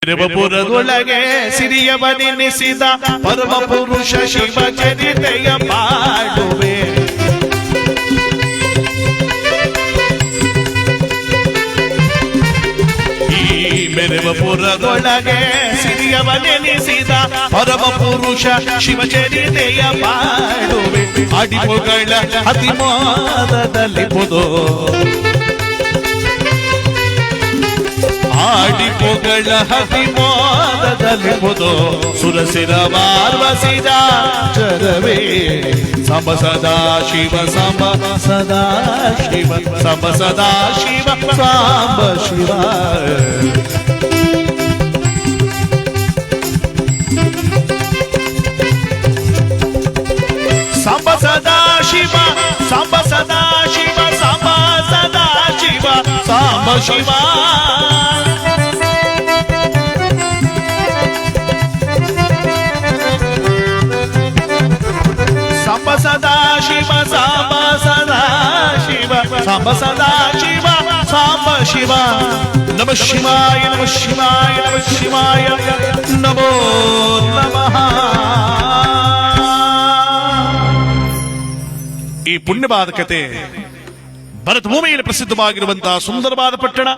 ಪುರದೊಳಗೆ ಸಿರಿಯವನೆನಿಸಿದ ಪರಮ ಪುರುಷ ಶಿವ ಚರಿತೆಯ ಪಾಡುವೆ. ಈ ಮೆರವ ಪುರದೊಳಗೆ ಸಿರಿಯವನೆನಿಸಿದ ಪರಮ ಪುರುಷ ಶಿವ ಚರಿತೆಯ ಪಾಡುವೆ. ಅಡಿಪುಗಳ ಅತಿಮಾದದಲ್ಲಿ ಪುದೋ ಆಡಿಪುಗಳ ಹತಿಮೋದದಲ್ಲಿ ಮುದೋ ಸುರಸಿರ ಮಾರ್ವಸಿದ ಚರವೇ ಸಂಬ ಸದಾ ಶಿವ ಸಂಬ ಸದಾ ಶಿವ ಸಂಬ ಸದಾ ಶಿವ ಸಾಂಬ ಶಿವ. ಸಂಬ ಸದಾ ಶಿವ ಸಂಬ ಸದಾ ಶಿವ ಸಂಬ ಸದಾ ಶಿವ ಸಾಂಬ ಶಿವ. ಸಂಬ ಸದಾ ಶಿವ ಸಾಂಬ ಸದಾ ಶಿವ ಸಂಬ ಸದಾ ಶಿವ ಸಾಂಬ ಶಿವ. ನಮ ಶಿವಾಯ ನಮ ಶಿವಾಯ ನಮ ಶಿವಾಯ ನಮೋ ನಮಃ. ಈ ಪುಣ್ಯವಾದ ಕತೆ ಭರತ ಭೂಮಿಯಲ್ಲಿ ಪ್ರಸಿದ್ಧವಾಗಿರುವಂತಹ ಸುಂದರವಾದ ಪಟ್ಟಣ,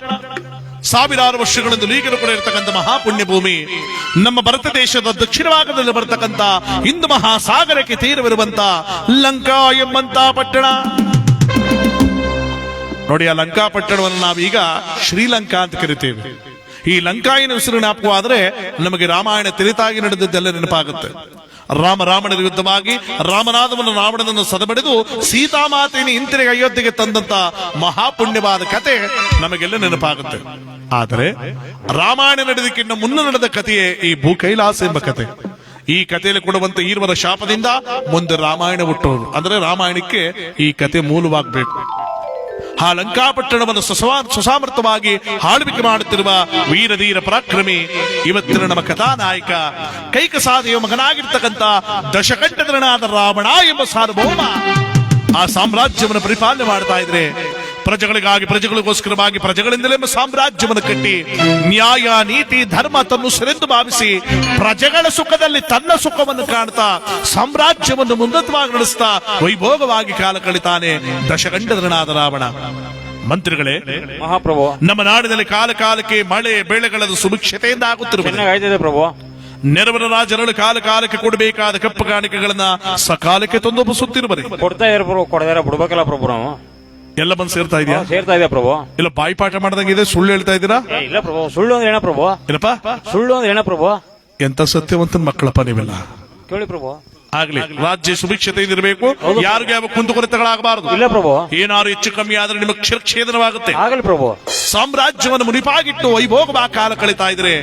ಸಾವಿರಾರು ವರ್ಷಗಳಿಂದ ಈಗಲೂ ಕೂಡ ಇರತಕ್ಕಂಥ ಮಹಾಪುಣ್ಯ ಭೂಮಿ. ನಮ್ಮ ಭಾರತ ದೇಶದ ದಕ್ಷಿಣ ಭಾಗದಲ್ಲಿ ಬರತಕ್ಕಂಥ ಹಿಂದೂ ಮಹಾಸಾಗರಕ್ಕೆ ತೀರವಿರುವಂತ ಲಂಕಾ ಎಂಬಂತ ಪಟ್ಟಣ ನೋಡಿ. ಆ ಲಂಕಾ ಪಟ್ಟಣವನ್ನು ನಾವೀಗ ಶ್ರೀಲಂಕಾ ಅಂತ ಕರಿತೇವೆ. ಈ ಲಂಕಾ ಎನ್ನುವ ಹೆಸರು ಜ್ಞಾಪಕವಾದ್ರೆ ನಮಗೆ ರಾಮಾಯಣ ತಿರಿತಾಗಿ ನಡೆದದ್ದೆಲ್ಲ ನೆನಪಾಗುತ್ತೆ. ರಾಮನ ವಿರುದ್ಧವಾಗಿ ರಾಮನಾಥವನ್ನು ರಾವಣನನ್ನು ಸದಬಡಿದು ಸೀತಾಮಾತೆಯನ್ನು ಹಿಂತಿರುಗಿ ಅಯೋಧ್ಯೆಗೆ ತಂದಂತ ಮಹಾಪುಣ್ಯವಾದ ಕತೆ ನಮಗೆಲ್ಲ ನೆನಪಾಗುತ್ತೆ. ಆದರೆ ರಾಮಾಯಣ ನಡೆದಕ್ಕಿಂತ ಮುನ್ನ ನಡೆದ ಕಥೆಯೇ ಈ ಭೂ ಕೈಲಾಸ ಎಂಬ ಕತೆ. ಈ ಕಥೆಯಲ್ಲಿ ಕೊಡುವಂತ ಈರ್ವರ ಶಾಪದಿಂದ ಮುಂದೆ ರಾಮಾಯಣ ಹುಟ್ಟೋದು. ಅಂದ್ರೆ ರಾಮಾಯಣಕ್ಕೆ ಈ ಕತೆ ಮೂಲವಾಗಬೇಕು. ಆ ಲಂಕಾಪಟ್ಟಣವನ್ನು ಸುಸಾಮರ್ಥವಾಗಿ ಆಳ್ವಿಕೆ ಮಾಡುತ್ತಿರುವ ವೀರಧೀರ ಪರಾಕ್ರಮಿ ಇವತ್ತಿನ ನಮ್ಮ ಕಥಾನಾಯಕ ಕೈಕಸಾದೆಯ ಮಗನಾಗಿರ್ತಕ್ಕಂಥ ದಶಕಂಠಧರನಾದ ರಾವಣ ಎಂಬ ಸಾರ್ವಭೌಮ ಆ ಸಾಮ್ರಾಜ್ಯವನ್ನು ಪರಿಪಾಲನೆ ಮಾಡ್ತಾ ಇದ್ರೆ, ಪ್ರಜೆಗಳಿಗಾಗಿ ಪ್ರಜೆಗಳಿಗೋಸ್ಕರವಾಗಿ ಪ್ರಜೆಗಳಿಂದಲೇ ಸಾಮ್ರಾಜ್ಯವನ್ನು ಕಟ್ಟಿ ನ್ಯಾಯ ನೀತಿ ಧರ್ಮ ತನ್ನು ಸೆರೆಂದು ಭಾವಿಸಿ ಪ್ರಜೆಗಳ ಸುಖದಲ್ಲಿ ತನ್ನ ಸುಖವನ್ನು ಕಾಣ್ತಾ ಸಾಮ್ರಾಜ್ಯವನ್ನು ಉನ್ನತವಾಗಿ ನಡೆಸ್ತಾ ವೈಭೋಗವಾಗಿ ಕಾಲ ಕಳಿತಾನೆ ದಶಕಂಠಧರನಾದ ರಾವಣ. ಮಂತ್ರಿಗಳೇ, ಮಹಾಪ್ರಭು, ನಮ್ಮ ನಾಡಿನಲ್ಲಿ ಕಾಲ ಕಾಲಕ್ಕೆ ಮಳೆ ಬೆಳೆಗಳ ಸುಭಿಕ್ಷತೆಯಿಂದ ಆಗುತ್ತಿರುವುದು ಪ್ರಭು. ನೆರವರ ರಾಜರಳು ಕಾಲ ಕಾಲಕ್ಕೆ ಕೊಡಬೇಕಾದ ಕಪ್ಪು ಕಾಣಿಕೆಗಳನ್ನ ಸಕಾಲಕ್ಕೆ ತಂದೊಪ್ಪಿಸುತ್ತಿರುವರೆ. ಕೊಡ್ತಾ ಇದಾರೆ ಪ್ರಭು, ಕೊಡದಾರ ಬಿಡ್ಬೇಕಲ್ಲ ಪ್ರಭು. ನಾವು ಎಲ್ಲ ಬಂದು ಸೇರ್ತಾ ಇದೆಯಾ? ಸೇರ್ತಾ ಇದೆ ಪ್ರಭು. ಇಲ್ಲ ಬಾಯಿಪಾಠ ಮಾಡ್ದಂಗಿದೆ, ಸುಳ್ಳು ಹೇಳ್ತಾ ಇದ್ದೀರಾ? ಇಲ್ಲ ಪ್ರಭು, ಸುಳ್ಳು ಅಂದ್ರೆ ಏನ ಪ್ರಭು? ಏನಪ್ಪ ಸುಳ್ಳು ಅಂದ್ರೆ ಏನ ಪ್ರಭು? ಎಂತ ಸತ್ಯವಂತನ ಮಕ್ಕಳಪ್ಪ ನೀವೆಲ್ಲ. ಕೇಳಿ ಪ್ರಭು. ಆಗ್ಲಿ, ರಾಜ್ಯ ಸುಭಿಕ್ಷತೆ ಇರಬೇಕು, ಯಾರಿಗೆ ಯಾವ ಕುಂದುಕೊರತೆಗಳಾಗಬಾರದು. ಇಲ್ಲ ಪ್ರಭು, ಏನಾದ್ರು ಹೆಚ್ಚು ಕಮ್ಮಿ ಆದ್ರೆ ನಿಮಗೆ ಕ್ಷೇದನವಾಗುತ್ತೆ. ಆಗಲಿ ಪ್ರಭು. ಸಾಮ್ರಾಜ್ಯವನ್ನು ಮುಡಿಪಾಗಿಟ್ಟು ವೈಭೋಗವಾ ಕಾಲ ಕಳೀತಾ ಇದ್ರೆ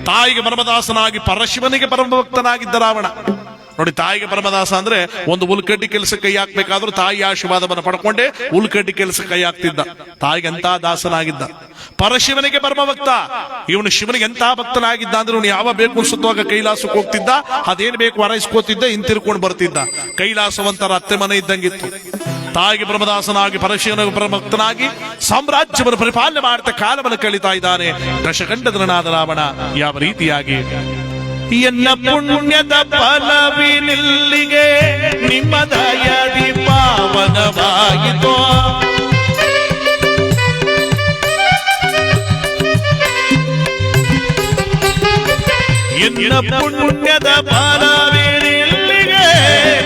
ತಾಯಿಗೆ ಪರಮದಾಸನಾಗಿ ಪರಶಿವನಿಗೆ ಪರಮಭಕ್ತನಾಗಿದ್ದ ರಾವಣ. ನೋಡಿ, ತಾಯಿಗೆ ಪರಮದಾಸ ಅಂದ್ರೆ ಒಂದು ಉಲ್ಕಡ್ಡಿ ಕೆಲಸ ಕೈ ಹಾಕ್ಬೇಕಾದ್ರೂ ತಾಯಿ ಆಶೀರ್ವಾದವನ್ನು ಪಡ್ಕೊಂಡೆ ಉಲ್ಕಡ್ಡಿ ಕೆಲಸ ಕೈ ಹಾಕ್ತಿದ್ದ. ತಾಯಿಗೆ ಎಂತ ದಾಸನಾಗಿದ್ದ. ಪರಶಿವನಿಗೆ ಪರಮಭಕ್ತ. ಇವನು ಶಿವನಿಗೆ ಎಂತ ಭಕ್ತನಾಗಿದ್ದ ಅಂದ್ರೆ ಇವನು ಯಾವ ಬೇಕು ಅನ್ಸುತ್ತವಾಗ ಕೈಲಾಸಕ್ಕೆ ಹೋಗ್ತಿದ್ದ, ಅದೇನ್ ಬೇಕು ಹೊರೈಸ್ಕೋತಿದ್ದ, ಹಿಂತಿರ್ಕೊಂಡು ಬರ್ತಿದ್ದ. ಕೈಲಾಸವಂತರ ಅತ್ತೆ ಮನೆ ಇದ್ದಂಗಿತ್ತು. ತಾಯಿಗೆ ಪರಮದಾಸನಾಗಿ ಪರಶಿವನಿಗೆ ಪರಮಭಕ್ತನಾಗಿ ಸಾಮ್ರಾಜ್ಯವನ್ನು ಪರಿಪಾಲನೆ ಮಾಡ್ತಾ ಕಾಲವನ್ನು ಕಳೀತಾ ಇದ್ದಾನೆ ದಶಕಂಠಧರನಾದ ರಾವಣ. ಯಾವ ರೀತಿಯಾಗಿ ಎನ್ನ ಪುಣ್ಯದ ಫಲವಿನಿಲ್ಲಿಗೆ ನಿಮ್ಮ ದಯದಿ ಪಾವನವಾಯಿತೋ. ಎನ್ನ ಪುಣ್ಯದ ಫಲವಿನಿಲ್ಲಿಗೆ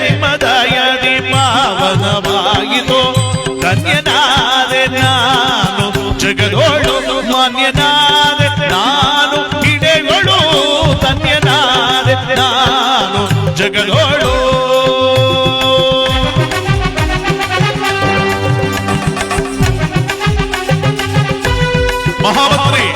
ನಿಮ್ಮ ದಯದಿ ಪಾವನವಾಯಿತೋ. ಧನ್ಯನಾದೆ ನಾನು ಜಗದೋಳು, ಮಾನ್ಯನಾದೆ ನಾನು ಹಿಡೆಗಳು, ಧನ್ಯನಾದೆ ನಾನು ಜಗದೋಳು. ಮಹಾಮಂತ್ರಿ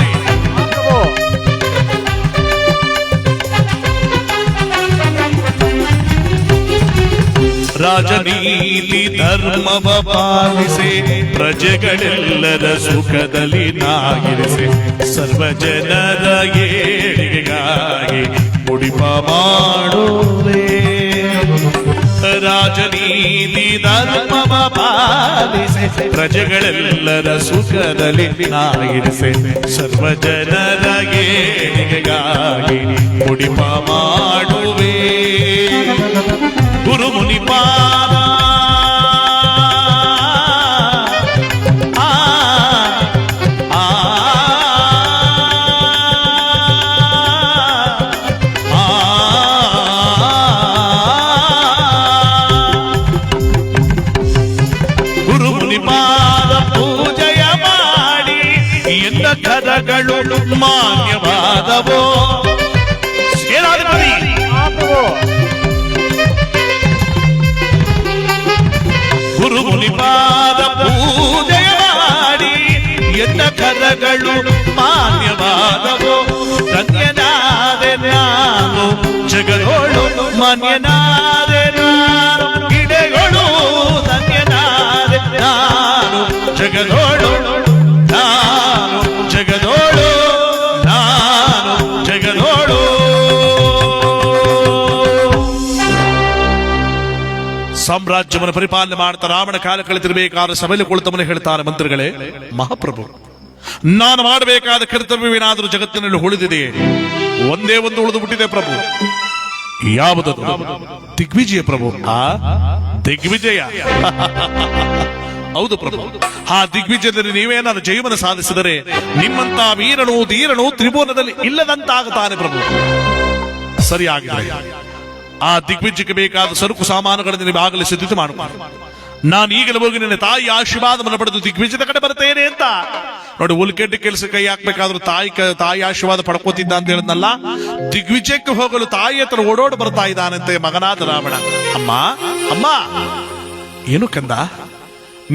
ರಾಜನೀತಿ ಧರ್ಮವ ಪಾಲಿಸೆ, ಪ್ರಜೆಗಳೆಲ್ಲರ ಸುಖದಲ್ಲಿ ನಾಗಿರಿಸೆ, ಸರ್ವ ಜನರ ಏಳಿಗೆಗಾಗಿ ಮುಡಿಪ ಮಾಡುವೆ. ರಾಜನೀತಿ ಧರ್ಮವ ಪಾಲಿಸೆ, ಪ್ರಜೆಗಳೆಲ್ಲರ ಸುಖದಲ್ಲಿ ನಾಗಿರಿಸೆ, ಸರ್ವ ಜನರ ಏಳಿಗೆ ಮುಡಿಪ ಮಾಡುವೆ ಗುರು ಮುನಿಪಾದ ಗುರು ಮುನಿಪಾದ ಪೂಜೆಯ ಮಾಡಿ ಎನ್ನ ಕರಗಳು ಮಾನ್ಯವಾದವೋ ಸೇನಾಧಿಪತಿ ಗುರು ಮುನಿಪಾದ ಪೂಜೆಯ ಮಾಡಿ ಎನ್ನ ಕರಗಳು ಮಾನ್ಯವಾದವೋ ಧನ್ಯನಾದೆ ನಾನು ಜಗದೋಳು ಮಾನ್ಯನಾದೆ ನಾನು ಗಿಡಗಳು ಧನ್ಯನಾದೆ ನಾನು ಜಗದೋಳು ನಾನು ಜಗದೋಳು ನಾನು ಜಗದೋಳು ಸಾಮ್ರಾಜ್ಯವನ್ನು ಪರಿಪಾಲನೆ ಮಾಡ್ತಾ ರಾಮನ ಕಾಲ ಕಳೆದಿರಬೇಕಾದ ಸಭೆಯಲ್ಲಿ ಕುಳಿತವನು ಹೇಳ್ತಾರೆ, ಮಂತ್ರಿಗಳೇ, ಮಹಾಪ್ರಭು, ನಾನು ಮಾಡಬೇಕಾದ ಕರ್ತವ್ಯವೇನಾದರೂ ಜಗತ್ತಿನಲ್ಲಿ ಉಳಿದಿದೆ. ಒಂದೇ ಒಂದು ಉಳಿದು ಬಿಟ್ಟಿದೆ ಪ್ರಭು. ಯಾವುದದು? ದಿಗ್ವಿಜಯ ಪ್ರಭು. ಆ ದಿಗ್ವಿಜಯ ಹೌದು ಪ್ರಭು. ಆ ದಿಗ್ವಿಜಯದಲ್ಲಿ ನೀವೇನಾದ್ರು ಜಯವನ್ನು ಸಾಧಿಸಿದರೆ ನಿಮ್ಮಂತ ವೀರನು ಧೀರನು ತ್ರಿಭುವನದಲ್ಲಿ ಇಲ್ಲದಂತಾಗುತ್ತಾನೆ ಪ್ರಭು. ಸರಿಯಾಗಿದೆ. ಆ ದಿಗ್ವಿಜಯಕ್ಕೆ ಬೇಕಾದ ಸರಕು ಸಾಮಾನುಗಳನ್ನು ನೀವು ಆಗಲೇ ಸಿದ್ಧತೆ ಮಾಡಿಕೊಂಡು ನಾನು ಈಗಲೇ ಹೋಗಿ ನಿನ್ನ ತಾಯಿ ಆಶೀರ್ವಾದವನ್ನು ಪಡೆದು ದಿಗ್ವಿಜಯದ ಕಡೆ ಬರ್ತೇನೆ ಅಂತ ನೋಡಿ. ಉಲ್ಕೆಡ್ಡಿ ಕೆಲಸ ಕೈ ಹಾಕ್ಬೇಕಾದ್ರೂ ತಾಯಿ ಆಶೀರ್ವಾದ ಪಡ್ಕೋತಿದ್ದ ಅಂತ ಹೇಳಿದ್ನಲ್ಲ, ದಿಗ್ವಿಜಯಕ್ಕೆ ಹೋಗಲು ತಾಯಿ ಹತ್ರ ಓಡೋಡು ಬರ್ತಾ ಇದ್ದಾನಂತೆ ಮಗನಾದ ರಾವಣ. ಅಮ್ಮ ಅಮ್ಮ ಏನು ಕಂದ,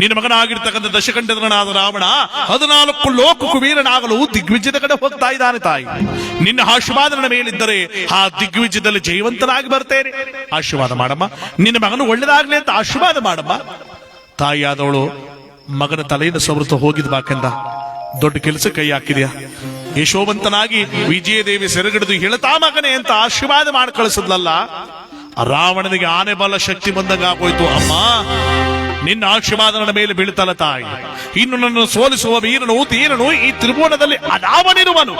ನಿನ್ನ ಮಗನಾಗಿರ್ತಕ್ಕಂಥ ದಶಕಂಠನಾದ ರಾವಣ 14 ಲೋಕಕ್ಕೂ ವೀರನಾಗಲು ದಿಗ್ವಿಜಯದ ಕಡೆ ಹೋಗ್ತಾ ಇದ್ದಾನೆ. ತಾಯಿ ನಿನ್ನ ಆಶೀರ್ವಾದ ನನ್ನ ಮೇಲಿದ್ದರೆ ಆ ದಿಗ್ವಿಜಯದಲ್ಲಿ ಜಯವಂತನಾಗಿ ಬರ್ತೇನೆ. ಆಶೀರ್ವಾದ ಮಾಡಮ್ಮ, ನಿನ್ನ ಮಗನು ಒಳ್ಳೇದಾಗ್ಲಿ ಅಂತ ಆಶೀರ್ವಾದ ಮಾಡಮ್ಮ. ತಾಯಿಯಾದವಳು ಮಗನ ತಲೆಯಿಂದ ಸವೃತ ಹೋಗಿದ್ ಬಾಕಂದ ದೊಡ್ಡ ಕೆಲಸ ಕೈ ಹಾಕಿದ್ಯಾ. ಯಶೋವಂತನಾಗಿ ವಿಜಯದೇವಿ ಸೆರೆಗಿಡಿದು ಹೇಳ್ತಾ ಮಗನೇ ಅಂತ ಆಶೀರ್ವಾದ ಮಾಡಿ ಕಳಿಸಿದ್ಲಲ್ಲ. ರಾವಣನಿಗೆ ಆನೆ ಬಲ ಶಕ್ತಿ ಬಂದಾಗ ಆಗೋಯ್ತು. ಅಮ್ಮ, ನಿನ್ನ ಆಶೀರ್ವಾದ ನನ್ನ ಮೇಲೆ ಬೀಳ್ತಲ್ಲ ತಾಯಿ. ಇನ್ನು ನನ್ನ ಸೋಲಿಸುವ ವೀರನು ತೀರನು ಈ ತ್ರಿಭುವನದಲ್ಲಿ ಅದಾವನಿರುವನು.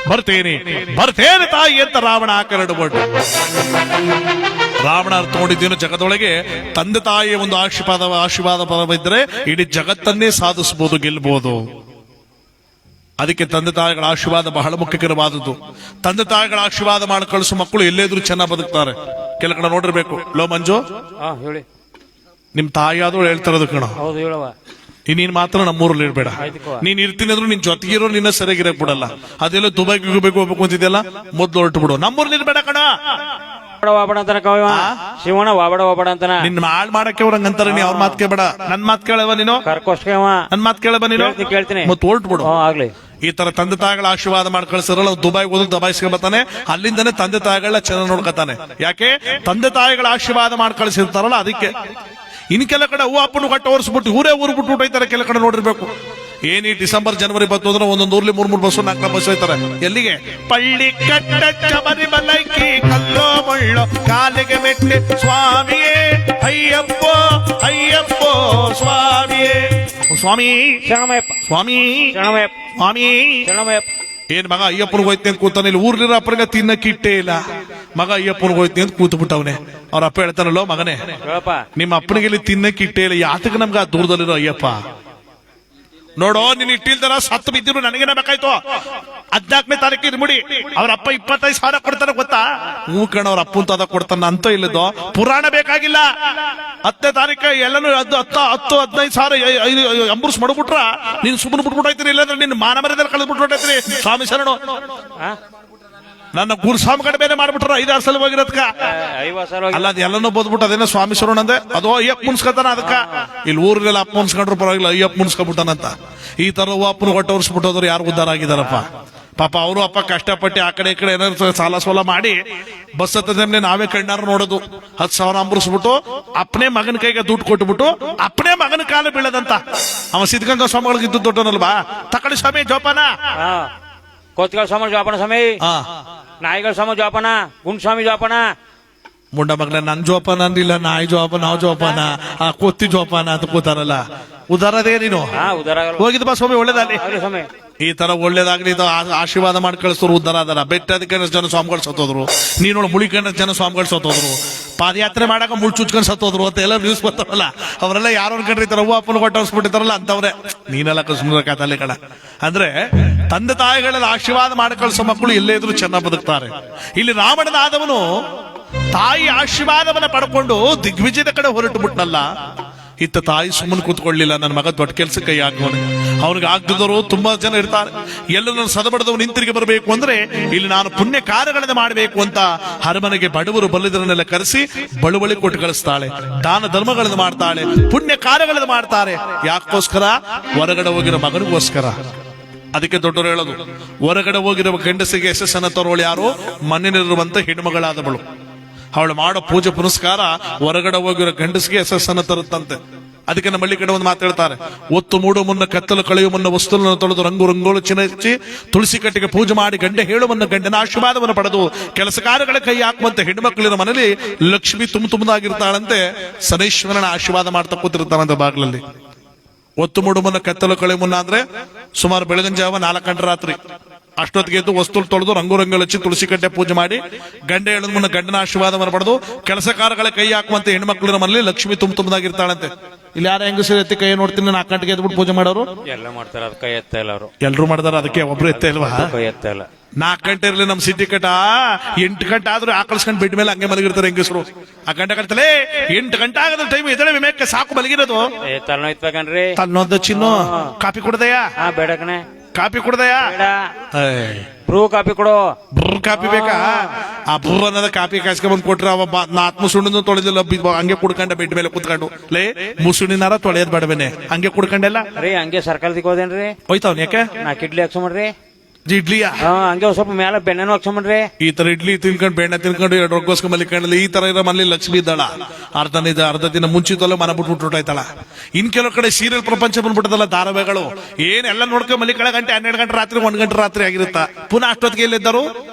ಬರ್ತೇನೆ ತಾಯಿ ಅಂತ ರಾವಣ ಆಕರಡುಬಟ್ಟು. ರಾವಣ ಅರ್ಥ ನೋಡಿದ್ದೇನು, ಜಗದೊಳಗೆ ತಂದೆ ತಾಯಿಯ ಒಂದು ಆಶೀರ್ವಾದ ಪದವಿದ್ದರೆ ಇಡೀ ಜಗತ್ತನ್ನೇ ಸಾಧಿಸಬಹುದು, ಗೆಲ್ಲಬಹುದು. ಅದಕ್ಕೆ ತಂದೆ ತಾಯಿಗಳ ಆಶೀರ್ವಾದ ಬಹಳ ಮುಖ್ಯಕರವಾದದ್ದು. ತಂದೆ ತಾಯಿಗಳ ಆಶೀರ್ವಾದ ಮಾಡಿ ಕಳಿಸೋ ಮಕ್ಕಳು ಎಲ್ಲೇದ್ರು ಚೆನ್ನಾಗಿ ಬದುಕ್ತಾರೆ. ಕೆಲ ಕಡೆ ನೋಡಿರ್ಬೇಕು. ಲೋ ಮಂಜು, ಹೇಳಿ. ನಿಮ್ ತಾಯಿಯಾದವ್ರು ಹೇಳ್ತಾರದು ಕಣ. ಹೌದು, ಹೇಳವ. ನೀನ್ ಮಾತ್ರ ನಮ್ಮೂರಲ್ಲಿ ಇರ್ಬೇಡ. ನೀನ್ ಇರ್ತೀನಿ ಅಂದ್ರು ನಿನ್ ಜೊತೆಗಿರೋ ನಿನ್ನ ಸರಿಯಾಗಿರಕ್ ಬಿಡಲ್ಲ. ಅದೆಲ್ಲ ದುಬೈಗೆ ಹೋಗ್ಬೇಕು ಅಂತಿದೆಯಲ್ಲ, ಮೊದ್ಲು ಹೊರಟು ಬಿಡು. ನಮ್ಮೂರಲ್ಲಿ ಇರ್ಬೇಡ ಕಣ. ವಾಬಡ ಅಂತಾನ ಶಿವಣ್ಣ, ವಾಬಡ ವಾಬಡ ಅಂತಾನ. ನಿನ್ ಹಾಳ್ ಮಾಡಕ್ಕೆ ಅವ್ರಂಗ ಅಂತಾರ. ನೀ ಅವ್ರ ಮಾತ್ ಕೇಳಬೇಡ. ನನ್ ಮಾತ್ ಕೇಳವ ನೀನು. ಕರ್ಕೋಸ್ಕವ ನನ್ ಮಾತ್ ಕೇಳವ ನೀನು. ಕೇಳ್ತೀನಿ. ಮತ್ತೆ ಹೊರಟು ಬಿಡು. ಆಗ್ಲಿ. ಈ ತರ ತಂದೆ ತಾಯಿಗಳ ಆಶೀರ್ವಾದ ಮಾಡಿ ಕಳಿಸಿರಲ್ಲ, ದುಬೈಗೆ ಹೋದ್ರು ದಬಾಯಿಸ್ಕೊಂಡ್ ಬರ್ತಾನೆ. ಅಲ್ಲಿಂದನೇ ತಂದೆ ತಾಯಿಗಳನ್ನ ಚೆನ್ನಾಗಿ ನೋಡ್ಕೊತಾನೆ. ಯಾಕೆ? ತಂದೆ ತಾಯಿಗಳ ಆಶೀರ್ವಾದ ಮಾಡಿ ಕಳಿಸಿರ್ತಾರಲ್ಲ ಅದಕ್ಕೆ. ಇನ್ ಕೆಲ ಕಡೆ ಹೂ ಅಪ್ಪನು ಕಟ್ಟ ಒರೆಸ್ಬಿಟ್ಟು ಊರೇ ಊರು ಬಿಟ್ಟು ಹೋಯ್ತಾರೆ. ಕೆಲ ಕಡೆ ನೋಡಿರ್ಬೇಕು. ಏನಿ ಡಿಸೆಂಬರ್ ಜನವರಿ 10 ಅಂದ್ರೆ ಒಂದೊಂದು ಊರ್ಲಿ 3 ಬಸ್ಸು 4 ಬಸ್ ಹೋಯ್ತಾರೆ. ಎಲ್ಲಿಗೆ? ಪಳ್ಳಿ ಕಟ್ಟ ಚಮರಿ ಮಲೈಕಿ ಕಲ್ಲೋ ಮುಳ್ಳೋ ಕಾಲಿಗೆ ಮೆಟ್ಟೆ ಸ್ವಾಮಿಯೇ ಅಯ್ಯಪ್ಪೋ ಅಯ್ಯಪ್ಪೋ ಸ್ವಾಮಿಯೇ ಸ್ವಾಮಿ ಶರಣಮಯ್ಯಪ್ಪ ಸ್ವಾಮಿ ಶರಣಮಯ್ಯಪ್ಪ ಸ್ವಾಮಿ ಶರಣಮಯ್ಯಪ್ಪ. ಏನ್ ಮಗ ಅಯ್ಯಪ್ಪನಿಗೆ ಹೋಯ್ತಿ ಅಂತ ಕೂತಾನೆ. ಇಲ್ಲಿ ಊರ್ಲಿರೋ ಅಪ್ಪನಿಗೆ ತಿನ್ನಕ್ಕೆ ಇಟ್ಟೇ ಇಲ್ಲ. ಮಗ ಅಯ್ಯಪ್ಪನಿಗೆ ಹೋಯ್ತಿ ಅಂತ ಕೂತು ಬಿಟ್ಟವನೆ. ಅವ್ರ ಅಪ್ಪ ಹೇಳ್ತಾನಲ್ಲೋ, ಮಗನೇ ನಿಮ್ಮ ಅಪ್ಪನಿಗೆ ಇಲ್ಲಿ ತಿನ್ನಕ್ಕೆ ಇಟ್ಟೇ ಇಲ್ಲ. ಯಾತಕ್ಕೆ ನಮ್ಗೆ ಆ ದೂರದಲ್ಲಿರೋ ಅಯ್ಯಪ್ಪ ನೋಡೋ, ನೀನ್ ಇಟ್ಟಿಲ್ದಾರ ಸತ್ತು ಬಿದ್ದಿರು ನನಗೇನ ಬೇಕಾಯ್ತು. 14ನೇ ತಾರೀಕು ಇರ್ಬಿಡಿ. ಅವ್ರ ಅಪ್ಪ 25,000 ಕೊಡ್ತಾನೆ ಗೊತ್ತಾ? ಹೂ ಕಣ, ಅವ್ರ ಅಪ್ಪನ್ ತದ ಕೊಡ್ತಾನ ಅಂತ ಇಲ್ಲದೋ ಪುರಾಣ ಬೇಕಾಗಿಲ್ಲ. 10ನೇ ತಾರೀಕು ಎಲ್ಲನೂ 10-15,000 ಅಂಬುರ್ಸ್ ಮಾಡ್ಬಿಟ್ರ ನೀನ್ ಸುಮ್ಮನೆ ಬಿಟ್ಬಿಟ್ಟೈತೀನಿ. ಇಲ್ಲಾಂದ್ರೆ ನಿನ್ ಮಾನ ಮರ್ಯಾದೆ ಕಳೆದ್ಬಿಟ್ಬಿಟ್ಟೈತ್ರಿ. ಸ್ವಾಮಿ ಶರಣು, ನನ್ನ ಗುರುಸ್ವಾಮಿ ಕಡೆ ಬೇರೆ ಮಾಡ್ಬಿಟ್ರ 5-6 ಸಲ ಹೋಗಿರೋದ್ಕ. ಅಲ್ಲ, ಅದ್ ಎಲ್ಲನೂ ಬೋದ್ಬಿಟ್ಟು ಅದೇನೋ ಸ್ವಾಮಿ ಶರಣ ಅಂದೆ. ಅದು ಅಯ್ಯಪ್ಪ ಮುನ್ಸ್ಕತಾನ. ಅದಕ್ಕ ಇಲ್ಲಿ ಊರಿಗೆಲ್ಲ ಅಪ್ಪ ಮುನ್ಸ್ಕೊಂಡ್ರು ಪರವಾಗಿಲ್ಲ, ಅಯ್ಯಪ್ಪ ಮುನ್ಸ್ಕೊಬಿಟ್ಟಾನಂತ. ಈ ತರ ಅಪ್ಪನ ಹೊಟ್ಟೆ ಹೊರಿಸ್ಬಿಟ್ಟೋದ್ರು ಯಾರು ಉದ್ದಾರ ಆಗಿದಾರಪ್ಪ. ಪಾಪ ಅವರು ಅಪ್ಪ ಕಷ್ಟಪಟ್ಟು ಆ ಕಡೆ ಈ ಕಡೆ ಏನಾದ್ರು ಸಾಲ ಸೋಲ ಮಾಡಿ ಬಸ್ ಹತ್ತದಮ್ನೆ ನಾವೇ ಕಣ್ಣಾರ ನೋಡೋದು. 10,000 ಅಂಬರಿಸ್ಬಿಟ್ಟು ಅಪ್ಪನೇ ಮಗನ ಕೈಗೆ ದುಡ್ಡು ಕೊಟ್ಬಿಟ್ಟು ಅಪ್ಪನೇ ಮಗನ ಕಾಲ ಬೀಳದಂತ. ಅವ ಸಿದ್ಧಗಂಗಾ ಸ್ವಾಮಿಗಳಿಗೆ ಇದ್ದು ದೊಡ್ಡನಲ್ವಾ. ತಕಳಿ ಸ್ವಾಮಿ ಜೋಪಾನ, ಕೋತಿಗಳ ಸ್ವಾಮಿ ಜೋಪಾನ ಸ್ವಾಮಿ, ನಾಯಿಗಳ ಸ್ವಾಮಿ ಜೋಪಾನ, ಗುಂಡ್ ಸ್ವಾಮಿ ಜೋಪಾನ. ಮುಂಡ ಮಗನ ನನ್ ಜೋಪಾನ ಅಂದಿಲ್ಲ, ನಾಯಿ ಜೋಪಾನ, ನಾವು ಜೋಪಾನ, ಆ ಕೊತ್ತಿ ಜೋಪಾನ ಅಂತ ಕೂತಾರಲ್ಲ. ಉದಾರದೇ ನೀನು ಉದಾರ ಹೋಗಿದ್ ಬಾ ಸ್ವಾಮಿ, ಒಳ್ಳೇದಲ್ಲಿ ಸ್ವಾಮಿ. ಈ ತರ ಒಳ್ಳೇದಾಗ್ಲಿ ಇದು ಆಶೀರ್ವಾದ ಮಾಡಿ ಕಳಿಸೋರು ಉದ್ದಾರ ಅದರ ಬೆಟ್ಟದಕ್ಕೆ ಜನ ಸ್ವಾಮಿಗಳು ಸತ್ತೋದ್ರು, ನೀನೋಳು ಮುಳಿಕಂಡ ಜನ ಸ್ವಾಮಿಗಳು ಸತ್ತೋದ್ರು, ಪಾದಯಾತ್ರೆ ಮಾಡಾಕ ಮುಳ್ ಚುಚ್ಕೊಂಡು ಸತ್ತೋದ್ರು ಅಂತ ಎಲ್ಲ ನ್ಯೂಸ್ ಬರ್ತಾವಲ್ಲ, ಅವರೆಲ್ಲ ಯಾರು ಅನ್ಕೊಂಡ್ರಿ ಈ ತರ ಹೂವು ಅಪ್ಪನ ಕೊಟ್ಟಿರ್ತಾರಲ್ಲ ಅಂತವ್ರೆ. ನೀನೆಲ್ಲ ಸುಮ್ಮನೆ ಕಾತಲ್ಲಿ ಕಣ ಅಂದ್ರೆ ತಂದೆ ತಾಯಿಗಳೆಲ್ಲ ಆಶೀರ್ವಾದ ಮಾಡಿ ಕಳಿಸೋ ಮಕ್ಕಳು ಎಲ್ಲೇ ಇದ್ರು ಚೆನ್ನಾಗಿ ಬದುಕ್ತಾರೆ. ಇಲ್ಲಿ ರಾವಣನಾದವನು ತಾಯಿ ಆಶೀರ್ವಾದವನ್ನ ಪಡ್ಕೊಂಡು ದಿಗ್ವಿಜಯದ ಕಡೆ ಹೊರಟು ಬಿಟ್ನಲ್ಲ, ಇತ್ತ ತಾಯಿ ಸುಮ್ಮನೆ ಕೂತ್ಕೊಳ್ಳಿಲ್ಲ, ನನ್ನ ಮಗ ದೊಡ್ಡ ಕೆಲಸ ಕೈ ಹಾಕೋನೆ. ಅವ್ನಿಗೆ ಆಗದವರು ತುಂಬಾ ಜನ ಇರ್ತಾರೆ. ಎಲ್ಲ ನನ್ನ ಸದಬಡದವನು ಹಿಂತಿರುಗಿ ಬರಬೇಕು ಅಂದ್ರೆ ಇಲ್ಲಿ ನಾನು ಪುಣ್ಯ ಕಾರ್ಯಗಳನ್ನು ಮಾಡಬೇಕು ಅಂತ ಅರಮನೆಗೆ ಬಡವರು ಬಲ್ಲಿದರನ್ನೆಲ್ಲ ಕರೆಸಿ ಬಳುವಳಿ ಕೊಟ್ಟು ಕಳಿಸ್ತಾಳೆ. ದಾನ ಧರ್ಮಗಳನ್ನು ಮಾಡ್ತಾಳೆ, ಪುಣ್ಯ ಕಾರ್ಯಗಳನ್ನು ಮಾಡ್ತಾರೆ. ಯಾಕೋಸ್ಕರ? ಹೊರಗಡೆ ಹೋಗಿರೋ ಮಗನಿಗೋಸ್ಕರ. ಅದಕ್ಕೆ ದೊಡ್ಡವರು ಹೇಳೋದು, ಹೊರಗಡೆ ಹೋಗಿರುವ ಗಂಡಸಿಗೆ ಯಶಸ್ಸನ್ನು ತರೋಳು ಯಾರು? ಮನೆಯಲ್ಲಿರುವಂತ ಹೆಣ್ಮಗಳಾದವಳು. ಅವಳು ಮಾಡೋ ಪೂಜೆ ಪುನಸ್ಕಾರ ಹೊರಗಡೆ ಹೋಗಿರೋ ಗಂಡಸಿಗೆ ಯಶಸ್ಸನ್ನು ತರುತ್ತಂತೆ. ಅದಕ್ಕೆ ನಮ್ಮ ಹಳ್ಳಿ ಕಡೆ ಒಂದು ಮಾತಾಡ್ತಾರೆ, ಒತ್ತು ಮೂಡು ಮುನ್ನ ಕತ್ತಲು ಕಳೆಯುವ ಮುನ್ನ ವಸ್ತುಗಳನ್ನು ತೊಳೆದು ರಂಗು ರಂಗೋಲು ಚಿನ್ನಚ್ಚಿ ತುಳಸಿ ಕಟ್ಟಿಗೆ ಪೂಜೆ ಮಾಡಿ ಗಂಡೆ ಹೇಳು ಮುನ್ನ ಗಂಡನ ಆಶೀರ್ವಾದವನ್ನು ಪಡೆದು ಕೆಲಸ ಕಾರ್ಯಗಳ ಕೈ ಹಾಕುವಂತೆ ಹೆಣ್ಮಕ್ಳಿನ ಮನೇಲಿ ಲಕ್ಷ್ಮಿ ತುಂಬದಾಗಿರ್ತಾಳಂತೆ. ಶನೈಶ್ವರನ ಆಶೀರ್ವಾದ ಮಾಡ್ತಾ ಕೂತಿರ್ತಾನಂತೆ ಬಾಗಿಲಲ್ಲಿ. ಒತ್ತು ಮೂಡು ಮುನ್ನ ಕತ್ತಲು ಕಳೆಯುವ ಮುನ್ನ ಅಂದ್ರೆ ಸುಮಾರು ಬೆಳಗಿನ ಜಾವ 4 ಗಂಟೆ ರಾತ್ರಿ ಅಷ್ಟೊತ್ತಿಗೆ ಎದ್ದು ವಸ್ತು ತೊಳೆದು ರಂಗು ರಂಗೋಲು ಹಚ್ಚಿ ತುಳಸಿ ಕಟ್ಟೆ ಪೂಜೆ ಮಾಡಿ ಗಂಡೆ ಹೇಳದ ಮುನ್ನ ಗಂಡನ ಆಶೀರ್ವಾದವನ್ನು ಪಡೆದು ಕೆಲಸ ಕಾರ್ಯಗಳ ಕೈ ಹಾಕುವಂತೆ ಹೆಣ್ಮಕ್ಳಿನ ಮನೇಲಿ ಲಕ್ಷ್ಮಿ ತುಂಬದಾಗಿರ್ತಾಳಂತೆ. ಇಲ್ಲಿ ಯಾರ ಹೆಂಗಸರು ಎತ್ತಿ ಕೈ ನೋಡ್ತೀನಿ 4 ಗಂಟೆಗೆ ಎದ್ಬಿಟ್ಟು ಪೂಜೆ ಮಾಡೋರು ಎಲ್ಲ ಮಾಡ್ತಾರೆ, ಅದು ಕೈ ಎತ್ತ ಇಲ್ಲ ಅವರು. ಎಲ್ರು ಮಾಡ್ತಾರ, ಅದಕ್ಕೆ ಒಬ್ರು ಎತ್ತ ಇಲ್ವಾ? ಕೈ ಎತ್ತ ಇಲ್ಲ. 4 ಗಂಟೆ ಇರಲಿ ನಮ್ಮ ಸಿಟಿ ಕಟ 8 ಗಂಟೆ ಆದ್ರೂ ಆಕಳಿಸ್ಕೊಂಡು ಬಿಟ್ಟ ಮೇಲೆ ಹಂಗೆ ಮಲಗಿರ್ತಾರೆ ಹೆಂಗಸರು. ಆ ಗಂಟೆ ಕಟ್ತಲೇ 8 ಗಂಟೆ ಆಗದ ಟೈಮ್ ಎದಳೆ ವಿಮೇಕೆ ಸಾಕು ಮಲಗಿರೋದು. ತಲೆನೋಯ್ತಬೇಕನ್ರಿ. ತನ್ನೊಂದು ಚಿನ್ನು ಕಾಪಿ ಕುಡ್ದಯಾ? ಬೇಡಕನೆ. ಕಾಪಿ ಕುಡ್ದಯಾ? ಬ್ರೂ ಕಾಪಿ ಕೊಡು. ಬ್ರೂ ಕಾಪಿ ಬೇಕಾ? ಆ ಬ್ರೂ ಅನ್ನೋದ ಕಾಪಿ ಕಾಯಿಸ್ಕೊಂಡ್ ಕೊಟ್ರೆ ಅವ ಮುಸುಣಿನ ತೊಳೆದಿಲ್ಲ, ಹಂಗೆ ಕುಡ್ಕೊಂಡ ಬೆಡ್ ಮೇಲೆ ಕುತ್ಕೊಂಡು ಲೇ ಮುಸುಣಿನಾರ ತೊಳೆಯೋದ್ ಬೇಡವೇನೆ, ಹಂಗೆ ಕುಡ್ಕೊಂಡೆಲ್ಲ ರೀ. ಹಂಗೆ ಸರ್ಕಲ್ ದಿಕ್ಕೋದೇನ್ರಿ ಹೋಯ್ತಾವ್. ಯಾಕೆ? 4 ಇಡ್ಲಿ ಹಾಕ್ಸೊಂಡ್ರಿ. ಇಡ್ಲಿಯಾ? ಹಂಗೆ ಸ್ವಲ್ಪ ಮೇಲೆ ಬೆಣ್ಣೆನೂ ಹಾಕ್ಸೊಂಡ್ರಿ. ಈ ತರ ಇಡ್ಲಿ ತಿನ್ಕೊಂಡು ಬೆಣ್ಣೆ ತಿನ್ಕೊಂಡು 2 ರೊಗ್ಗೋಸ್ಕ ಮಲಿಕೊಂಡಲ್ಲಿ ಈ ತರ ಇರೋ ಮನೇಲಿ ಲಕ್ಷ್ಮಿ ಇದ್ದಾಳ. ಅರ್ಧ ದಿನ ಮುಂಚಿತಲ್ಲ ಮನ ಬಿಟ್ಬಿಟ್ಟಾಯ್ತಾಳ. ಇನ್ ಕೆಲವು ಕಡೆ ಸೀರಿಯಲ್ ಪ್ರಪಂಚ ಬಂದ್ಬಿಟ್ಟದಲ್ಲ, ಧಾರಾವಾಹಿಗಳು ಏನೆಲ್ಲ ನೋಡ್ಕೊಂಡು ಮಲಿಕಳ ಗಂಟೆ 12 ಗಂಟೆ ರಾತ್ರಿ 1 ಗಂಟೆ ರಾತ್ರಿ ಆಗಿರುತ್ತಾ. ಪುನಃ ಅಷ್ಟೊತ್ತಿಗೆ ಎಲ್ಲಿದ್ದರು?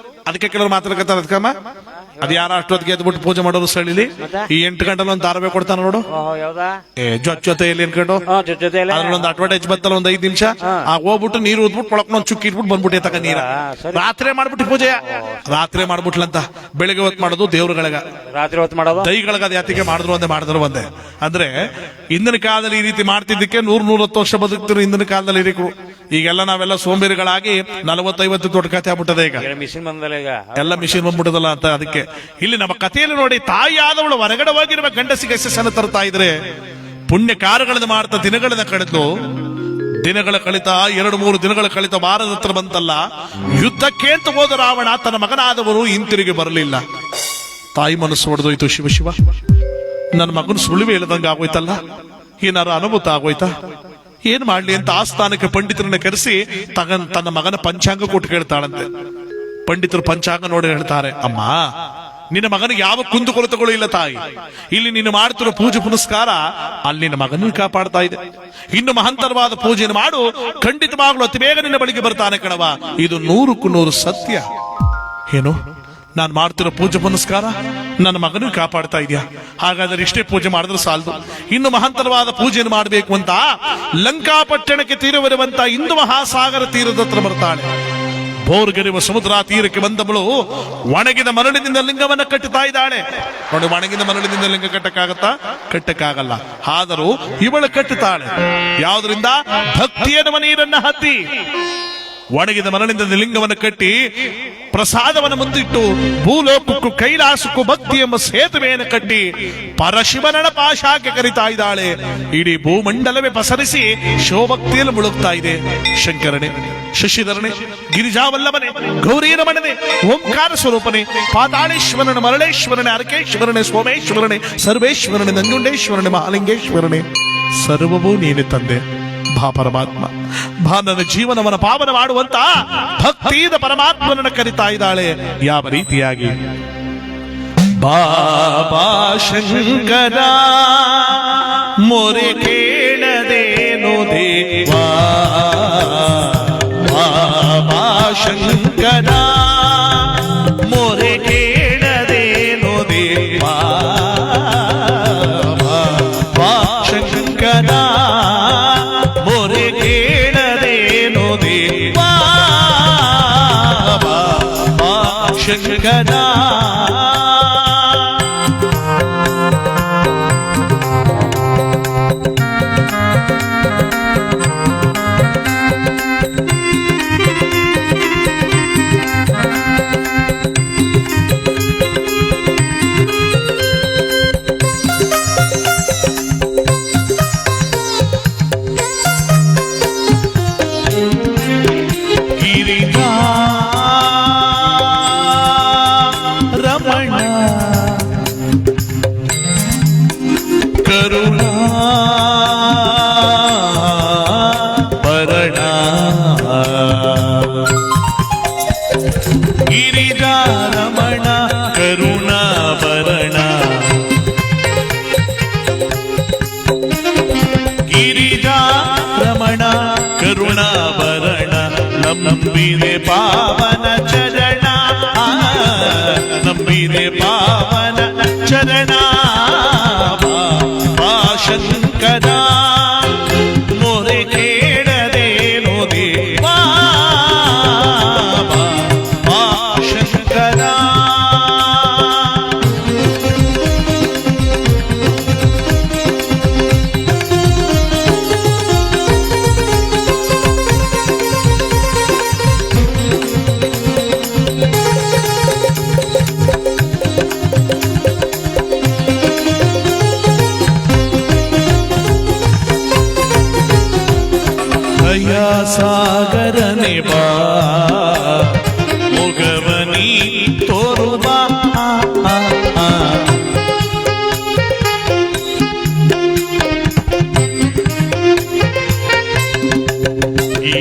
ಅದಕ್ಕೆ ಕೆಲವರು ಮಾತಾಡ್ಕತ್ತಾರ. ಅದಕ್ಕಮ್ಮ ಅದು ಯಾರ ಅಷ್ಟೊತ್ತಿಗೆ ಎದ್ಬಿಟ್ಟು ಪೂಜೆ ಮಾಡೋರು ಸ್ಥಳೀಲಿ ಈ 8 ಗಂಟೆ ಒಂದು ಧಾರಾವಾಹಿ ಕೊಡ್ತಾನ ನೋಡು. ಜೊತೆಯಲ್ಲಿ ಅನ್ಕೊಂಡು ಅದ್ರಲ್ಲೊಂದು ಅಡ್ವರ್ಟೈಸ್ ಬತ್ತಲ್ಲ, ಒಂದು 5 ನಿಮಿಷ ಹೋಗ್ಬಿಟ್ಟು ನೀರು ಉದ್ಬಿಟ್ಟು ಕೊಳಕ್ನೊಂದು ಚುಕ್ಕಿ ಇಟ್ಬಿಟ್ಟು ಬಂದ್ಬಿಟ್ಟೆ ತಗ ನೀರ. ರಾತ್ರಿ ಮಾಡ್ಬಿಟ್ಟು ಪೂಜೆ ರಾತ್ರಿ ಮಾಡ್ಬಿಟ್ಲಂತ. ಬೆಳಿಗ್ಗೆ ಹೊತ್ತು ಮಾಡೋದು ದೇವ್ರಗಳಿಗೆ, ರಾತ್ರಿ ಹೊತ್ತು ಮಾಡೋದು ದೈಗಳಿಗೆ. ಅದು ಯಾತಿಗೆ ಮಾಡಿದ್ರು ಒಂದೇ ಅಂದ್ರೆ ಹಿಂದಿನ ಕಾಲದಲ್ಲಿ ಈ ರೀತಿ ಮಾಡ್ತಿದ್ದಕ್ಕೆ 100-110 ವರ್ಷ ಬದುಕ್ತಿರು ಹಿಂದಿನ ಕಾಲದಲ್ಲಿ ಹಿರಿಕರು. ಈಗೆಲ್ಲ ನಾವೆಲ್ಲ ಸೋಂಬೇರಿಗಳಾಗಿ 40-50 ದೊಡ್ಡ ಕಥೆ ಆಗ್ಬಿಟ್ಟದೆ. ಈಗ ಮಿಷಿನ್ ಬಂದಲ್ಲ, ಈಗ ಎಲ್ಲ ಮಿಷಿನ್ ಬಂದ್ಬಿಟ್ಟದಲ್ಲ ಅಂತ. ಅದಕ್ಕೆ ಇಲ್ಲಿ ನಮ್ಮ ಕಥೆಯಲ್ಲಿ ನೋಡಿ, ತಾಯಿಯಾದವಳು ಹೊರಗಡೆ ಹೋಗಿರುವ ಗಂಡಸಿಗೆ ಯಶಸ್ಸನ್ನು ತರ್ತಾ ಇದ್ರೆ ಪುಣ್ಯ ಕಾರ್ಯಗಳನ್ನು ಮಾಡ್ತಾ ದಿನಗಳನ್ನ ಕಳೆದು ದಿನಗಳ ಕಳಿತ 2-3 ದಿನಗಳ ಕಳಿತ ವಾರದ ಹತ್ರ ಬಂತಲ್ಲ, ಯುದ್ಧಕ್ಕೆ ಅಂತ ಹೋದ ರಾವಣ ತನ್ನ ಮಗನಾದವರು ಹಿಂತಿರುಗಿ ಬರಲಿಲ್ಲ. ತಾಯಿ ಮನಸ್ಸು ಹೊಡೆದೋಯ್ತು. ಶಿವ ನನ್ನ ಮಗನ ಸುಳಿವು ಹೇಳದಂಗ ಆಗೋಯ್ತಲ್ಲ, ಏನಾರ ಅನುಭೂತ ಆಗೋಯ್ತಾ, ಏನ್ ಮಾಡ್ಲಿ ಅಂತ ಆಸ್ಥಾನಕ್ಕೆ ಪಂಡಿತರನ್ನ ಕರೆಸಿ ತನ್ನ ಮಗನ ಪಂಚಾಂಗ ಕೊಟ್ಟು ಕೇಳ್ತಾಳಂತೆ. ಪಂಡಿತರು ಪಂಚಾಂಗ ನೋಡಿ ಹೇಳ್ತಾರೆ, ಅಮ್ಮ ನಿನ್ನ ಮಗನಿಗೆ ಯಾವ ಕುಂದುಕೊರತೆಗಳು ಇಲ್ಲ ತಾಯಿ. ಇಲ್ಲಿ ನೀನು ಮಾಡ್ತಿರೋ ಪೂಜೆ ಪುನಸ್ಕಾರ ಅಲ್ಲಿ ನಿನ್ನ ಮಗನನ್ನು ಕಾಪಾಡ್ತಾ ಇದೆ. ಇನ್ನು ಮಹಂತರವಾದ ಪೂಜೆಯನ್ನು ಮಾಡು, ಖಂಡಿತವಾಗ್ಲೂ ಅತಿ ಬೇಗ ನಿನ್ನ ಬಳಿಗೆ ಬರ್ತಾನೆ ಕಣವ. ಇದು 100ಕ್ಕೂ 100 ಸತ್ಯ. ಏನು ನಾನು ಮಾಡ್ತಿರೋ ಪೂಜೆ ಪುನಸ್ಕಾರ ನನ್ನ ಮಗನಿಗೆ ಕಾಪಾಡ್ತಾ ಇದೆಯಾ? ಹಾಗಾದ್ರೆ ಇಷ್ಟೇ ಪೂಜೆ ಮಾಡಿದ್ರೆ ಸಾಲದು, ಇನ್ನು ಮಹಂತರವಾದ ಪೂಜೆಯನ್ನು ಮಾಡಬೇಕು ಅಂತ ಲಂಕಾಪಟ್ಟಣಕ್ಕೆ ತೀರವಿರುವಂತ ಹಿಂದೂ ಮಹಾಸಾಗರ ತೀರದ ಹತ್ರ ಬರ್ತಾಳೆ. ಬೋರ್ಗರಿವ ಸಮುದ್ರ ತೀರಕ್ಕೆ ಬಂದವಳು ಒಣಗಿದ ಮರಳಿನಿಂದ ಲಿಂಗವನ್ನ ಕಟ್ಟುತ್ತಾ ಇದ್ದಾಳೆ. ನೋಡಿ, ಒಣಗಿದ ಮರಳಿನಿಂದ ಲಿಂಗ ಕಟ್ಟಕ್ಕಾಗಲ್ಲ. ಆದರೂ ಇವಳು ಕಟ್ಟುತ್ತಾಳೆ. ಯಾವುದರಿಂದ? ಭಕ್ತಿಯ ನೀರನ್ನ ಹತ್ತಿ ಒಣಗಿದ ಮರಳಿನಿಂದ ಲಿಂಗವನ್ನು ಕಟ್ಟಿ ಪ್ರಸಾದವನ್ನು ಮುಂದಿಟ್ಟು ಭೂಲೋಕಕ್ಕೂ ಕೈಲಾಸಕ್ಕೂ ಭಕ್ತಿ ಎಂಬ ಸೇತುವೆಯನ್ನು ಕಟ್ಟಿ ಪರಶಿವನ ಪಾಶಾಕ್ಕೆ ಕರಿತಾ ಇದ್ದಾಳೆ. ಇಡೀ ಭೂಮಂಡಲವೇ ಪಸರಿಸಿ ಶಿವಭಕ್ತಿಯಲ್ಲಿ ಮುಳುಗ್ತಾ ಇದೆ. ಶಂಕರನೇ, ಶಶಿಧರನೆ, ಗಿರಿಜಾವಲ್ಲಭನೆ, ಗೌರೀರಮಣನೆ, ಓಂಕಾರ ಸ್ವರೂಪನೆ, ಪಾತಾಳೇಶ್ವರನೆ, ಮರಳೇಶ್ವರನೆ, ಅರಕೇಶ್ವರನೆ, ಸೋಮೇಶ್ವರನೆ, ಸರ್ವೇಶ್ವರನೆ, ನಂಜುಂಡೇಶ್ವರನೆ, ಮಹಾಲಿಂಗೇಶ್ವರನೆ, ಸರ್ವವೂ ನೀನೆ ತಂದೆ. ಭಾ ಪರಮಾತ್ಮ, ಭಾ ನನ್ನ ಜೀವನವನ್ನು ಪಾವನ ಮಾಡುವಂತ ಭಕ್ತಿಯಿಂದ ಪರಮಾತ್ಮನನ್ನು ಕರಿತಾ ಇದ್ದಾಳೆ. ಯಾವ ರೀತಿಯಾಗಿ? ಬಾಬಾ ಶಂಕರ ಮೊರೆ ಕೇಳದೇನು ದೇವಾ, ಬಾಬಾ ಶಂಕರ ಮೊರೆ ಕೇಳದೇನು ದೇವಾ, ಬಾಬಾ ಶಂಕರ ಮೊರೆ ಕೇಳದೇನು ದೇವಾ. ಶಂಕರ ಕರುಣಾ ಭರಣ ಗಿರಿಜಾ ರಮಣ ಕರುಣಾ ಭರಣ ಗಿರಿಜಾ ರಮಣ ಕರುಣಾ ಭರಣ ನಂಬಿದೆ ಪಾವನ ಚರಣ ನಂಬಿದೆ ಪಾವನ ಚರಣ ಶಂಕರ ಮೊರೆ ಕೇಳದೇನೋ ದೇವಾ ಶಂಕರ ಸಾಗರನೆ ಬಾ ಮೊಗವನಿ ತೋರುವ ಈ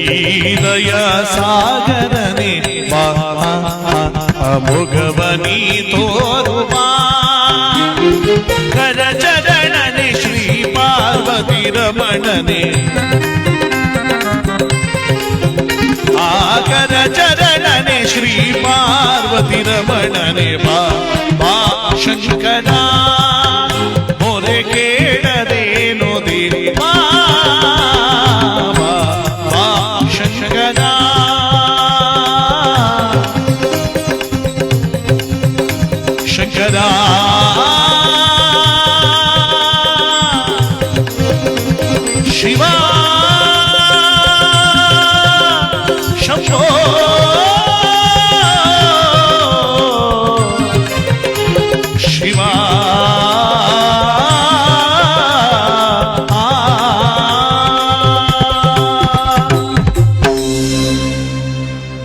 ದಯ ಸಾಗರನೆ ಬಾ ಮೊಗವನಿ ತೋರುವ ಕರ ಚರಣನೆ ಶ್ರೀ ಪಾರ್ವತಿ ರಮಣನೆ ಆಕರ ಚರಣನೆ ಶ್ರೀ ಪಾರ್ವತಿ ರಮಣನೆ ಬಾ ಶಂಕರ ಮೊರೆ ಕೇಳದೇನೋ ದೇವಾ ಶಂಕರ ಶಂಕರ ಶಿವ ಶಿವ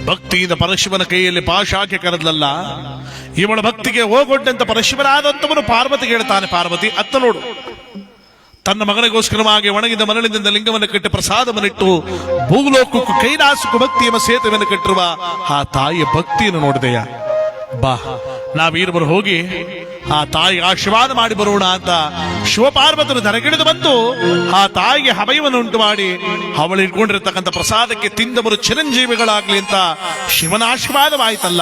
ಭಕ್ತಿಯಿಂದ ಪರಶಿವನ ಕೈಯಲ್ಲಿ ಪಾಶಾಕೆ ಕರೆದಲ್ಲ ಇವಳ ಭಕ್ತಿಗೆ ಹೋಗೊಡ್ಡಂತ ಪರಶಿವನಾದಂತವನು ಪಾರ್ವತಿಗೆ ಹೇಳ್ತಾನೆ, ಪಾರ್ವತಿ ಅತ್ತ ನೋಡು, ತನ್ನ ಮಗನಿಗೋಸ್ಕರವಾಗಿ ಒಣಗಿದ ಮರಳಿನಿಂದ ಲಿಂಗವನ್ನು ಕಟ್ಟಿ ಪ್ರಸಾದವನ್ನಿಟ್ಟು ಭೂಲೋಕಕ್ಕೂ ಕೈಲಾಸಕ್ಕೂ ಭಕ್ತಿಯ ಸೇತುವೆಯನ್ನು ಕಟ್ಟಿರುವ ಆ ತಾಯಿಯ ಭಕ್ತಿಯನ್ನು ನೋಡಿದೆಯ. ಬಾ ನಾವೀರ್ವರು ಹೋಗಿ ಆ ತಾಯಿಗೆ ಆಶೀರ್ವಾದ ಮಾಡಿ ಬರೋಣ ಅಂತ ಶಿವಪಾರ್ವತರು ಧರೆಗಿಳಿದು ಬಂದು ಆ ತಾಯಿಗೆ ಹಬಯವನ್ನು ಉಂಟು ಮಾಡಿ ಅವಳು ಇಟ್ಕೊಂಡಿರ್ತಕ್ಕಂಥ ಪ್ರಸಾದಕ್ಕೆ ತಿಂದವರು ಚಿರಂಜೀವಿಗಳಾಗ್ಲಿ ಅಂತ ಶಿವನ ಆಶೀರ್ವಾದವಾಯ್ತಲ್ಲ.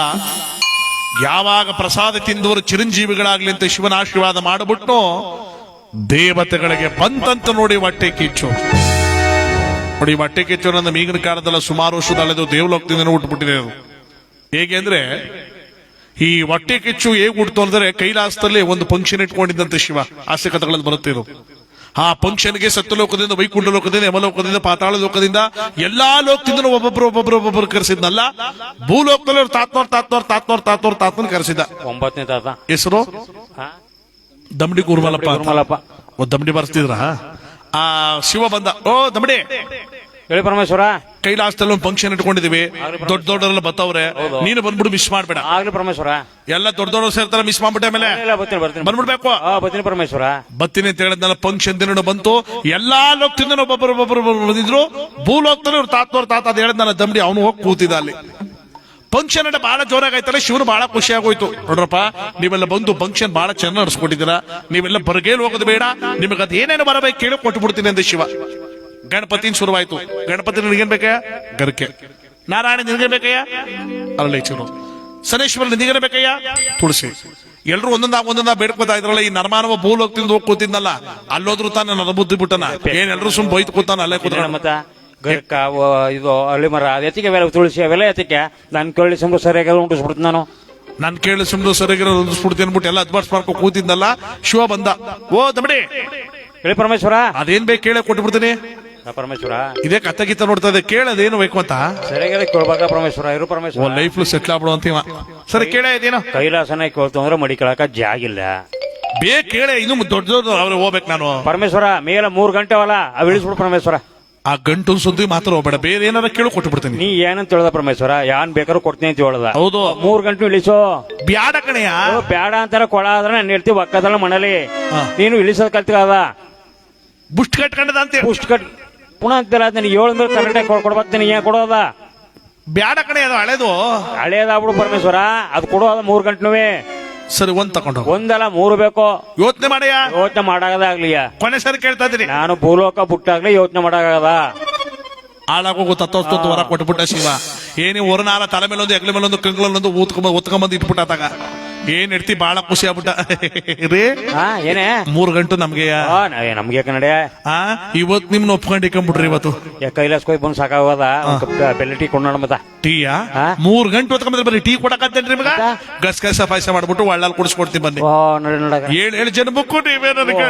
ಯಾವಾಗ ಪ್ರಸಾದ ತಿಂದವರು ಚಿರಂಜೀವಿಗಳಾಗ್ಲಿ ಅಂತ ಶಿವನ ಆಶೀರ್ವಾದ ಮಾಡಿಬಿಟ್ಟು ದೇವತೆಗಳಿಗೆ ಬಂತಂತ ನೋಡಿ ಹೊಟ್ಟೆ ಕಿಚ್ಚು. ನೋಡಿ ಹೊಟ್ಟೆ ಕಿಚ್ಚು ನನ್ನ ಈಗಿನ ಕಾಲದಲ್ಲ, ಸುಮಾರು ವರ್ಷದಲ್ಲದು ದೇವಲೋಕದಿಂದ ಹುಟ್ಟುಬಿಟ್ಟಿದೆ. ಅದು ಹೇಗೆ ಅಂದ್ರೆ, ಈ ಹೊಟ್ಟೆ ಕಿಚ್ಚು ಹೇಗೆ ಹುಡ್ತು ಅಂದ್ರೆ ಕೈಲಾಸದಲ್ಲಿ ಒಂದು ಫಂಕ್ಷನ್ ಇಟ್ಕೊಂಡಿದ್ದಂತೆ ಶಿವ. ಆಸೆ ಕಥೆಗಳಲ್ಲಿ ಬರುತ್ತೆ ಇದು. ಆ ಫಂಕ್ಷನ್ಗೆ ಸತ್ಯಲೋಕದಿಂದ, ವೈಕುಂಠ ಲೋಕದಿಂದ, ಯಮಲೋಕದಿಂದ, ಪಾತಾಳ ಲೋಕದಿಂದ, ಎಲ್ಲಾ ಲೋಕದಿಂದ ಒಬ್ಬೊಬ್ರು ಕರೆಸಿದ್ನಲ್ಲ. ಭೂಲೋಕದಲ್ಲಿ ತಾತ್ನೋರ್ ಕರೆಸಿದ್ದ. 9ನೇ ತಾತ ಹೆಸರು ದಮಡಿ ಕೂರ್ಮಲಪ್ಪ. ದಮಡಿ ಬರ್ತಿದ್ರ ಆ ಶಿವ ಬಂದ. ಓ ದಮಡಿ ಹೇಳಿ ಪರಮೇಶ್ವರ, ಕೈಲಾಸದಲ್ಲಿ ಒಂದು ಫಂಕ್ಷನ್ ಇಟ್ಕೊಂಡಿದೀವಿ, ದೊಡ್ಡ ದೊಡ್ಡವರೆಲ್ಲ ಬತ್ತವ್ರೆ, ನೀನು ಬಂದ್ಬಿಡು, ಮಿಸ್ ಮಾಡ್ಬೇಡ. ಆಗ್ಲಿ ಪರಮೇಶ್ವರ, ಎಲ್ಲ ದೊಡ್ಡ ದೊಡ್ಡವ್ರು ಸೇರ್ತಾರೆ, ಮಿಸ್ ಮಾಡ್ಬಿಟ್ಟೆ ಮೇಲೆ ಬಂದ್ಬಿಡ್ಬೇಕು. ಬರ್ತೀನಿ ಪರಮೇಶ್ವರ. ಬತ್ತೀನಿ ಅಂತ ಹೇಳಿದ್ನಲ್ಲ. ಫಂಕ್ಷನ್ ದಿನ ಬಂತು, ಎಲ್ಲಾ ಲೋಕದಿಂದ ಒಬ್ಬೊಬ್ಬರು ಬಂದಿದ್ರು. ಭೂಲೋಕದಲ್ಲಿ ಅವ್ರು ತಾತ ಅದ್ ಹೇಳಿದ್ನಲ್ಲ ದಮಡಿ, ಅವನು ಹೋಗಿ ಕೂತಿದ್ದ ಅಲ್ಲಿ. ಫಂಕ್ಷನ್ ಅಂದ್ರೆ ಬಹಳ ಜೋರಾಗೈತಲ್ಲ, ಶಿವರು ಬಹಳ ಖುಷಿ ಆಗೋಯ್ತು. ನೋಡ್ರಪ್ಪ, ನೀವೆಲ್ಲ ಬಂದು ಫಂಕ್ಷನ್ ಬಹಳ ಚೆನ್ನಾಗಿ ನಡೆಸ್ಕೊಟ್ಟಿದ್ದೀರಾ, ನೀವೆಲ್ಲ ಬರಗೇಲ್ ಹೋಗೋದು ಬೇಡ, ನಿಮಗೆ ಅದ್ ಏನೇನು ಬರಬೇಕು ಕೇಳಿ ಕೊಟ್ಟು ಬಿಡ್ತೀನಿ ಅಂದ ಶಿವ. ಗಣಪತಿನ ಶುರುವಾಯ್ತು. ಗಣಪತಿ ನಿನಗೇನ್ ಬೇಕಯ್ಯ? ಗರ್ಕೆ. ನಾರಾಯಣ ನಿನಗೇನ್ ಬೇಕಯ್ಯ? ಅರಳಿ ಚೂರು. ಶನೇಶ್ವರ ನಿನಗೇನ್ ಬೇಕಯ್ಯ? ತುಳಸಿ. ಎಲ್ರು ಒಂದೊಂದ ಬೇಡ್ಕೋತಾ ಇದ್ರಲ್ಲ. ಈ ನರ್ಮಾನವ ಭೂಲೋಕದಿಂದ ಹೋಗಿ ಕೂತಿದ್ನಲ್ಲ, ಅಲ್ಲೋದ್ರು ತಾನ ನನ್ನ ಬುದ್ಧಿ ಬಿಟ್ಟನ. ಏನ್ ಎಲ್ರು ಸುಮ್ ಬೈತ್ ಕೂತಾನ, ಅಲ್ಲೇ ಕೂತಾನ. ಮತ್ತ ಗರ್ಕ ಇದು ಹಳ್ಳಿ ಮರ ಅದು ಎತ್ತಿಗೆ ಅವೆಲ್ಲ ತುಳಸಿ ಅವೆಲ್ಲ ಎತ್ತಿಕೆ ನಾನು ಕೇಳಿ ಸಂಬಳ ಸರಿಯಾಗಿ ಉಂಟಿಸ್ಬಿಡ್ತೀನಿ ನಾನು. ನಾನು ಕೇಳಿ ಸುಮ್ಮನೆ ಸರಿಗಿರೋ ಹೊಂದಿಸ್ಬಿಡ್ತೀನಿ ಅನ್ಬಿಟ್ಟು ಎಲ್ಲ ಅಡ್ವಾನ್ಸ್ ಮಾಡ್ಕೊಂಡು ಕೂತಿದ್ದಲ್ಲ. ಶಿವ ಬಂದ, ಓ ದಮಡಿ ಹೇಳಿ ಪರಮೇಶ್ವರ. ಅದೇನ್ ಬೇಕು ಕೇಳೇ ಕೊಟ್ಬಿಡ್ತೀನಿ. ಪರಮೇಶ್ವರ ಇದೇ ಕತ್ತ ಗೀತ ನೋಡ್ತಾ ಇದೆ, ಕೇಳೋದೇನು ಬೇಕು ಅಂತ. ಸರಿಯಾಗಿ ಕೇಳ್ಬೇಕ ಪರಮೇಶ್ವರ. ಇರು ಪರಮೇಶ್ವರ, ಲೈಫ್ ಸೆಟ್ಲ್ ಆಗ್ಬಿಡು ಅಂತೀವ. ಸರಿ ಕೇಳ ಇದೇನೋ. ಕೈಲಾಸನ ಕೇಳ್ತು ಅಂದ್ರೆ ಮಡಿ ಕೇಳಕ ಜಾಗಿಲ್ಲ. ಬೇಗ ಕೇಳೆ, ಇನ್ನು ದೊಡ್ಡ ದೊಡ್ಡ ಅವ್ರು ಹೋಗ್ಬೇಕು ನಾನು. ಪರಮೇಶ್ವರ ಮೇಲೆ 3 ಗಂಟೆ ಅವಲ್ಲ, ಅವ್ ಇಳಿಸ್ಬಿಡು ಪರಮೇಶ್ವರ. ಆ ಗಂಟು ಸುದ್ದಿ ಮಾತ್ರ ಹೋಗ್ಬೇಡ, ಬೇರೆ ಏನಾರ ಕೇಳು ಕೊಟ್ಬಿಡ್ತೀನಿ. ನೀ ಏನಂತ ಹೇಳ್ದ ಪರಮೇಶ್ವರ, ಯಾನ್ ಬೇಕಾದ್ರೂ ಕೊಡ್ತೀನಿ ಅಂತ ಹೇಳ್ದ. ಹೌದು, 3 ಗಂಟೆ ಇಳಿಸೋ. ಬ್ಯಾಡ ಕಣೆಯ. ಬೇಡ ಅಂತಾರ ಕೊಡ ಆದ್ರೆ ನಾನು ಹೇಳ್ತೀವಿ ಒಕ್ಕದಲ್ಲ ಮನೇಲಿ. ನೀನು ಇಳಿಸೋದ್ ಕಲ್ತಿದ ಬುಸ್ಟ್ ಕಟ್ಕೊಂಡದ ಅಂತ ಪುಸ್ಟ್ ಕಟ್ ಪುನಃ ಅಂತಿಲ್ಲ. ನನಗೆ 7 ಮೇಲೆ ಕರೆಕ್ಟಾಗಿ ಕೊಡ್ಬೇಕು. ನೀನು ಏನ್ ಕೊಡೋದ? ಬ್ಯಾಡ ಕಣೆ, ಅದು ಹಳೇದು. ಹಳೇದಾಗ್ಬಿಡು ಪರಮೇಶ್ವರ, ಅದು ಕೊಡೋದ 3 ಗಂಟೆನುವೆ. ಸರಿ, ಒಂದ್ ತಗೊಂಡು ಒಂದಲ್ಲ 3 ಬೇಕೋ. ಯೋಚನೆ ಮಾಡಯ್ಯ, ಯೋಚನೆ ಮಾಡಾಗದಾಗ್ಲಿಯ. ಕೊನೆ ಸರಿ ಕೇಳ್ತಾ ಇದ್ದೀನಿ. ನಾನು ಭೂಲೋಕ ಬುಟ್ಟಾಗ್ಲಿ ಯೋಚನೆ ಮಾಡಾಗದ. ಹಾಳಾಗೋಗು ತತ್ತೊತ್ತು ವರ ಕೊಟ್ಬಿಟ್ಟ ಶಿವ. ಏನೇ ಹೊರನಾರ ತಲೆ ಮೇಲೊಂದು ಎಗ್ಲ ಮೇಲೊಂದು ಕಂಗ್ಳಲ್ಲೊಂದು ಒತ್ಕೊಂಬಂದು ಇಟ್ಬಿಟ್ಟಾಗ ಏನ್ ಇಡ್ತಿ, ಬಾಳ ಖುಷಿ ಆಗ್ಬಿಟ್ಟ ರೀ. ಏನೇ 3 ಗಂಟು ನಮ್ಗೆ ನಮ್ಗೆ ಕನ್ನಡ ಇವತ್ತು ನಿಮ್ನ ಒಪ್ಕೊಂಡಿಕೊಂಡ್ಬಿಟ್ರಿ. ಇವತ್ತು ಕೈಲಾಸ್ ಕೊಯ್ ಬಂದ್ ಸಾಕಾಗೋದ. ಬೆಲ್ಲ ಟೀ ಕೊಂಡ ಮತ್ತ ಟೀಯಾ 3 ಗಂಟೆ ಹೊತ್ಕೊಂಡ್ರೆ ಬರೀ ಟೀ ಕೊಡಕತ್ತೇನ್ರಿ ನಿಮ್ಗ? ಗಸಗಸ ಪಾಯಸ ಮಾಡ್ಬಿಟ್ಟು ಒಳ್ಳಲ್ಲಿ ಕುಡಿಸ್ಕೊಡ್ತೀನಿ ಬನ್ನಿ. 7 ಜನ ಬುಕ್ಕು ನೀವೇ ನನಗೆ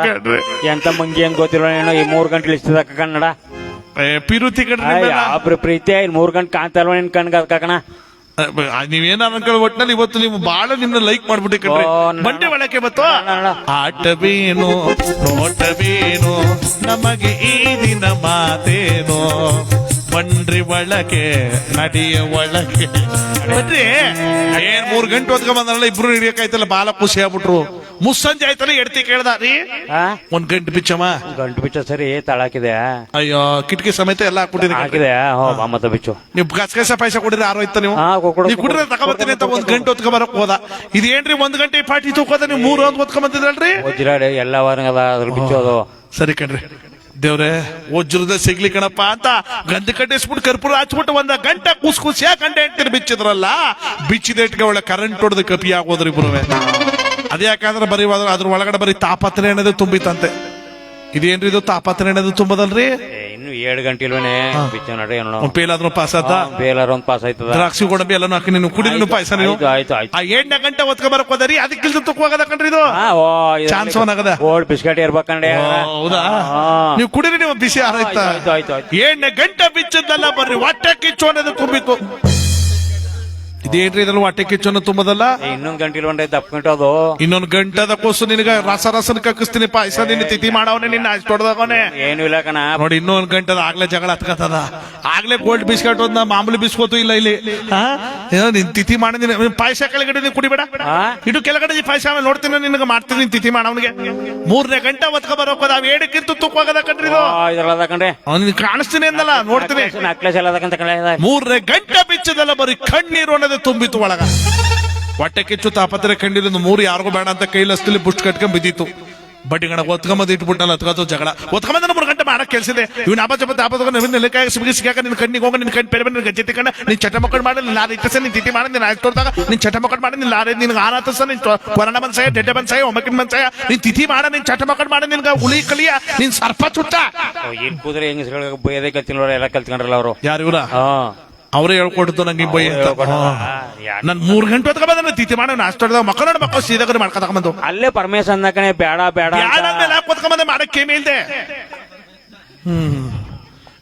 ಕೇಳ್ರಿ. ಎಂತ ಮಂಗಿ ಅಂತ ಗೊತ್ತಿಲ್ಲ ಏನೋ. ಈ 3 ಗಂಟೆ ಇಳಿಸ್ತದ ಕನ್ನಡ ಪಿರುತಿ ಕಣ್ರಿ. ಒಬ್ರು ಪ್ರೀತಿ 3 ಗಂಟೆ ಕಾಣ್ತಲ್ವ ನಿನ್ ಕಣ್ಗ ಕಣ. ನೀವೇನ ಅನ್ಕೊಳ್ಳಿ, ಒಟ್ಟಿನಲ್ಲಿ ಇವತ್ತು ನೀವು ಬಾಳ ನಿನ್ನ ಲೈಕ್ ಮಾಡ್ಬಿಟ್ಟಿ ಕಣ್ರಿ. ಬಂಡೆ ಒಳಕ್ಕೆ ಬತ್ತು. ಆಟವೇನು ನೋಟವೇನು ನಮಗೆ ಈ ದಿನ ಮಾತೇನು, ಬಂಡ್ರಿ ಒಳಗೆ ನಡಿಯ ಒಳಗೆ ಬನ್ರಿ. ಏನ್ 3 ಗಂಟೆ ಹೊತ್ಕೊಂಡ್ ಬಂದ್ರಲ್ಲ, ಇಬ್ರು ಹಿಡಿಯಕಾಯ್ತಲ್ಲ, ಬಾಳ ಖುಷಿ ಆಗ್ಬಿಟ್ರು. ಮುಸ್ಸಂಜೆ ಆಯ್ತಲ್ಲ, ಎಡ್ತಿ ಕೇಳ್ದ ರೀ 1 ಗಂಟೆ ಬಿಚ್ಚಮ್ಮ. ಗಂಟು ಬಿಚ್ಚ ಸರಿ ತಳಾಕಿದೆ. ಅಯ್ಯೋ, ಕಿಟಕಿ ಸಮೇತ ಎಲ್ಲ ಹಾಕ್ಬಿಟ್ಟಿರಿ. ಹಾಕಿದೆ ಮತ್ತ ಬಿಚ್ಚು. ನೀವು ಗಸಗಸ ಪಾಯಸ ಕೊಡಿದ್ರೆ ಆರೋಯ್ತ ನೀವು ಕುಡಿದ್ರೆ ತಗೊಂಬರ್ತೀನಿ ಅಂತ 1 ಗಂಟೆ ಹೊತ್ಕೊಂಡ್ ಬರಕ್ ಹೋದ. ಇದೇನ್ರಿ 1 ಗಂಟೆ ಪಾರ್ಟಿ ತೂಕೋದ, ನೀವು 3 ಹೊತ್ತು ಹೊತ್ಕೊಂಡ್ ಬಂದಿದ್ರಲ್ರಿ. ವಜ್ರಾಡಿ ಎಲ್ಲ ವಾರಂಗದ ಅದ್ರ ಬಿಚ್ಚೋದು. ಸರಿ ಕಣ್ರಿ ದೇವ್ರೆ, ವಜ್ರದ ಸಿಗ್ಲಿ ಕಣಪ್ಪ ಅಂತ ಗಂಧ ಕಟ್ಟಿಸ್ಬಿಟ್ಟು ಕರ್ಪೂರ ಹಚ್ಬಿಟ್ಟು 1 ಗಂಟೆ ಕುಸ್ಕುಸಿಯಾ ಗಂಟೆ ಹೆಂಡ್ತಿರ್ ಬಿಚ್ಚಿದ್ರಲ್ಲ, ಬಿಚ್ಚಿದ ಇಟ್ಗೆ ಒಳ್ಳೆ ಕರೆಂಟ್ ಹೊಡೆದು ಕಪಿ ಆಗೋದ್ರಿ ಇಬ್ರುವೆ. ಅದೇ ಯಾಕಂದ್ರೆ ಬರೀ ಅದ್ರ ಒಳಗಡೆ ಬರೀ ತಾಪತ್ರೆ ಅನ್ನೋದು ತುಂಬಿತ್ತಂತೆ. ಇದೇನ್ರಿ ಇದು ತಾಪತ್ರೆ ಅನ್ನೋದು ತುಂಬದಲ್ರಿ? ಇನ್ನು 7 ಗಂಟೆ ಇಲ್ವೇನೆ ಬಿಚ್ಚ ನಡ್ರಿ. ಪೇಲಾದ್ರೂ ಪಾಸ್ ಆದ, ಬೇಲಾರ ಒಂದ್ ಪಾಸ್ ಆಯ್ತದ. ದ್ರಾಕ್ಷಿ ಗೋಡಂಬಿ ಎಲ್ಲಾನು ಹಾಕಿ ನೀನು ಕುಡಿದ್ರು ಪಾಯಸ. ನೀವು ಆಯ್ತು ಆಯ್ತು. 7 ಗಂಟೆ ಹೊತ್ಕೊ ಬರಕ್ ಹೋದರಿ, ಅದಕ್ಕಿಲ್ದ ತುಕ್ಕೋಗದ ಕಣ್ರಿ ಇದು. ಚಾನ್ಸ್ ಆಗದ ಓಲ್ಡ್ ಬಿಸ್ಕೆಟ್ ಇರ್ಬೇಕಂಡೆ. ಹೌದಾ? ನೀವು ಕುಡಿರಿ, ನೀವು ಬಿಸಿ ಆರೈತ. 7 ಗಂಟೆ ಬಿಚ್ಚದಲ್ಲ, ಬರ್ರಿ ಹೊಟ್ಟೆ ಕಿಚ್ಚು ಅನ್ನೋದು ತುಂಬಿತ್ತು. ಇದೇನ್ರಿ ಇದ್ರಲ್ಲಿ ಹೊಟ್ಟೆ ಕಿಚ್ಚು ಅನ್ನೋದು ತುಂಬದಲ್ಲ. 1 ಗಂಟೆ ಇಲ್ವಂಡೆ ತಪ್ಪಿಟ್ಟು. 1 ಗಂಟೆದ ಕೂಸು ನಿನಗ ರಸನ ಕಕ್ಕಿಸ್ತೀನಿ ಪಾಯಸ. ನಿನ್ನ ತಿಥಿ ಮಾಡವನೆ, ನಿನ್ನ ಅಷ್ಟು ಹೊಡೆದವನೆ ಏನು ಇಲ್ಲ ಕಣ. ನೋಡಿ, 1 ಗಂಟೆದ ಆಗ್ಲೇ ಜಗಳ ಹತ್ಕತ್ತದ. ಆಗ್ಲೇ ಗೋಲ್ಡ್ ಬಿಸ್ಕೆಟ್ ಒಂದ ಮಾಮೂಲಿ ಬಿಸ್ಕೋತು ಇಲ್ಲ ಇಲ್ಲಿ. ನಿನ್ ತಿಥಿ ಮಾಡ, ಪಾಯಸ ಕೆಳಗಡೆ ನೀನ್ ಕುಡಿಬೇಡ, ಇಡು ಕೆಳಗಡೆ ಪಾಯಸ. ಆಮೇಲೆ ನೋಡ್ತೀನಿ ನಿನಗೆ ಮಾಡ್ತೀನಿ ನಿನ್ ತಿಥಿ ಮಾಡವನಿಗೆ. 3ನೇ ಗಂಟೆ ಹೊತ್ಕೊ ಬರೋಕೋದ. 7ಕ್ಕಿಂತ ತುಕ್ಕೋಗದ ಕಣ್ರಿ ಇದು. ಇದ್ರಲ್ಲ ಕಣ್ರಿ, ಅವ್ನಿಗೆ ಕಾಣಿಸ್ತೀನಿ ಅಂದಲ್ಲ, ನೋಡ್ತೀನಿ. 3ನೇ ಗಂಟೆ ಬಿಚ್ಚದಲ್ಲ, ಬರೀ ಕಣ್ಣೀರು ಅನ್ನೋದು ತುಂಬಿತ್ತು ಒಳಗ. ಹೊಟ್ಟೆ ಕಿಚ್ಚು ತಾಪತ್ರೆ ಕಂಡಿದ್ದು 3 ಯಾರಿಗೂ ಬೇಡ ಅಂತ ಕೈಲಸ್ತಿಲಿ ಬುಸ್ಟ್ ಕಟ್ಕೊಂಡ್ ಬಿದ್ದಿತ್ತು. ಬಡ್ಡಿಗಣ ಒತ್ಕೊಂಬದ್ ಇಟ್ಬಿಟ್ಟಲ್ಲ, ಹತ್ಕೋದು ಜಗಳ. ಒತ್ಕೊಂಬಂದ 3 ಗಂಟೆ ಮಾಡಕ್ ಕೆಲ್ಸಿದೆ. ಇವ್ನ ಆಪತ್ತಕಾಗ ಸಿಗಾಕ ನಿನ್ ಕಣ್ಣಿಗೆ ಹೋಗ, ನಿನ್ ಕಣ್ ಪೇರೆ ನಿನ್ ಗಜ್ಜೆ ತಿಕ್ಕಂಡ, ನಿನ್ ಚಟ ಮಕ್ಕಳು ಮಾಡಿ, ನಿನ್ ಲಾರಿ ಇಟ್ಟಸ, ನಿನ್ ತಿಥಿ ಮಾಡಿ, ನಿನ್ ಆಯ್ತು ತೋರ್ದಾಗ ನಿನ್ ಚಟ ಮಕ್ಕಳು ಮಾಡಿ, ನಿನ್ ಲಾರಿ ನಿನ್ಗೆ ಆರಾತಸ, ನಿನ್ ಕೊರೋನಾ ಬಂದ್ಸಾಯ, ಡೆಡ್ಡೆ ಬಂದ್ಸಾಯ, ಒಮ್ಮಕಿನ್ ಬಂದ್ಸಾಯ, ನಿನ್ ತಿಥಿ ಮಾಡ, ನಿನ್ ಚಟ ಮಕ್ಕಳು ಮಾಡಿ, ನಿನ್ಗ ಹುಳಿ ಕಲಿಯ, ನಿನ್ ಸರ್ಪ ಚುಟ್ಟ. ಏನ್ ಕೂದ್ರೆ ಹೆಂಗಸ್ಗಳಿಗೆ ಬೈಯದೇ ಕಲ್ತಿಲ್ಲ, ಎಲ್ಲ ಕಲ್ತ್ಕೊಂಡ್ರಲ್ಲ ಅವರು. ಯಾರು ಇವ್ರ? ಅವರೇ ಹೇಳ್ಕೊಡ್ತು ನಂಗೆ ಬೈ ಅಂತ. ನನ್ 3 ಗಂಟೆ ಹೊತ್ಕ ಬಂದ ತಿಥಿ ಮಾಡ, ನಾಷ್ಟ ಮಕ್ಕಳು ಸೀದಾಗ ಮಾಡ್ಕೊತಕೊಂಬಂದು ಅಲ್ಲೇ ಪರಮೇಶ್ ಅಂದಕಣೆ ಬೇಡ ಬೇಡ ಕೊತ್ಕೊಂಬಂದೆ ಮಾಡಕ್ಕೆ ಮೇಲ್ದೆ.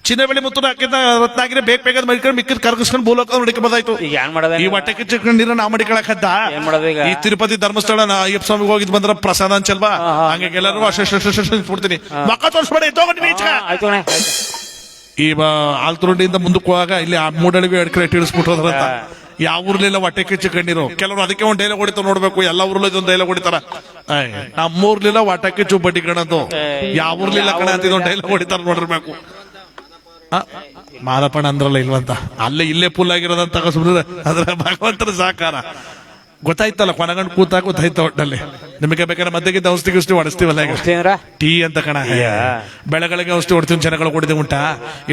ಚಿನ್ನ ಬೆಳೆ ಮುತ್ತು ಹಾಕಿದ ರತ್ನಾಗಿರಿ ಬೇಗ ಮಡಿಕೊಂಡು ಮಿಕ್ಕಿದ ಕರ್ಗಿಸ್ಕೊಂಡು ಭೂಲೋಕ ನೋಡಿಕೆ ಬದಾಯ್ತು. ಏನ್ ಮಾಡೋದ? ಈ ಹೊಟ್ಟೆ ಕಿಚ್ಚಿಕೊಂಡು ನೀರ ನಾವು ಮಡಿಕೊಳಕದ್ದ. ಏನ್ ಮಾಡೋದು ಈಗ? ಈ ತಿರುಪತಿ ಧರ್ಮಸ್ಥಳ ಅಯ್ಯಪ್ಪ ಸ್ವಾಮಿಗೆ ಹೋಗಿದ್ ಬಂದ್ರ ಪ್ರಸಾದ ಅನ್ಸಲ್ವಾ? ಹಂಗೆ ಎಲ್ಲರೂ ಅಷ್ಟಿಡ್ತೀನಿ. ಮಕ್ಕ ತೋರಿಸ್ಬೇಡ, ಆಯ್ತು. ಈ ಆಲ್ತುರುಂಡಿಯಿಂದ ಮುಂದಕ್ಕೆ ಹೋಗಾಗ ಇಲ್ಲಿ ಆ ಮೂಡಳಿಗೆ ಎಡ್ಕರೆ ಇಳಿಸ್ಬಿಟ್ಟೋದ್ರಂತ. ಯಾವ ಊರ್ಲಿಲ್ಲ ಹೊಟ್ಟೆ ಕಿಚ್ಚು ಕಂಡಿರು. ಕೆಲವರು ಅದಕ್ಕೆ ಒಂದು ಡೈಲಾಗ್ ಹೊಡಿತಾರ ನೋಡ್ಬೇಕು. ಎಲ್ಲ ಊರ್ಲಿ ಇದೊಂದು ಡೈಲಾಗ್ ಹೊಡಿತಾರ. ನಮ್ಮೂರ್ಲಿಲ್ಲ ಹೊಟ್ಟೆ ಕಿಚ್ಚು ಬಡ್ಡಿ ಕಣದು, ಯಾವ ಊರ್ಲಿಲ್ಲ ಕಣ ಅಂತ ಇದೊಂದು ಡೈಲಾಗ್ ಹೊಡಿತಾರ ನೋಡಿರ್ಬೇಕು. ಮಾದಪ್ಪಣ್ಣ ಅಂದ್ರಲ್ಲ ಇಲ್ವಂತ, ಅಲ್ಲೇ ಇಲ್ಲೇ ಫುಲ್ ಆಗಿರೋದಂತ ಸುಮ್ಮನೆ ಅದ್ರ ಭಗವಂತನ ಸಹಕಾರ ಗೊತ್ತಾಯ್ತಲ್ಲ. ಕೊನಗಂಡು ಕೂತಾಗ ಗೊತ್ತಾಯ್ತ ಒಟ್ಟಲ್ಲಿ. ನಿಮಗೆ ಬೇಕಾದ್ರೆ ಮಧ್ಯಗಿದ್ದ ಔಷಧಿ ಗಿಷ್ಟಿ ಹೊಡಿಸ್ತೀವಲ್ಲ ಈಗ ಟೀ ಅಂತ ಕಣ. ಬೆಳಗಳಿಗೆ ಔಷಧಿ ಹೊಡ್ತೀವಿ, ಜನಗಳು ಕೊಡಿದೆ ಉಂಟಾ.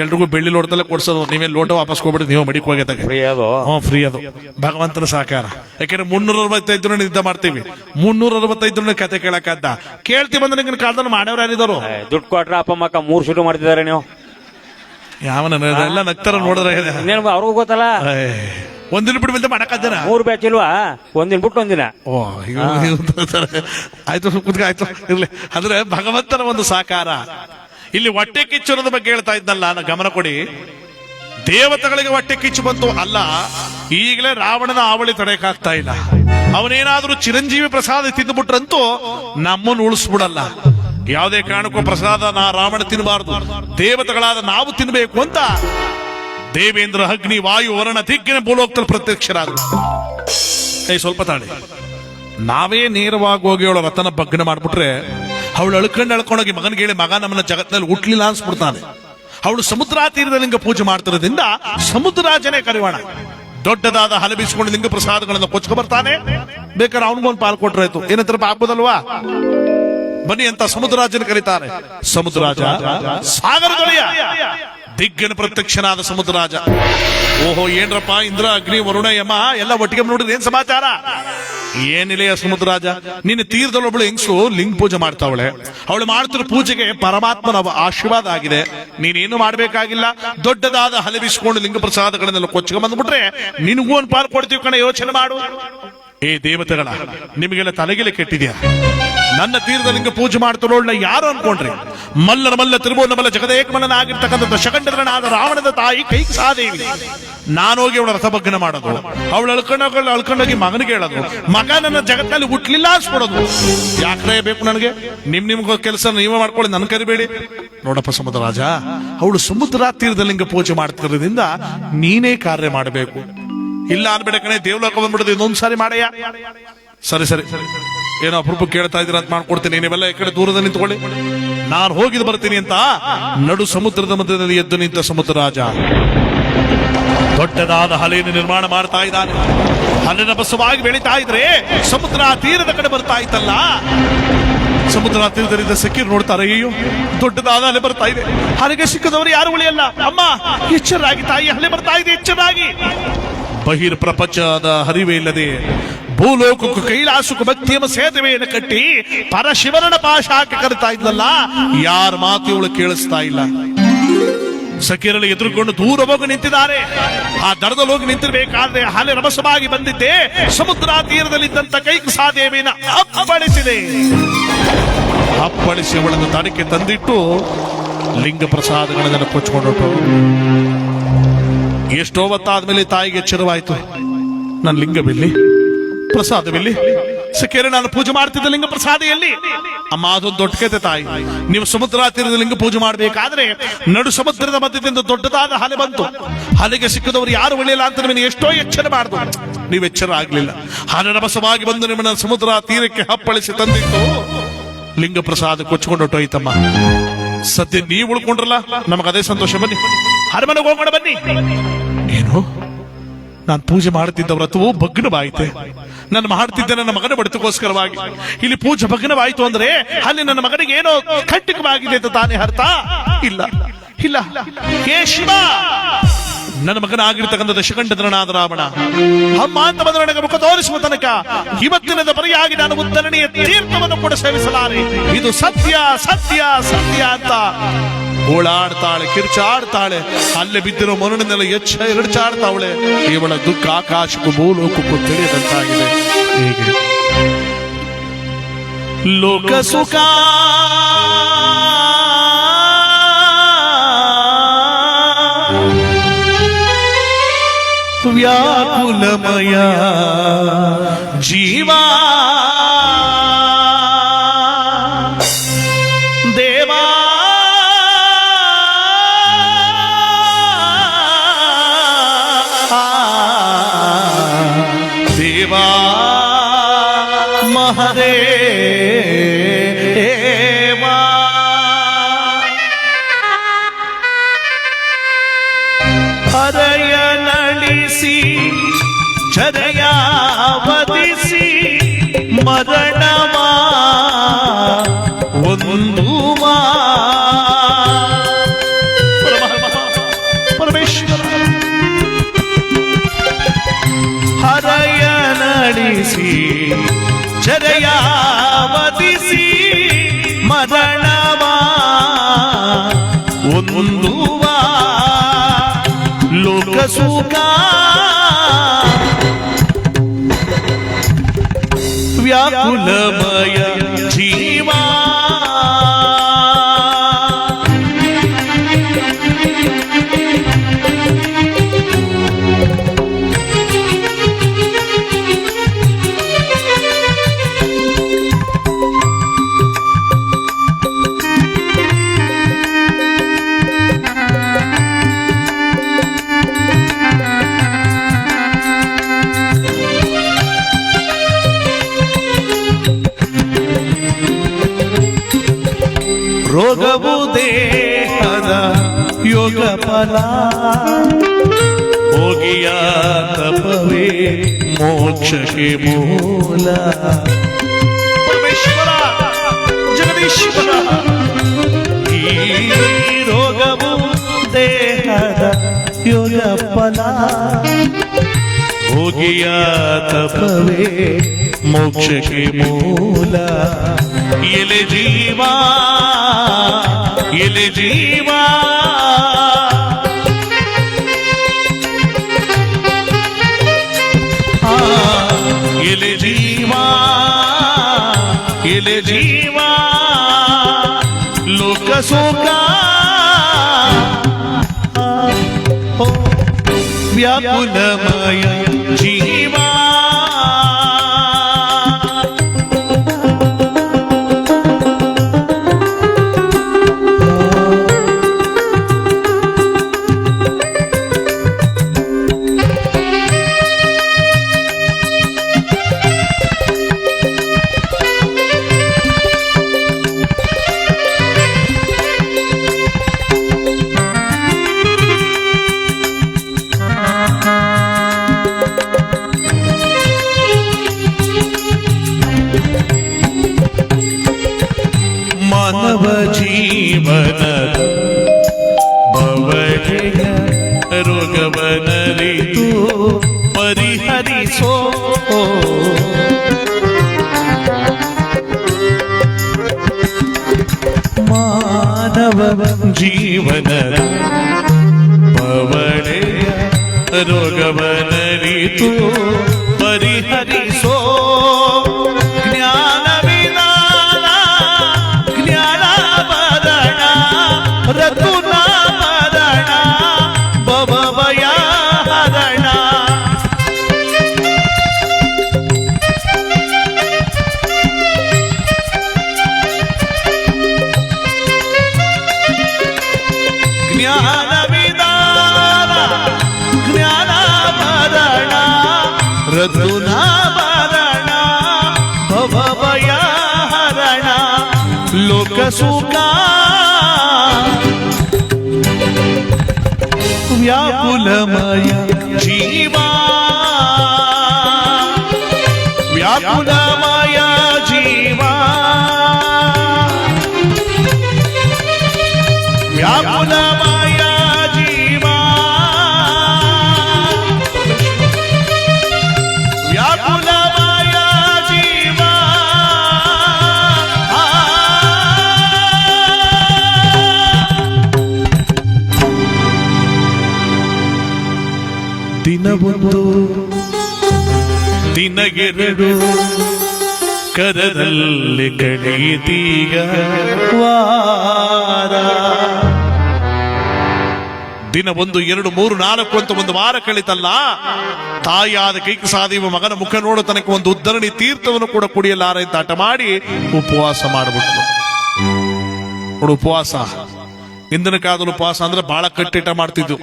ಎಲ್ರಿಗೂ ಬೆಳ್ಳಿ ಲೋಟದಲ್ಲೇ ಕೊಡ್ಸೋದು. ನೀವೇ ಲೋಟ ವಾಪಸ್ ಕೊಡ್ಬಿಡಿ, ನೀವು ಮಡಿಕ್ ಹೋಗ್ಯದಾಗ ಫ್ರೀ ಅದು ಭಗವಂತನ ಸಹಕಾರ. ಯಾಕಂದ್ರೆ 365 ಯುದ್ಧ ಮಾಡ್ತೀವಿ. 365 ಕತೆ ಕೇಳಕ್ಕಾದ ಕೇಳ್ತೀವಿ ಬಂದ್ರೆ ನಿಂಗೆ ಕಾಲದಲ್ಲಿ ಮಾಡ್ಯವ್ರು ಯಾರಿದಾರು? ದುಡ್ಡು ಕೊಟ್ರ ಅಪ್ಪ ಮಕ್ಕ 3 ಶುರು ಮಾಡ್ತಿದ್ದಾರೆ. ನೀವು ಯಾವನ ಎಲ್ಲ ನಗ್ತಾರ ನೋಡಿದ್ರೆ ಅವ್ರಿಗೂ ಗೊತ್ತಲ್ಲ. ಒಂದಿನ ಬಿಟ್ಟು ಮಾಡಕ್ಕಾಗ್ತಾನ? 3 ಬ್ಯಾಚ್ ಇಲ್ವಾ? ಒಂದಿನ ಬಿಟ್ಟು ಒಂದಿನ. ಓ ಆಯ್ತು, ಕುತ್ಕ ಆಯ್ತು, ಇರ್ಲಿ. ಅಂದ್ರೆ ಭಗವಂತನ ಒಂದು ಸಾಕಾರ. ಇಲ್ಲಿ ಹೊಟ್ಟೆ ಕಿಚ್ಚು ಅನ್ನೋದ ಬಗ್ಗೆ ಹೇಳ್ತಾ ಇದ್ನಲ್ಲ, ನಾನು ಗಮನ ಕೊಡಿ. ದೇವತೆಗಳಿಗೆ ಹೊಟ್ಟೆ ಕಿಚ್ಚು ಬಂತು ಅಲ್ಲ, ಈಗಲೇ ರಾವಣನ ಆವಳಿ ತಡೆಯಕ್ಕಾಗ್ತಾ ಇಲ್ಲ. ಅವನೇನಾದ್ರೂ ಚಿರಂಜೀವಿ ಪ್ರಸಾದ ತಿಂದುಬಿಟ್ರಂತೂ ನಮ್ಮನ್ನು ಉಳಿಸ್ಬಿಡಲ್ಲ. ಯಾವುದೇ ಕಾರಣಕ್ಕೂ ಪ್ರಸಾದ ರಾವಣ ತಿನ್ನಬಾರದು, ದೇವತೆಗಳಾದ ನಾವು ತಿನ್ನಬೇಕು ಅಂತ ದೇವೇಂದ್ರ, ಅಗ್ನಿ, ವಾಯು, ವರುಣ ದಿಗ್ಗಿನ ಭೂಲೋಕದಲ್ಲಿ ಪ್ರತ್ಯಕ್ಷರಾದರು. ಸ್ವಲ್ಪ ತಾಳಿ, ನಾವೇ ನೇರವಾಗಿ ಹೋಗಿ ಅವಳ ರಥನ ಭಗ್ನ ಮಾಡ್ಬಿಟ್ರೆ ಅವಳು ಅಳ್ಕೊಂಡೋಗಿ ಮಗನಿಗೆ ಹೇಳಿ, ಮಗ ನಮ್ಮನ್ನ ಜಗತ್ತಿನಲ್ಲಿ ಹುಟ್ಲಿಲ್ಲ ಅನ್ಸ್ಬಿಡ್ತಾನೆ. ಅವಳು ಸಮುದ್ರ ತೀರದ ಲಿಂಗ ಪೂಜೆ ಮಾಡ್ತಿರೋದ್ರಿಂದ ಸಮುದ್ರಾಜನೇ ಕರೆಯೋಣ. ದೊಡ್ಡದಾದ ಹಲಬಿಸಿಕೊಂಡು ಲಿಂಗ ಪ್ರಸಾದಗಳನ್ನು ಕೊಚ್ಕೊ ಬರ್ತಾನೆ, ಬೇಕಾದ್ರೆ ಅವನಿಗೊಂದು ಪಾಲ್ ಕೊಟ್ರಾಯ್ತು, ಏನಂತಾರೆ ಆಗ್ಬೋದಲ್ವಾ? ಬನ್ನಿ ಅಂತ ಸಮುದ್ರಾಜನ ಕರೀತಾರೆ. ಸಮುದ್ರಾಜ ಸಾಗರದೊಳೆಯ ದಿಗ್ಗನ ಪ್ರತ್ಯಕ್ಷನಾದ ಸಮುದ್ರಾಜ. ಓಹೋ, ಏನ್ರಪ್ಪ ಇಂದ್ರ, ಅಗ್ನಿ, ವರುಣ, ಯಮ ಎಲ್ಲ ಒಟ್ಟಿಗೆ ನೋಡಿದ್ರೆ ಏನ್ ಸಮಾಚಾರ? ಏನಿಲ್ಲ ಸಮುದ್ರಾಜ, ನಿನ್ನ ತೀರದಲ್ಲೊಬ್ಬಳು ಹೆಂಗಸು ಲಿಂಗ ಪೂಜೆ ಮಾಡ್ತಾವಳೆ. ಅವಳು ಮಾಡ್ತಿರೋ ಪೂಜೆಗೆ ಪರಮಾತ್ಮನ ಆಶೀರ್ವಾದ ಆಗಿದೆ. ನೀನೇನು ಮಾಡ್ಬೇಕಾಗಿಲ್ಲ, ದೊಡ್ಡದಾದ ಹಲಬಿಸಿಕೊಂಡು ಲಿಂಗ ಪ್ರಸಾದಗಳನ್ನೆಲ್ಲ ಕೊಚ್ಚಿಗೆ ಬಂದ್ಬಿಟ್ರೆ ನಿನಗೂ ಒಂದು ಪಾಲು ಕೊಡ್ತೀವಿ ಕಣ, ಯೋಚನೆ ಮಾಡು. ಏ ದೇವತೆಗಳ, ನಿಮಗೆಲ್ಲ ತಲೆಗೆಲೆ ಕೆಟ್ಟಿದ್ಯಾ? ನನ್ನ ತೀರದ ಲಿಂಗ ಪೂಜೆ ಮಾಡ್ತಾರೋಳ್ನ ಯಾರು ಅನ್ಕೊಂಡ್ರಿ? ಮಲ್ಲನ ಮಲ್ಲ ತಿರುಬೋನ ಮಲ್ಲ ಜಗದೇಕಮಲ್ಲನ ಆಗಿರ್ತಕ್ಕಂಥ ದಶಕಂಡನಾದ ರಾವಣದ ತಾಯಿ ಕೈಕಸಾದೇವಿ. ನಾನೋಗಿ ಅವಳ ರಥಭಗ್ನ ಮಾಡೋದು, ಅವಳು ಅಳ್ಕೊಂಡೋಗಿ ಮಗನಿಗೆ ಹೇಳೋದು, ಮಗ ನನ್ನ ಜಗತ್ತಿನಲ್ಲಿ ಹುಟ್ಲಿಲ್ಲ ಅನ್ಸ್ಬಿಡೋದು. ಯಾಕ್ರೆ ಬೇಕು ನನಗೆ? ನಿಮ್ಗೋ ಕೆಲಸ ನೀವೇ ಮಾಡ್ಕೊಳ್ಳಿ, ನನ್ ಕರಿಬೇಡಿ. ನೋಡಪ್ಪ ಸಮುದ್ರರಾಜ, ಅವಳು ಸಮುದ್ರ ತೀರದ ಲಿಂಗ ಪೂಜೆ ಮಾಡ್ತಿರೋದ್ರಿಂದ ನೀನೇ ಕಾರ್ಯ ಮಾಡಬೇಕು. ಇಲ್ಲ ಅನ್ಬೇಡ ಕಣೆ, ದೇವಲೋಕ ಬಂದ್ಬಿಡೋದು, ಇನ್ನೊಂದ್ಸಾರಿ ಮಾಡಯ್ಯ. ಸರಿ ಸರಿ, ಏನೋ ಅಪರೂಪ ಕೇಳ್ತಾ ಇದ್ದೀರ ಅಂತ ಮಾಡ್ಕೊಡ್ತೀನಿ. ನೀವೆಲ್ಲ ಈ ಕಡೆ ದೂರದಲ್ಲಿ ನಿಂತ್ಕೊಳ್ಳಿ, ನಾನು ಹೋಗಿದ್ದು ಬರ್ತೀನಿ ಅಂತ ನಡು ಸಮುದ್ರದ ಮಧ್ಯದಲ್ಲಿ ಎದ್ದು ನಿಂತ ಸಮುದ್ರರಾಜ ದೊಡ್ಡದಾದ ಹಲೆಯನ್ನು ನಿರ್ಮಾಣ ಮಾಡ್ತಾ ಇದ್ದಾನೆ. ಹಲೆನ ಬಸವಾಗಿ ಬೆಳೀತಾ ಇದ್ರೆ ಸಮುದ್ರ ತೀರದ ಕಡೆ ಬರ್ತಾ ಇತ್ತಲ್ಲ, ಸಮುದ್ರ ತೀರದಲ್ಲಿದ್ದ ಸಖೀರು ನೋಡ್ತಾರೆ, ಅಯ್ಯೋ ದೊಡ್ಡದಾದ ಅಲೆ ಬರ್ತಾ ಇದೆ, ಹಲೆಗೆ ಸಿಕ್ಕದವರು ಯಾರು ಉಳಿಯಲ್ಲ. ಅಮ್ಮ ಎಚ್ಚರಾಗಿ ತಾಯಿ, ಹಲೆ ಬರ್ತಾ ಇದೆ, ಎಚ್ಚರಾಗಿ. ಬಹಿರ್ ಪ್ರಪಂಚದ ಹರಿವೇ ಇಲ್ಲದೆ ಭೂಲೋಕಕ್ಕೂ ಕೈಲಾಸಕ್ಕೂ ಭಕ್ತಿಯ ಸೇತುವೆಯನ್ನು ಕಟ್ಟಿ ಪರಶಿವನ ಪಾಶಾಕ್ಕೆ ಕರಿತಾ ಇದ್ಲಲ್ಲ, ಯಾರ ಮಾತು ಇವಳು ಕೇಳಿಸ್ತಾ ಇಲ್ಲ. ಸಖೀರಲ್ಲಿ ಎದುರುಕೊಂಡು ದೂರ ಹೋಗಿ ನಿಂತಿದ್ದಾರೆ. ಆ ದರದಲ್ಲಿ ಹೋಗಿ ನಿಂತಿರ್ಬೇಕಾದ್ರೆ ಹಲೆ ರಭಸವಾಗಿ ಬಂದಿದ್ದೆ ಸಮುದ್ರ ತೀರದಲ್ಲಿದ್ದಂತ ಕೈಕಸಾದೇವಿನ ಅಪ್ಪಳಿಸಿದೆ. ಅಪ್ಪಳಿಸಿ ಅವಳನ್ನು ತಡಕ್ಕೆ ತಂದಿಟ್ಟು ಲಿಂಗ ಪ್ರಸಾದಗಳನ್ನು ಕೊಚ್ಚಿಕೊಂಡು ಎಷ್ಟೋ ಹೊತ್ತಾದ್ಮೇಲೆ ತಾಯಿಗೆ ಎಚ್ಚರವಾಯ್ತು. ನನ್ನ ಲಿಂಗವಿಲ್ಲಿ, ಪ್ರಸಾದವಿಲ್ಲಿ, ಸಖಿಯರೇ ನಾನು ಪೂಜೆ ಮಾಡ್ತಿದ್ದ ಲಿಂಗ ಪ್ರಸಾದ ಎಲ್ಲಿ? ಅಮ್ಮ ಅದೊಂದು ದೊಡ್ಡ ಕತೆ ತಾಯಿ. ನೀವು ಸಮುದ್ರ ತೀರದ ಲಿಂಗ ಪೂಜೆ ಮಾಡಬೇಕಾದ್ರೆ ನಡು ಸಮುದ್ರದ ಮಧ್ಯದಿಂದ ದೊಡ್ಡದಾದ ಹಲೆ ಬಂತು. ಹಲೆಗೆ ಸಿಕ್ಕದವರು ಯಾರು ಉಳಿಯಲ್ಲ ಅಂತ ನಿಮಗೆ ಎಷ್ಟೋ ಎಚ್ಚರ ಮಾಡಿದ್ರು, ನೀವು ಎಚ್ಚರ ಆಗ್ಲಿಲ್ಲ. ಹಲೆ ರಭಸವಾಗಿ ಬಂದು ನಿಮ್ಮನ್ನ ಸಮುದ್ರ ತೀರಕ್ಕೆ ಹಪ್ಪಳಿಸಿ ತಂದಿತ್ತು. ಲಿಂಗ ಪ್ರಸಾದ ಕೊಚ್ಚಿಕೊಂಡು ಹೊಟ್ಟೋಯ್ತಮ್ಮ. ಸದ್ಯ ನೀವು ಉಳ್ಕೊಂಡ್ರಲ್ಲ, ನಮಗದೇ ಸಂತೋಷ. ಬನ್ನಿ ಅರಮನೆಗೆ ಹೋಗೋಣ ಬನ್ನಿ. ಏನು, ನಾನು ಪೂಜೆ ಮಾಡುತ್ತಿದ್ದ ವ್ರತವು ಭಗ್ನವಾಯಿತೆ. ನಾನು ಮಾಡ್ತಿದ್ದೆ ನನ್ನ ಮಗನ ಬಡತಕ್ಕೋಸ್ಕರವಾಗಿ. ಇಲ್ಲಿ ಪೂಜೆ ಭಗ್ನವಾಯಿತು ಅಂದ್ರೆ ಅಲ್ಲಿ ನನ್ನ ಮಗನಿಗೆ ಏನೋ ಖಂಡಿತವಾಗಿದೆ ಅಂತ ತಾನೇ ಅರ್ಥ? ಇಲ್ಲ ಇಲ್ಲ, ಏ ಶಿವ, ನನ್ನ ಮಗನ ಆಗಿರ್ತಕ್ಕಂಥ ದಶಕಂಠಧರನಾದ ರಾವಣ ಅಮ್ಮ ಅಂತ ಬಂದ ನನಗೆ ಮುಖ ತೋರಿಸುವ ತನಕ ಇವತ್ತಿನದ ಬರೆಯಾಗಿ ನಾನು ಉತ್ತರಣೆಯ ತೀರ್ಥವನ್ನು ಕೂಡ ಸೇವಿಸಲಾರೆ. ಇದು ಸತ್ಯ ಸತ್ಯ ಸತ್ಯ ಅಂತ ಓಳಾಡ್ತಾಳೆ, ಕಿರ್ಚಾಡ್ತಾಳೆ. ಅಲ್ಲೇ ಬಿದ್ದಿರೋ ಮರುಳಿನೆಲ್ಲ ಎರಡ್ಚಾಡ್ತಾವಳೆ. ಇವಳ ದುಃಖ ಆಕಾಶಕ್ಕೂ ಭೂಲೋಕಕ್ಕೂ ತಿಳಿಯದಂತಾಗಿದೆ. ಹೇಗೆ ಲೋಕ ಸುಖ ವ್ಯಾಕುಲಮಯ ಜೀವಾ ದೇವಾ ದೇವಾ ಮಹದೇವಾ ಹರಯ ನಡೆಸಿ ಚರಯಾವಧಿಸಿ ಮರಣವಾ ಒಂದು ಪರಮೇಶ್ವರ ಹರಯ ನಡೆಸಿ ಚರಯಾವಧಿಸಿ ಮರಣವಾ ಒಂದು ಲೋಕ ಸುಖ ವ್ಯಾಕುಲಮಯ ಜೀವ ರೋಗವು ದೇಹದ ಯೋಗ ಫಲ ಭೋಗಿಯ ತಪವೇ ಮೋಕ್ಷಕ್ಕೆ ಮೂಲ. ಪರಮೇಶ್ವರ ಜಗದೀಶ್ವರ, ಈ ರೋಗವು ದೇಹದ ಯೋಗ ಫಲ ಭೋಗಿಯ ತಪವೇ ಮೋಕ್ಷಕ್ಕೆ ಮೂಲ. ಎಲೆ ಜೀವ ಎಲೆ ಜೀವ ಎಲೆ ಜೀವ ಎಲೆ ಜೀವ ಲೋಕ ಸುಖ ವ್ಯಾಕುಲಮಯ ಜೀವ. ಮಾನವ ಜೀವನ ಬವಣೆಯ ರೋಗವನರಿತು ಪರಿಹರಿಸೋ. ಮಾನವ ಜೀವನ ಬವಣೆಯ ರೋಗವನರಿತು ಪರಿಹರಿಸೋ. ರತುನ ಮರಣ ಭವಭಯ ಹರಣ. ಜ್ಞಾನ ವಿದಾನ ಜ್ಞಾನ ಮರಣ ರತುನ ಮರಣ ಭವಭಯ ಹರಣ. ಲೋಕ ಸುಖ ವ್ಯಾಕುಲಮಯ ಜೀವ ವ್ಯಾಕುಲಮಯ ಜೀವ ವ್ಯಾಕುಲಮಯ ಜೀವ ವ್ಯಾಕುಲಮಯ ಜೀವ. ದಿನವೊಂದು ದಿನಗೆರಡು ಕರದಲ್ಲಿ ಕಳೆಯಿತೀಗ ವಾರ. ದಿನ 1 2 3 4 ಅಂತ ಒಂದು ವಾರ ಕಳಿತಲ್ಲ. ತಾಯಿಯಾದ ಕೈಕ ಸಾದಿವ ಮಗನ ಮುಖ ನೋಡೋ ತನಕ ಒಂದು ಉದ್ಧರಣಿ ತೀರ್ಥವನ್ನು ಕೂಡ ಕುಡಿಯಲಾರ ಅಂತ ಹಠ ಮಾಡಿ ಉಪವಾಸ ಮಾಡಿಬಿಟ್ಟು ನೋಡು. ಉಪವಾಸ ಇಂದಿನ ಕಾಲದಲ್ಲಿ ಉಪವಾಸ ಅಂದ್ರೆ ಬಹಳ ಕಟ್ಟಿಟ ಮಾಡ್ತಿದ್ವು.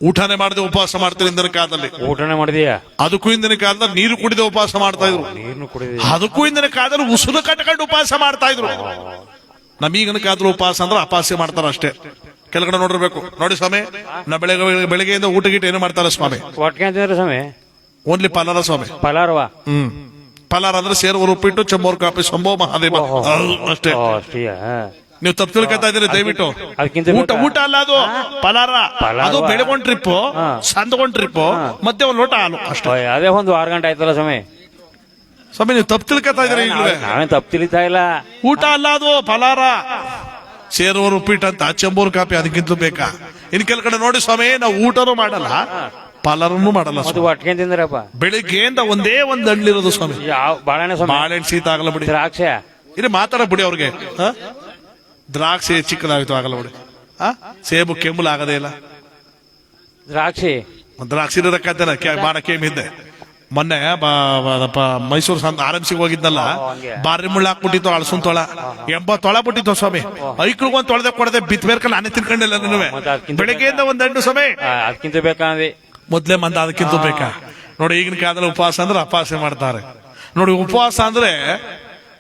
ಊಟನೇ ಮಾಡದೆ ಉಪವಾಸ ಮಾಡ್ತಾರೆ ಇಂದಿನ ಕಾಲದಲ್ಲಿ. ಊಟನೇ ಮಾಡಿದೀಯಾ? ಅದಕ್ಕೂ ಇಂದಿನ ಕಾಲದಲ್ಲಿ ನೀರು ಕುಡಿದ ಉಪವಾಸ ಮಾಡ್ತಾ ಇದ್ರು. ಅದಕ್ಕೂ ಇಂದಿನ ಕಾಲದಲ್ಲಿ ಉಸುಲು ಕಟ್ಕೊಂಡು ಉಪವಾಸ ಮಾಡ್ತಾ ಇದ್ರು. ನಮೀಗಿನ ಕಾಲದಲ್ಲಿ ಉಪವಾಸ ಅಂದ್ರೆ ಅಪಾಸ್ಯ ಮಾಡ್ತಾರ ಅಷ್ಟೇ. ಕೆಳಗಡೆ ನೋಡಿರ್ಬೇಕು. ನೋಡಿ ಸ್ವಾಮಿ, ನಾ ಬೆಳಗ್ಗೆಯಿಂದ ಊಟ ಗೀಟ ಏನು ಮಾಡ್ತಾರೆ ಸ್ವಾಮಿ? ಒಟ್ಟಿಗೆ ಸ್ವಾಮಿ ಓನ್ಲಿ ಪಲಾರ ಸ್ವಾಮಿ. ಪಲಾರವಾ? ಪಲಾರ ಅಂದ್ರೆ ಸೇರುವ ಉಪ್ಪಿಟ್ಟು, ಚಮ್ಮೋರ್ ಕಾಪಿ, ಶಂಭೋ ಮಹಾದೇವ ಅಷ್ಟೇ. ನೀವು ತಪ್ಪು ತಿಳ್ಕೊತಾ ಇದ್ದೀರಿ ದಯವಿಟ್ಟು. ಊಟ ಅಲ್ಲ ಅದು, ಪಲಾರ. ಅದು ಬೆಳಗೊಂಡ್ ಟ್ರಿಪ್, ಸಂದಗೊಂಡ್ ಟ್ರಿಪ್, ಮತ್ತೆ ಒಂದು ಲೋಟ ಹಾಲು ಅಷ್ಟೇ. ಅದೇ ಒಂದು 6 ಗಂಟೆ ಆಯ್ತಲ್ಲ ಸ್ವಾಮಿ. ಸ್ವಾಮಿ ನೀವು ತಪ್ಪು ತಿಳ್ಕೊತಾ ಇದ್ದೀರಿ. ನಾವೇನ್ ತಪ್ಪು ತಿಳಿತಾ ಇಲ್ಲ. ಊಟ ಅಲ್ಲ ಅದು, ಪಲಾರ. ಸೇರುವರು ಉಪ್ಪಿಟ್ಟು ಅಂತ, ಚಂಬೂರ್ ಕಾಪಿ ಅದಕ್ಕಿಂತ ಬೇಕಾ? ಇನ್ ಕೆಲ ಕಡೆ ನೋಡಿ ಸ್ವಾಮಿ, ನಾವು ಊಟನೂ ಮಾಡಲ್ಲ, ಪಲರನ್ನು ಮಾಡಲ್ಲ ಅದು ಸ್ವಾಮಿ. ಒಟ್ಕೆ ತಿಂದ್ರಪ್ಪ. ಬೆಳಿಗ್ಗೆಯಿಂದ ಒಂದೇ ಒಂದ್ ಹಣ್ಣಿರೋದು ಸ್ವಾಮಿ. ಯಾವ ಬಾಳೆಹಣ್ಣು ಸ್ವಾಮಿ? ಬಾಳೆಹಣ್ಣು ಶೀತ ಆಗಲ್ಲ ಬಿಡಿ. ದ್ರಾಕ್ಷೆ ಇಲ್ಲಿ ಮಾತಾಡ ಬಿಡಿ ಅವ್ರಿಗೆ. ದ್ರಾಕ್ಷಿ ಚಿಕ್ಕದಾಗಿತ್ತು ಆಗಲ್ಲ ಬಿಡಿ. ಸೇಬು ಕೆಮ್ಮುಲ್ ಆಗದೇ ಇಲ್ಲ. ದ್ರಾಕ್ಷಿ ದ್ರಾಕ್ಷಿ ಬಾಡ ಕೇಮಿದ್ದೆ ಮೊನ್ನೆ ಮೈಸೂರು ಆರಂಭಿಸಿಗೆ ಹೋಗಿದ್ನಲ್ಲ. ಬಾರಿ ಮುಳ್ಳು ಹಾಕ್ಬಿಟ್ಟಿತ್ತು ಅಳಸುನ್ ತೊಳ 80 ತೊಳ ಬಿಟ್ಟಿತ್ತು ಸ್ವಾಮಿ. ಐಕ್ಳಿಗೆ ಒಂದ್ ತೊಳೆದ ಕೊಡದೆ ಬಿತ್ಬೇಕಲ್ಲ ನಾನೇ ತಿನ್ಕೊಂಡಿಲ್ಲ ನೀನುವೆ. ಬೆಳಗ್ಗೆಯಿಂದ ಒಂದ್ ಹಣ್ಣು ಸ್ವಾಮಿ. ಅದಕ್ಕಿಂತ ಬೇಕಾದ್ರೆ ಮೊದ್ಲೇ ಮಂದ ಅದಕ್ಕಿಂತ ಬೇಕಾ ನೋಡಿ. ಈಗಿನ ಕಾಲದಲ್ಲಿ ಉಪವಾಸ ಅಂದ್ರೆ ಅಪವಾಸ ಮಾಡ್ತಾರೆ ನೋಡಿ. ಉಪವಾಸ ಅಂದ್ರೆ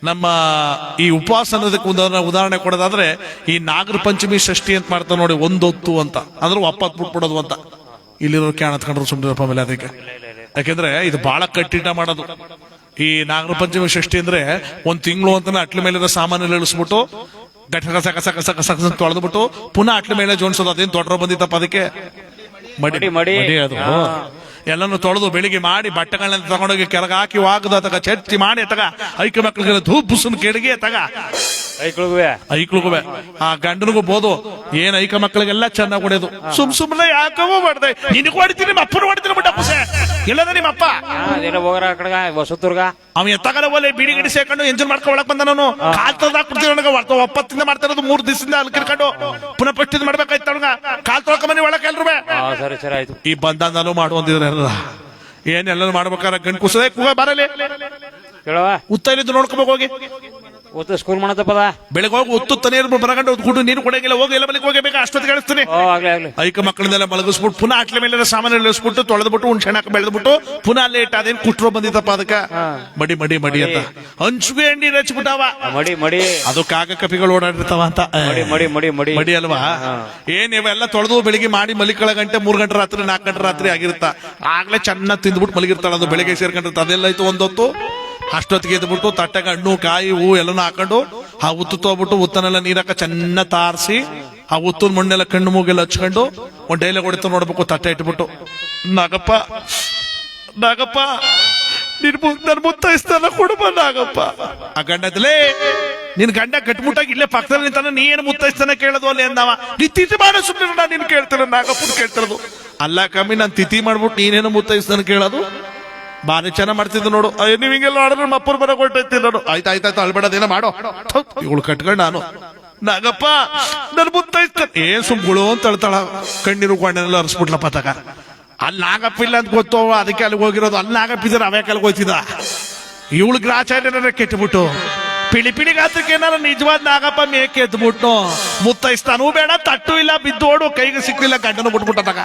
ನಮ್ಮ ಈ ಉಪವಾಸ ಅನ್ನೋದಕ್ಕೆ ಉದಾಹರಣೆ ಕೊಡೋದಾದ್ರೆ ಈ ನಾಗರ ಪಂಚಮಿ ಷಷ್ಠಿ ಅಂತ ಮಾಡ್ತಾರೆ ನೋಡಿ. ಒಂದೊತ್ತು ಅಂತ ಅಂದ್ರೆ ಒಪ್ಪತ್ ಬಿಟ್ಬಿಡೋದು ಅಂತ. ಇಲ್ಲಿರೋ ಕ್ಯಾಣತ್ಕೊಂಡ್ರು ಸುಮ್ಮನಿರಪ್ಪ ಮೇಲೆ ಅದಕ್ಕೆ. ಯಾಕೆಂದ್ರೆ ಇದು ಬಹಳ ಕಟ್ಟಿಟ ಮಾಡೋದು. ಈ ನಾಗರ ಪಂಚಮಿ ಷಷ್ಠಿ ಅಂದ್ರೆ ಒಂದ್ ತಿಂಗಳು ಅಂತಾನೆ ಅಟ್ಲ ಮೇಲಿರೋ ಸಾಮಾನು ಇಳಿಸ್ಬಿಟ್ಟು ಗಸ ಕಸ ಕಸ ಕಸ ಕಸ ಕಸ ತೊಳೆದ್ಬಿಟ್ಟು ಪುನಃ ಅಟ್ಲ ಮೇಲೆ ಜೋಡಿಸೋದು. ಅದೇನು ದೊಡ್ಡ ಬಂದಿತ್ತಪ್ಪ ಅದಕ್ಕೆ ಮಡಿ ಮಡಿ ಅದು ಎಲ್ಲಾನು ತೊಳೆದು ಬೆಳಿಗ್ಗೆ ಮಾಡಿ ಬಟ್ಟೆಗಳನ್ನ ತಗೊಂಡೋಗಿ ಕೆಳಗೆ ಹಾಕಿ ವಾಗದ ತಗ ಚಟ್ಟಿ ಮಾಡಿ ತಗ ಐಕ ಮಕ್ಳಿಗೆ ಧೂಪ್ ಬುಸನ್ ಕೆಳಗೆ ತಗ ಐಕ್ಳಿಗೂ ಆ ಗಂಡನಿಗೂ ಬೋದು ಏನ್ ಐಕ ಮಕ್ಕಳಿಗೆಲ್ಲ ಚೆನ್ನಾಗಿ ಹೊಡೆಯೋದು. ಸುಮ್ನೆ ಯಾಕವೋ ಮಾಡ್ದೆ ನಿನಗೂ ಹೊಡಿತೀನಿ ನಿಮ್ಮ ಅಪ್ಪನ ಹೊಡಿತೀನಿ ಬಿಟ್ಟ ಪುಸೆ ಎಲ್ಲದ ನಿಮ್ಮ ಅಪ್ಪ ಹೋಗ್ರ ಆ ಕಡೆ ಹೊಸದುರ್ಗ ಅವ ಎತ್ತಗಲ ಒಲೆ ಬಿಡಿ ಗಿಡಿ ಸೇಕೊಂಡು ಎಂಜಲ್ ಮಾಡ್ಕೊ ಒಳಕ್ ಬಂದ ನಾನು ಕಾಲ್ ತೊಳ್ದಾಕ್ಬಿಡ್ತೀನಿ ನನಗೆ. ಒಪ್ಪತ್ತಿಂದ ಮಾಡ್ತಾ ಇರೋದು 3 ದಿವಸದಿಂದ ಅಲ್ಲಿ ಕಿರ್ಕೊಂಡು ಪುನಃ ಪಟ್ಟಿದ್ ಮಾಡ್ಬೇಕಾಯ್ತು ಅವನಿಗ. ಕಾಲ್ ತೊಳ್ಕೊಂಬನಿ ಒಳಕ್ ಎಲ್ರು ಸರಿ ಸರಿ ಆಯ್ತು. ಈ ಬಂದಾನು ಮಾಡುವಂದಿದ್ರೆ ಏನೆಲ್ಲ ಮಾಡ್ಬೇಕಾದ್ರೆ ಗಂಡು ಕುಸದೆ ಕೂಗ ಬರಲಿ ಕೇಳವ ಉತ್ತರಿದ್ದು ನೋಡ್ಕೋಬೇಕು ಹೋಗಿ. ಒತ್ತು ಸ್ಕೂಲ್ ಮಾಡತ್ತಪ್ಪದ ಬೆಳಗ್ಗೆ ಹೋಗಿ ಒತ್ತು ನೀರು ಬರಗಂಡು ಗುಡ್ಡು ನೀರು ಕೊಡಂಗಿಲ್ಲ. ಹೋಗಿ ಎಲ್ಲ ಬಳಿಗೆ ಹೋಗಬೇಕಾ ಅಷ್ಟೊತ್ತಿಗೆ ಕಳಿಸ್ತೀನಿ. ಐಕ ಮಕ್ಕಳನ್ನೆಲ್ಲ ಮಲಗಿಸ್ಬಿಟ್ಟು ಪುನಃ ಅಟ್ಲ ಮೇಲೆ ಸಾಮಾನು ಇಳಿಸ್ಬಿಟ್ಟು ತೊಳೆದ್ಬಿಟ್ಟು ಹುಣ್ಸೆಣಕ್ ಬೆಳೆದ್ಬಿಟ್ಟು ಪುನಃ ಅಲ್ಲೇ ಇಟ್ಟ. ಅದೇನ್ ಕುಟ್ರೋ ಬಂದಿತ್ತಪ್ಪ ಅದಕ್ಕ ಮಡಿ ಮಡಿ ಮಡಿ ಅಂತ ಹಂಚುಗೆ ಎಂಡಿ ರಚ್ಬಿಟ್ಟಾವ. ಮಡಿ ಮಡಿ ಅದು ಕಾಗ ಕಪಿಗಳು ಓಡಾಡಿರ್ತಾವ ಅಂತ ಮಡಿ ಮಡಿ ಮಡಿ ಮಡಿ ಅಲ್ವಾ. ಏನ್ ಇವೆಲ್ಲ ತೊಳೆದು ಬೆಳಿಗ್ಗೆ ಮಾಡಿ ಮಲಿಕಳ ಗಂಟೆ 3 ಗಂಟೆ ರಾತ್ರಿ 4 ಗಂಟೆ ರಾತ್ರಿ ಆಗಿರುತ್ತ. ಆಗ್ಲೇ ಚೆನ್ನಾಗಿ ತಿಂದ್ಬಿಟ್ಟು ಮಲಗಿರ್ತಾಳ. ಅದು ಬೆಳಿಗ್ಗೆ ಸೇರ್ಕೊಂಡಿರ್ತ. ಅದೆಲ್ಲ ಆಯ್ತು ಒಂದೊತ್ತು. ಅಷ್ಟೊತ್ತಿಗೆ ಎದ್ಬಿಟ್ಟು ತಟ್ಟೆಗೆ ಹಣ್ಣು ಕಾಯಿ ಹೂ ಎಲ್ಲನೂ ಹಾಕೊಂಡು ಆ ಉತ್ತು ತಗೋಬಿಟ್ಟು ಉತ್ತನೆಲ್ಲ ನೀರಕ್ಕ ಚೆನ್ನಾಗಿ ತಾರಿಸಿ ಆ ಉತ್ತನ ಮಣ್ಣೆಲ್ಲ ಕಣ್ಣು ಮೂಗೆಲ್ಲ ಹಚ್ಕೊಂಡು ಒಂದ್ ಡೈಲಾಗ್ ಹೊಡಿತು ನೋಡ್ಬೇಕು. ತಟ್ಟೆ ಇಟ್ಬಿಟ್ಟು ನಾಗಪ್ಪ ನಾಗಪ್ಪ ನನ್ ಮುತ್ತೈಸ್ತಾನ ಕೊಡಬ ನಾಗಪ್ಪ. ಆ ಗಂಡದಲೇ ನಿನ್ ಗಂಡ ಕಟ್ಬಿಟ್ಟಾಗ ಇಲ್ಲೇ ಪಕ್ಕದಲ್ಲಿ ನಿಂತಾನ. ನೀ ಏನು ಮುತ್ತೈಸ್ತಾನ ಕೇಳೋದು ಅಲ್ಲಿ ಅಂದವ. ನೀ ತಿಥಿ ಮಾಡೋ ಸುಮ್ಮನೆ ನಾನು ನಿನ್ ಕೇಳ್ತಿರ ನಾಗಪ್ಪನ ಕೇಳ್ತಿರೋದು. ಅಲ್ಲ ಕಮ್ಮಿ ನಾನು ತಿಥಿ ಮಾಡ್ಬಿಟ್ಟು ನೀನೇನು ಮುತ್ತೈಸ್ತಾನ ಕೇಳೋದು. ಬಾರಿ ಚೆನ್ನಾಗ್ ಮಾಡ್ತಿದ್ದು ನೋಡು. ನೀವ್ ಹಿಂಗೆಲ್ಲ ಮಾಡಿದ್ರೆ ನಮ್ಮ ಅಪ್ಪರು ಬರ ಕೊಟ್ಟೈತಿ ನೋಡು. ಆಯ್ತಾಯ್ತಾಯ್ತು ಅಳ್ಬೇಡದೇನ ಮಾಡೋ ಇವಳು ಕಟ್ಕೊಂಡು ನಾನು ನಾಗಪ್ಪ ನನ್ ಮುತ್ತೈಸ್ತಾನ ಏನ್ ಸುಮ್ಗಳು ಅಂತ ಅಳ್ತಾಳ. ಕಣ್ಣೀರು ಕೊಂಡೆಲ್ಲ ಅರ್ಸ್ಬಿಟ್ಲಪ್ಪ ತಗ. ಅಲ್ಲಿ ನಾಗಪ್ಪ ಇಲ್ಲ ಅಂತ ಗೊತ್ತು ಅದಕ್ಕೆ ಅಲ್ಲಿಗೆ ಹೋಗಿರೋದು. ಅಲ್ಲಿ ನಾಗಪ್ಪಿದ್ರೆ ಅವ್ಯಾಕೆ ಅಲ್ಲಿಗೆ ಹೋಯ್ತಿದ. ಇವಳು ಗ್ರಾಚಾರ್ಯನ ಕೆಟ್ಟಬಿಟ್ಟು ಪಿಳಿ ಪಿಳಿ ಗಾತ್ರಕ್ಕೆ ಏನಾರ ನಿಜವಾದ ನಾಗಪ್ಪ ಮೇಕೆ ಎದ್ಬಿಟ್ಟು ಮುತ್ತೈಸ್ತಾನೂ ಬೇಡ ತಟ್ಟು ಇಲ್ಲ ಬಿದ್ದೋಡು ಕೈಗೆ ಸಿಕ್ಕಿಲ್ಲ ಗಂಡನು ಬಿಟ್ಬಿಟ್ಟಾಗ.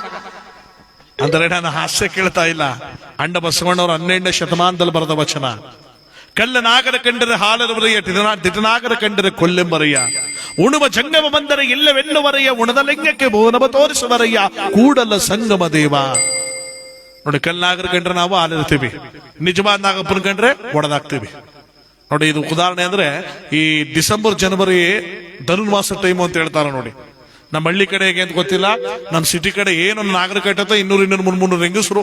ಅಂದರೆ ನಾನು ಹಾಸ್ಯ ಕೇಳ್ತಾ ಇಲ್ಲ. ಅಂಡ ಬಸವಣ್ಣವರು 12ನೇ ಶತಮಾನದಲ್ಲಿ ಬರೆದ ವಚನ. ಕಲ್ಲ ನಾಗರ ಕಂಡರೆ ಹಾಲರವರೆಯ ದಿಟನಾಗರ ಕಂಡರೆ ಕೊಲ್ಲೆಂಬರಯ್ಯ. ಉಣುವ ಜಂಗಮ ಬಂದರೆ ಇಲ್ಲವೆಲ್ಲುವರೆಯ ಉಣದ ಲಿಂಗಕ್ಕೆ ಬೋನವ ತೋರಿಸುವರಯ್ಯ ಕೂಡಲ ಸಂಗಮ ದೇವ. ನೋಡಿ ಕಲ್ನಾಗರ ಕಂಡ್ರೆ ನಾವು ಹಾಲಿರ್ತೀವಿ. ನಿಜವಾದ ನಾಗಪ್ಪನ ಕಂಡ್ರೆ ಒಡೆದಾಗ್ತೀವಿ. ನೋಡಿ ಇದು ಉದಾಹರಣೆ ಅಂದ್ರೆ ಈ ಡಿಸೆಂಬರ್ ಜನವರಿ ಧನುರ್ಮಾಸ ಟೈಮು ಅಂತ ಹೇಳ್ತಾರ ನೋಡಿ. ನಮ್ಮ ಹಳ್ಳಿ ಕಡೆ ಹೇಗೆ ಅಂತ ಗೊತ್ತಿಲ್ಲ. ನಮ್ಮ ಸಿಟಿ ಕಡೆ ಏನು ನಾಗರ ಕಟ್ಟತ್ತ 200 300 ಹೆಂಗಸರು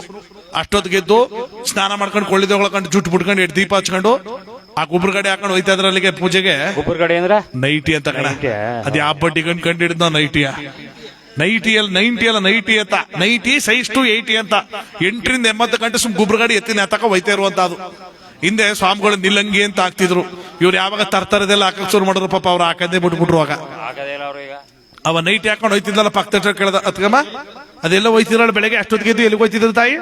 ಅಷ್ಟೊತ್ತಿಗೆದ್ದು ಸ್ನಾನ ಮಾಡ್ಕೊಂಡು ಕೊಳ್ಳಿದೆ ಒಳಕೊಂಡು ಜುಟ್ಟು ಬಿಟ್ಕೊಂಡು 2 ದೀಪ ಹಚ್ಕೊಂಡು ಆ ಗೊಬ್ಬರ ಗಡೆ ಹಾಕೊಂಡು ಹೋಯ್ತಾ ಇದ್ರ ಅಲ್ಲಿಗೆ ಪೂಜೆಗೆ. ಗೊಬ್ಬರ ಗಡೆ ಅಂದ್ರ ನೈಟಿ ಅಂತ ಕಣ. ಅದ್ ಯಾವ ಬಡ್ಡಿ ಕಂಡು ಹಿಡಿದ್ ನಾವು ನೈಟಿ ಅಲ್ಲ ನೈಟಿ ಅಂತ. ನೈಟಿ ಸೈಜ್ ಟು 80 ಅಂತ 8 ರಿಂದ 80 ಗಂಟೆ ಸುಮ್ ಗೊಬ್ಬರ ಗಾಡಿ ಎತ್ತಿನ ಎತ್ತಕ ಹೋಯ್ತಾ ಇರುವಂತ. ಅದು ಹಿಂದೆ ಸ್ವಾಮಿಗಳು ನಿಲ್ಲಂಗಿ ಅಂತ ಹಾಕ್ತಿದ್ರು. ಇವ್ರು ಯಾವಾಗ ತರ್ತಾರದೆಲ್ಲ ಹಾಕಕ್ ಶುರು ಮಾಡಿದ್ರು ಪಾಪ. ಅವ್ರು ಹಾಕಂದೇ ಬಿಟ್ಬಿಟ್ರು. ಆಗ ಅವ ನೈಟ್ ಹಾಕೊಂಡು ಹೋಯ್ತಿದ್ದಲ್ಲ ಪಕ್ಕ ಕೇಳ್ದ ಅತ್ಕಮ್ಮ ಅದೆಲ್ಲ ಹೋಯ್ತಿದ್ರಳ ಬೆಳಗ್ಗೆ ಅಷ್ಟೊತ್ತಿಗೆ ಎಲ್ಲಿಗೆ ಹೋಯ್ತಿದ್ರ ತಾಯಿ?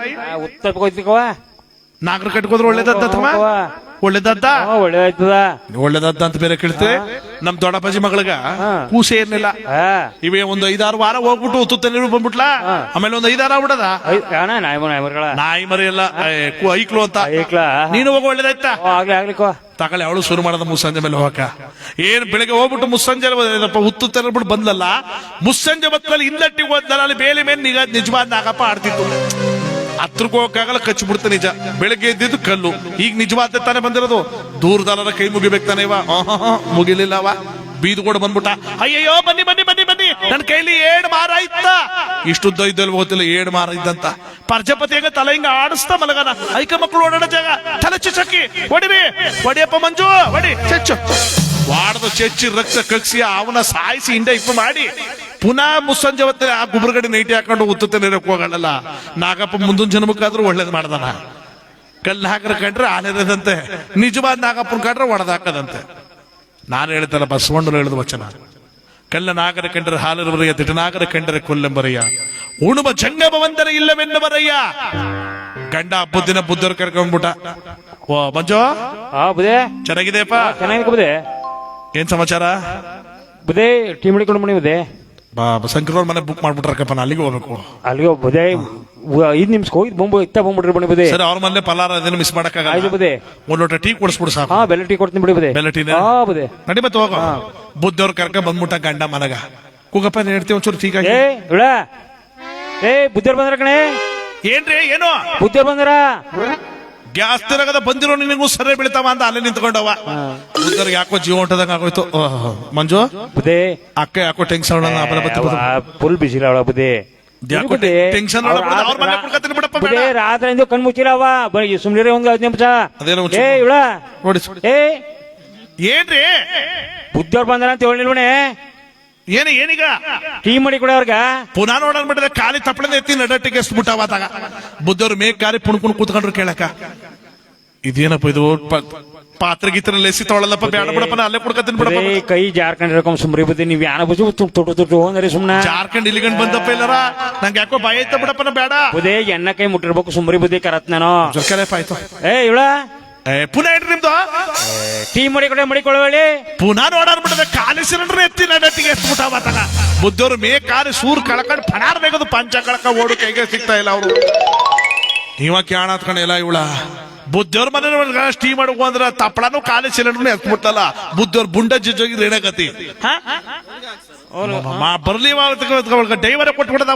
ನಾಗರ ಕಟ್ಕೋದ್ರು ಒಳ್ಳೇದಮ್ಮ ಒಳ್ಳೇದದ್ದ ಒಳ್ಳೇದದ್ದ ಅಂತ ಬೇರೆ ಕೇಳ್ತೇವೆ. ನಮ್ ದೊಡ್ಡಪ್ಪಾಜಿ ಮಗಳಿಗೆ ಕೂಸೆ ಏನಿಲ್ಲ. ಇವೇ ಒಂದು 5-6 ವಾರ ಹೋಗ್ಬಿಟ್ಟು ಉತ್ತು ನೀರು ಬಂದ್ಬಿಟ್ಲಾ. ಆಮೇಲೆ ಒಂದು 5-6 ಆಗ್ಬಿಡದ ನಾಯಿ ಮರಿ ಎಲ್ಲ ಐಕ್ಲು ಅಂತ. ನೀನು ಹೋಗ ಒಳ್ಳೇದಾಯ್ತಾ ತಗೊಳ್ಳಿ. ಅವಳು ಶುರು ಮಾಡದ ಮುಸ್ಸಂಜೆ ಮೇಲೆ ಹೋಗಕ. ಏನ್ ಬೆಳಗ್ಗೆ ಹೋಗ್ಬಿಟ್ಟು ಮುಸ್ಸಂಜೆ ಉತ್ತು ತೆರಬಿಟ್ಟು ಬಂದಲ್ಲ. ಮುಸ್ಸಂಜೆ ಹೊತ್ತಲ್ಲಿ ಹಿಂದಟ್ಟಿಗೆ ಹೋದ್ನಲ್ಲ ಅಲ್ಲಿ ಬೇಲಿ ಮೇಲೆ ನಿಜವಾದ ನಾಗಪ್ಪ ಆಡ್ತಿತ್ತು. ಹತ್ರಕ್ಕೆ ಹೋಗಕ್ಕಾಗಲ್ಲ ಕಚ್ಚಿಬಿಡ್ತ ನಿಜ. ಬೆಳಗ್ಗೆ ಎದ್ದಿದ್ದು ಕಲ್ಲು. ಈಗ ನಿಜವಾದ ತಾನೇ ಬಂದಿರೋದು. ದೂರದಾರ ಕೈ ಮುಗಿಬೇಕು ತಾನೇ ಇವ. ಮುಗಿಲಿಲ್ಲ ಅವ. ಬೀದ್ಗೋಡ್ ಬಂದ್ಬಿಟ್ಟ. ಅಯ್ಯಯ್ಯೋ ಬನ್ನಿ ಬನ್ನಿ ಬನ್ನಿ ಬನ್ನಿ ನನ್ ಕೈಲಿ 7 ಮಾರ ಇತ್ತ. ಇಷ್ಟುದ್ದ ಇದ್ದಲ್ಲಿ ಹೋಗ್ತಿಲ್ಲ 7 ಮಾರ ಇದ್ದಂತ. ಪ್ರಜಾಪತಿ ಹೆಂಗ ತಲೆ ಹಿಂಗ ಆಡಿಸ್ತಾ ಮಲಗನ. ಐಕ ಮಕ್ಕಳು ಓಡಾಡೋ ಜಾಗ ತಲೆ ಚುಚ್ಚಿ ಹೊಡಿರಿ ಹೊಡಿಯಪ್ಪ ಮಂಜು ಹೊಡಿ ಚಚ್ಚು ವಾಡದ ಚೆಚ್ಚಿ ರಕ್ತ ಕಗ್ಸಿ ಅವನ ಸಾಯಿಸಿ ಹಿಂದೆ ಇಪ್ಪ ಮಾಡಿ ಪುನಃ ಮುಸ್ಸಂಜೆ ಹೊತ್ತೆ ಆ ಗುಬ್ರಗಡೆ ನೈಟಿ ಹಾಕೊಂಡು ಉತ್ತುತ್ತೇನೆ ಹೋಗಲ್ಲ. ನಾಗಪ್ಪ ಮುಂದಿನ ಜನ್ಮಕ್ಕಾದ್ರೂ ಒಳ್ಳೇದು ಮಾಡ್ದಾನ. ಕಲ್ಲು ಹಾಕರ ಕಂಡ್ರೆ ಆಲಿರದಂತೆ, ನಿಜವಾದ ನಾಗಪ್ಪನ ಕಂಡ್ರೆ ಒಡೆದಾಕದಂತೆ. ನಾನು ಹೇಳ್ತಲ್ಲ ಬಸವಣ್ಣರು ಹೇಳಿದ ವಚನ, ಕಲ್ಲ ನಾಗರ ಕಂಡರೆ ಹಾಲರವರಯ್ಯ, ತಿಟನಾಗರ ಕಂಡರೆ ಕೊಲ್ಲೆಂಬರಯ್ಯ, ಉಣುವ ಜಂಗಮ ವಂದನೆ ಇಲ್ಲವೆನ್ನವರಯ್ಯ. ಗಂಡ ಹಬ್ಬದ ದಿನ ಬುದ್ಧರು ಕರ್ಕೊಂಡ್ಬಿಟ್ಟ. ಓ ಮಂಜು ಬುದೇ ಚೆನ್ನಾಗಿದೆಯಪ್ಪ? ಚೆನ್ನಾಗಿದೆ ಬುದೇ. ಏನ್ ಸಮಾಚಾರ ಬುದೇ? ಟೀ ಮಾಡಿಕೊಂಡು ಮನೆ ಬುದೇ. ಶಂಕರವ್ರ ಮನೆ ಬುಕ್ ಮಾಡ್ಬಿಟ್ರಕ್ಕಪ್ಪ, ನಾ ಅಲ್ಲಿಗೆ ಹೋಗ್ಬೇಕು. ಅಲ್ಲಿಗೆ ಬುದೇ 5 ನಿಮಿಷ ಹೋಗಿ ಬಂದ್ಬಿಟ್ರಿ ಬನ್ನಿ ಬುದೇ. ಸರ್, ಅವ್ರ ಮನೆ ಪಲಾರ ಅದನ್ನು ಮಿಸ್ ಮಾಡಕ್ಕಾಗಲ್ಲ. ಬುದೇ ಒಂದ್ ಲೋಟ ಟೀ ಕೊಡಿಸ್ಬಿಡು ಸಾಕು. ಬೆಲ್ಲ ಟೀ ಕೊಡ್ತೀನಿ ಬಿಡಿ ಬುದೇ. ಬೆಲ್ಲ ಟೀ ಬುದೇ ನಡಿ ಮತ್ತೆ ಹೋಗ. ಬುದ್ಧವ್ರ ಕರ್ಕ ಬಂದ್ಬಿಟ್ಟ ಗಂಡ ಮನಗ. ಕೂಗಪ್ಪ ಹೇಳ್ತೀವಿ ಒಂಚೂರು ಟೀ ಕಾಯಿ. ಬುದ್ಧರ್ ಬಂದ್ರ ಕಣೆ. ಏನ್ರಿ ಏನು ಬುದ್ಧರ್ ಬಂದ್ರ? ಗ್ಯಾಸ್ ತಿರಗದ ಬಂದಿರೋ ನಿನಗೂ ಸರಿ ಬೀಳ್ತಾವ ಅಂತ ಅಲ್ಲೇ ನಿಂತ್ಕೊಂಡವ. ಬುದ್ಧರಿಗೆ ಯಾಕೋ ಜೀವ ಹೊಂಟದಂಗ ಆಗೋಯ್ತು. ಮಂಜು ಬುದೇ ಅಕ್ಕ ಯಾಕೋ ಟೆನ್ಷನ್ ಫುಲ್ ಬಿಸಿಲ ಅವಳ ಬುದೇ. ಟೆನ್ಷನ್ ರಾತ್ರಿ ಕಣ್ ಮುಚ್ಚಿರವ ಸುಮ್ನಿರಿ ಒಂದು 10 ನಿಮಿಷ. ಏನ್ರಿ ಬುದ್ಧವ್ರು ಬಂದ್ರ ಅಂತ ಹೇಳಿಲ್ವಣೆ. ಏನೀಗ ಟೀ ಮಾಡಿ ಕೂಡ ಅವ್ರಗ ಪುನಃ ನೋಡನ್ಬಿಟ್ಟಿದೆ. ಖಾಲಿ ತಪ್ಪಳದ ಎತ್ತಿ ನಡಟ್ಟಿಗೆ ಎಷ್ಟು ಬಿಟ್ಟಾವಾಗ ಬುದ್ಧವ್ರು ಮೇಗ್ ಖಾಲಿ ಪುಣ್ಕುಣ್ ಕೂತ್ಕೊಂಡ್ರು ಕೇಳಕ. ಇದೇನಪ್ಪ ಇದು ಪಾತ್ರ ಗೀತ್ರ ಲೆಸಿ ತೊಳಲ್ಲಪ್ಪ, ಬೇಡ ಬಿಡಪ್ಪ, ಅಲ್ಲೇ ಕುಡ್ಕತೀನಿ ಬಿಡಪ್ಪ. ಕೈ ಜಾರ್ಕೊಂಡಿರಕಂ ಸುಮ್ರಿ ಬುದ್ಧಿ. ನೀವ್ ಯಾನ ಬುಜು ತೊಟ್ಟು ಹೋದ್ರಿ ಸುಮ್ನ ಜಾರ್ಖಂಡ್ ಇಲ್ಲಿಗಂಡ್ ಬಂದಪ್ಪ ಇಲ್ಲಾರ. ನಂಗೆ ಯಾಕೋ ಭಯ ಐತ ಬಿಡಪ್ಪ, ಬೇಡ ಬುದೇ. ಎಣ್ಣ ಕೈ ಮುಟ್ಟಿರ್ಬೇಕು ಸುಮ್ರಿ ಬುದ್ಧಿ ಕರತ್ ನಾನು ಆಯ್ತು. ಇವಳ ಪುನಃ ಇಡ್ರಿ ನಿಮ್ದು ಟೀ ಮಾಡಿಕೊಳ್ಳಿ. ಪುನಃ ನೋಡಾಡ್ಬಿಟ್ಟದೆ. ಖಾಲಿ ಸಿಲಿಂಡರ್ ಎತ್ತಿ ನಡಟ್ಟಿಗೆ ಎಷ್ಟು ಬಿಟ್ಟಾವ. ಬುದ್ಧವ್ರು ಮೇ ಖಾಲಿ ಸೂರ್ ಕಳ್ಕೊಂಡು ಫಣಾರ್ ಬೇಕದು ಪಂಚ ಕಳಕ ಓಡು ಕೈಗೆ ಸಿಗ್ತಾ ಇಲ್ಲ. ಅವರು ಇವ ಕ್ಯಾಣ ಹತ್ಕೊಂಡೆಲ್ಲ ಇವಳ ಬುದ್ಧವ್ರ ಮನೆ ಟೀ ಮಾಡುವ ಅಂದ್ರ ತಪ್ಪಳನು ಖಾಲಿ ಸಿಲಿಂಡರ್ ಎತ್ಬಿಟ್ಟಲ್ಲ. ಬುದ್ಧವ್ರ ಬುಂಡ ಜಿಜ್ಜೋಗಿದ್ರೆ ಏನಕತಿ ಬರ್ಲಿ ಡೈವರ್ ಕೊಟ್ಬಿಡದ.